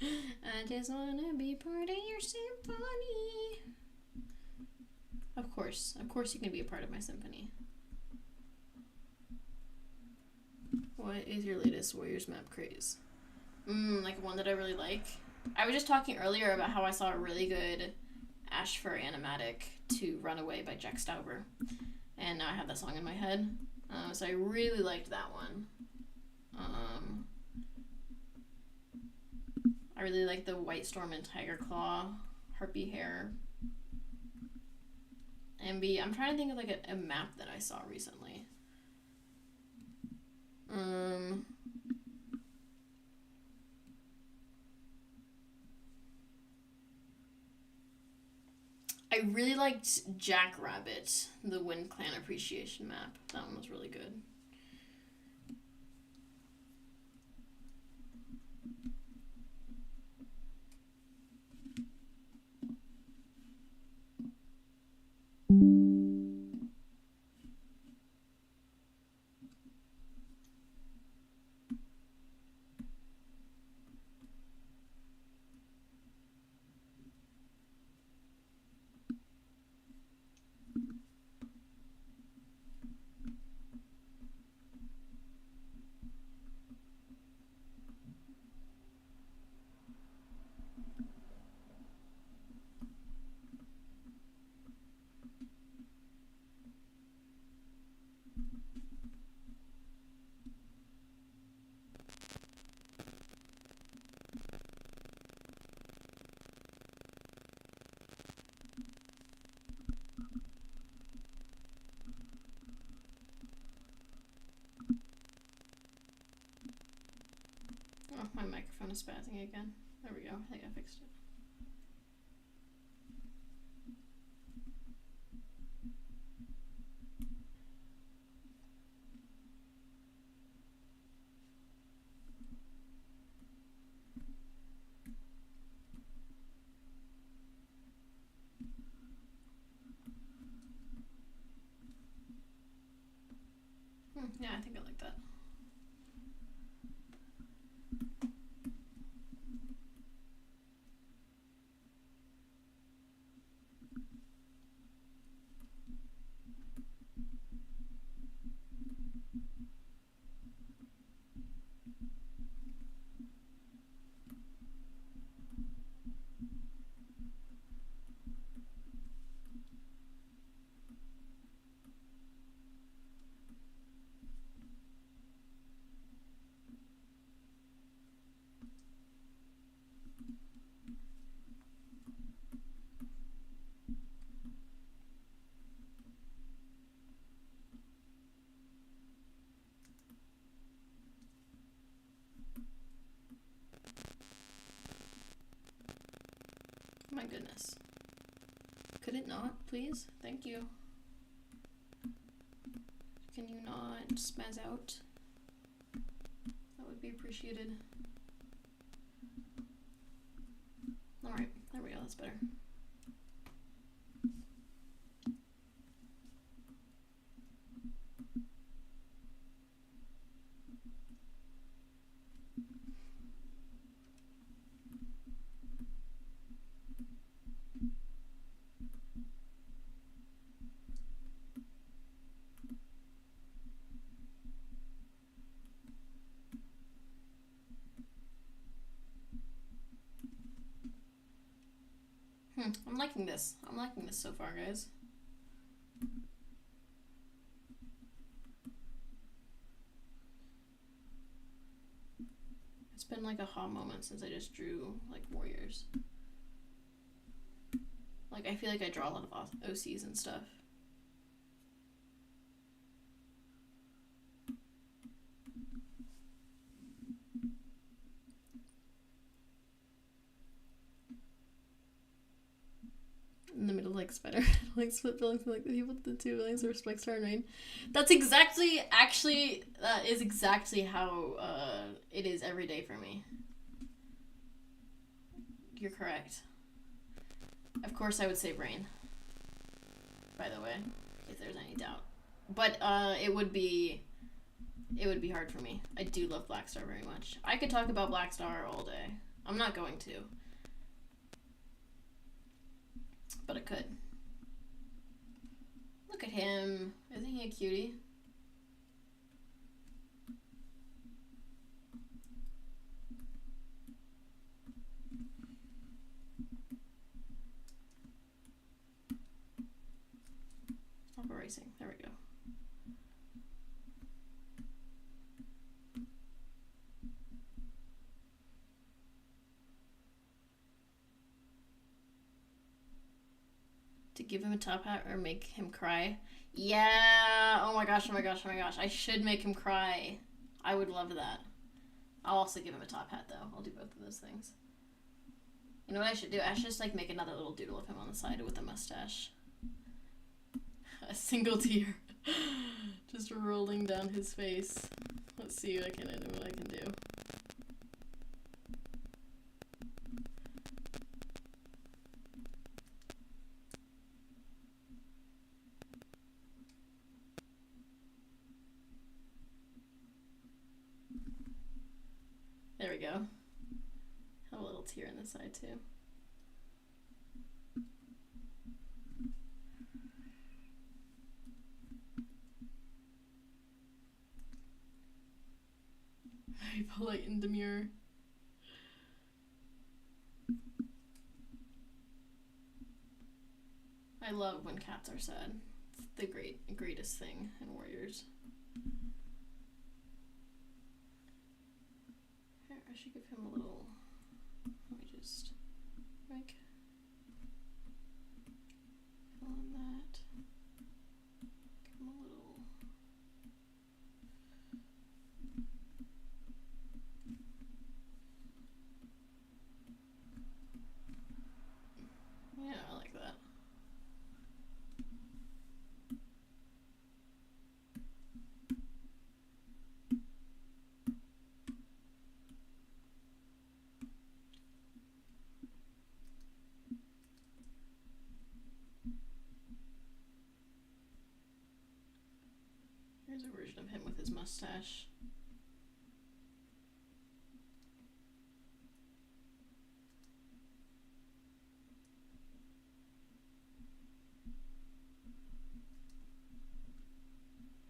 Speaker 1: I just wanna be part of your symphony. Of course you can be a part of my symphony. What is your latest Warriors map craze? Like one that I really like. I was just talking earlier about how I saw a really good Ashfur animatic to Runaway by Jack Stauber. And now I have that song in my head. So I really liked that one. I really like the White Storm and Tiger Claw, Harpy Hair. MB, I'm trying to think of like a map that I saw recently. I really liked Jackrabbit, the Wind Clan Appreciation map. That one was really good. Oh, my microphone is spazzing again. There we go. I think I fixed it. Yeah, I think I like that. My goodness. Could it not, please? Thank you. Can you not spaz out? That would be appreciated. Alright, there we go, that's better. I'm liking this. I'm liking this so far, guys. It's been like a hot moment since I just drew like Warriors. Like I feel like I draw a lot of OCs and stuff. In the middle, like Spider, like split billings, like the people with the two billings or Spike Star and Rain. That's exactly, actually, that is exactly how it is every day for me. You're correct. Of course, I would say Rain. By the way, if there's any doubt, but it would be hard for me. I do love Black Star very much. I could talk about Black Star all day. I'm not going to. But I could. Look at him. Isn't he a cutie? Stop erasing. There we go. To give him a top hat or make him cry? Yeah! Oh my gosh, oh my gosh, oh my gosh. I should make him cry. I would love that. I'll also give him a top hat, though. I'll do both of those things. You know what I should do? I should just, like, make another little doodle of him on the side with a mustache. A single tear. Just rolling down his face. Let's see what I can do. There we go. Have a little tear on the side too. Very polite and demure. I love when cats are sad. It's the greatest thing in Warriors. Here, I should give him a little. Let me just like fill in that. Give him a little. Yeah, I like that. Here's a version of him with his mustache.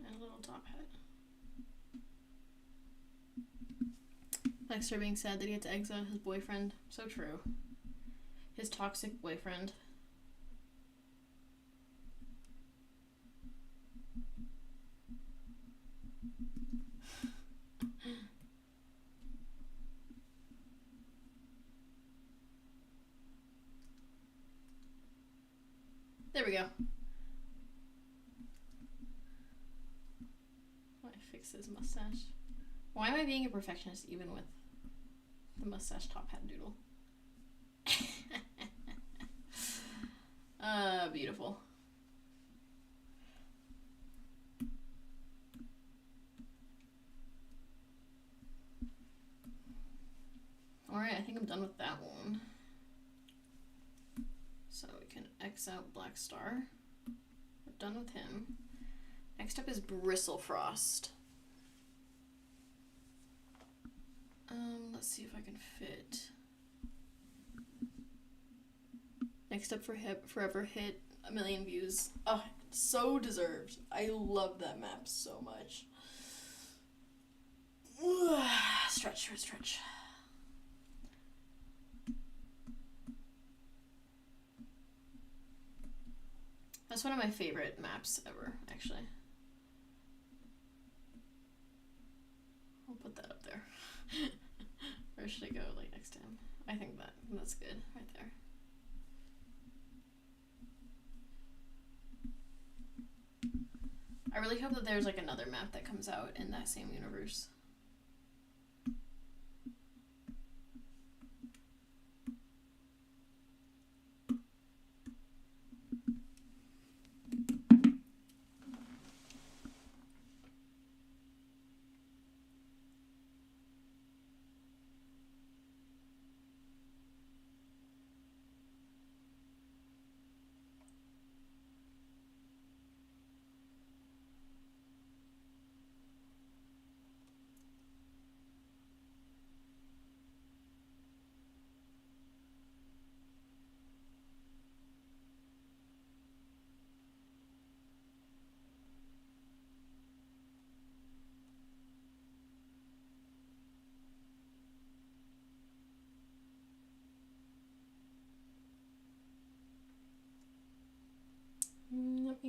Speaker 1: And a little top hat. Dexter being sad that he had to exile his boyfriend. So true. His toxic boyfriend. There we go. I fix his mustache. Why am I being a perfectionist even with the mustache top hat doodle? Beautiful. Alright, I think I'm done with that one. So we can X out Black Star. We're done with him. Next up is Bristlefrost. Let's see if I can fit. Next up for Forever hit 1 million views. Oh, so deserved. I love that map so much. Stretch. That's one of my favorite maps ever, actually. I'll put that up there. Or should I go like next to him? I think that's good right there. I really hope that there's like another map that comes out in that same universe.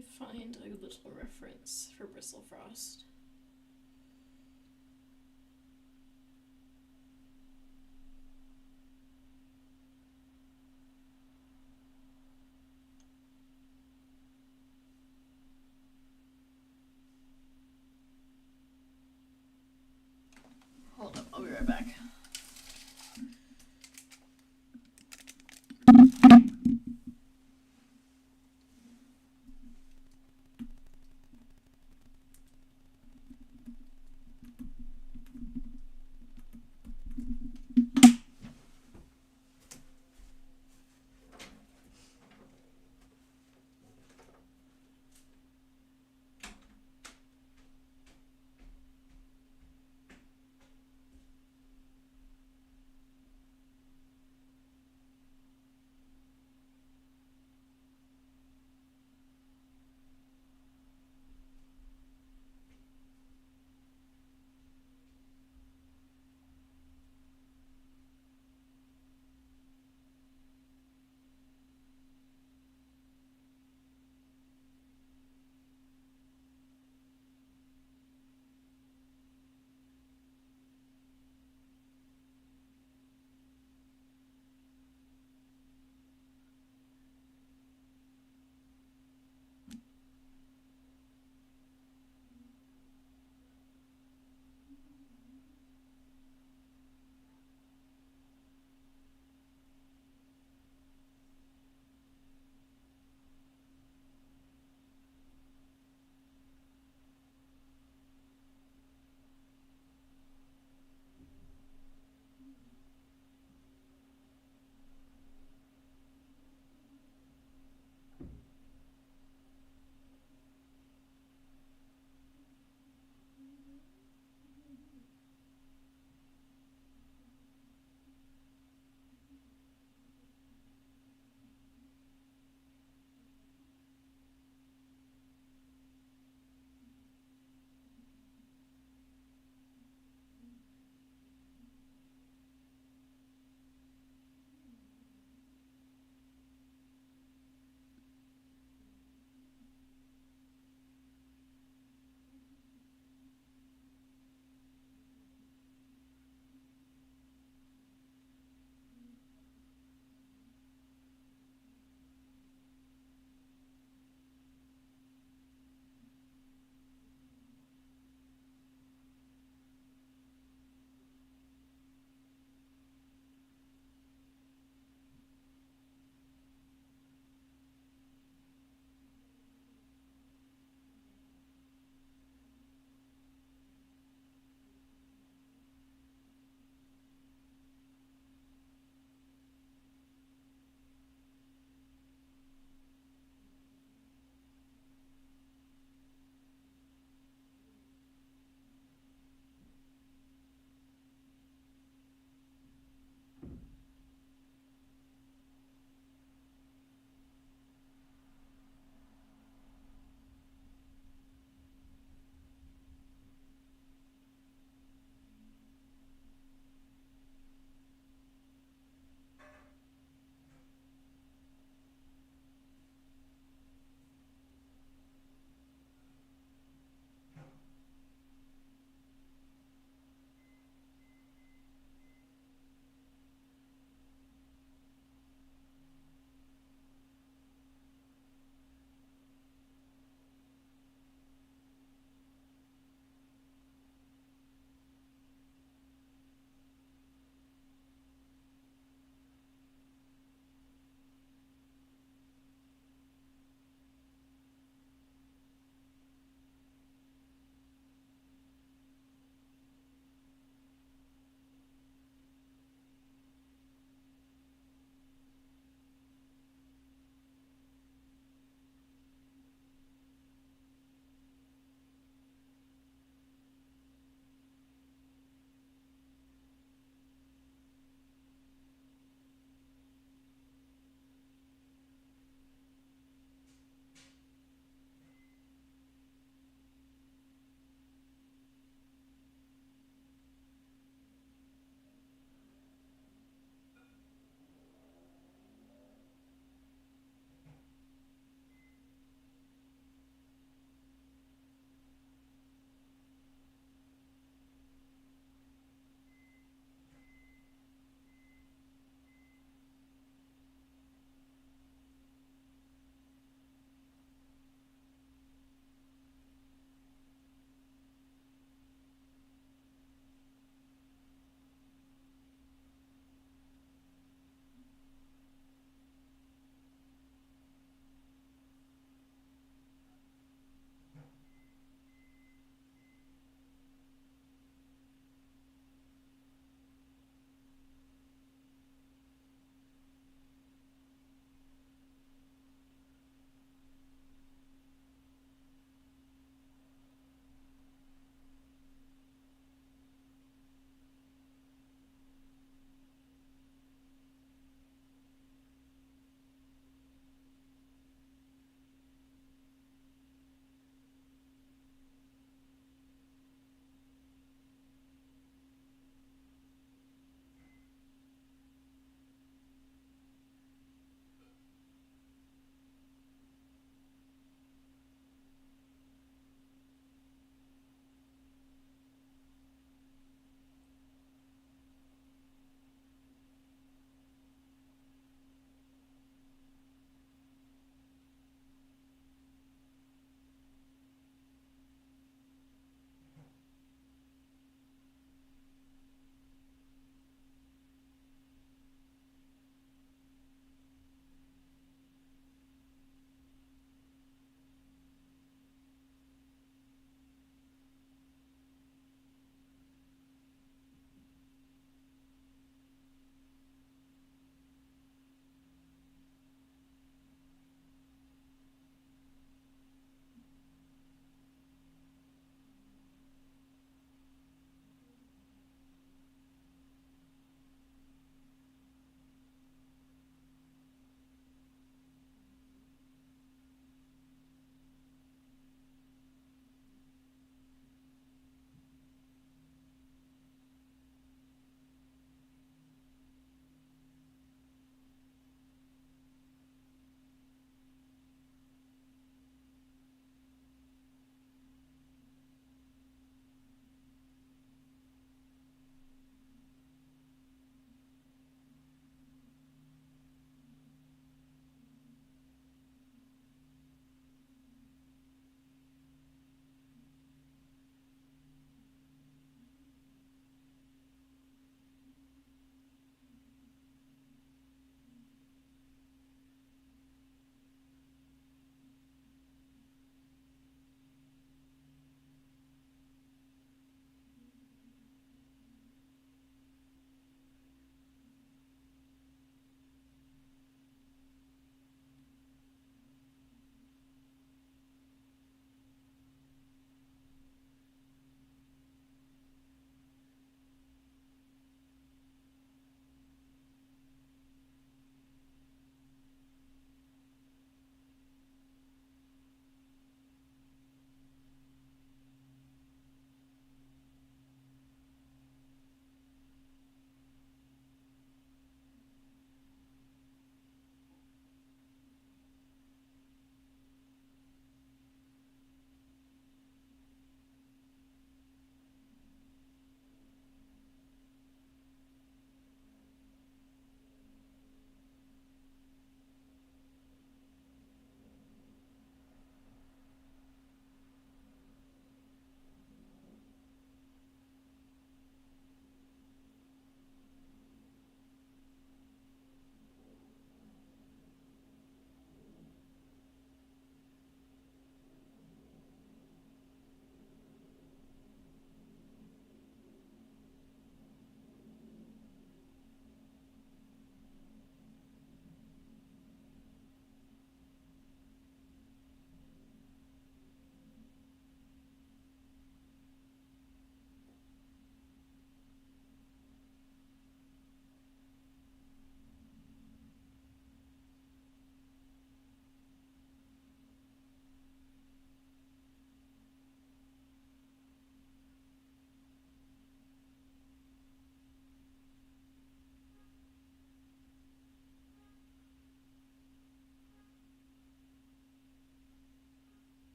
Speaker 1: me find a little reference for Bristlefrost. Hold up, I'll be right back.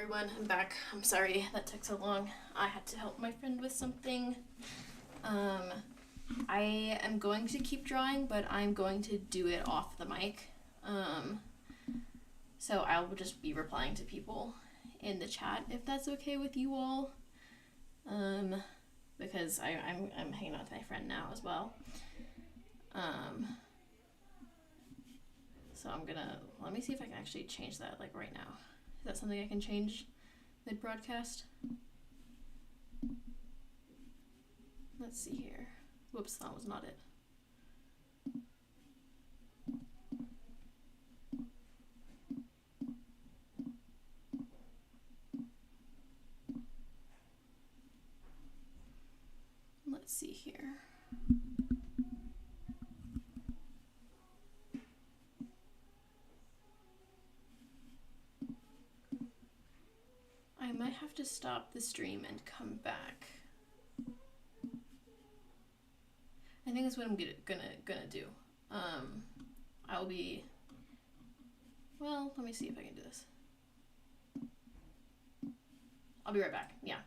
Speaker 1: everyone. I'm back. I'm sorry that took so long. I had to help my friend with something. I am going to keep drawing, but I'm going to do it off the mic. So I will just be replying to people in the chat if that's okay with you all. Because I'm hanging out with my friend now as well. So I'm gonna, let me see if I can actually change that like right now. Is that something I can change mid-broadcast? Let's see here. Whoops, that was not it. Let's see here. I might have to stop the stream and come back. I think that's what I'm gonna do. I'll be, well, let me see if I can do this. I'll be right back. Yeah.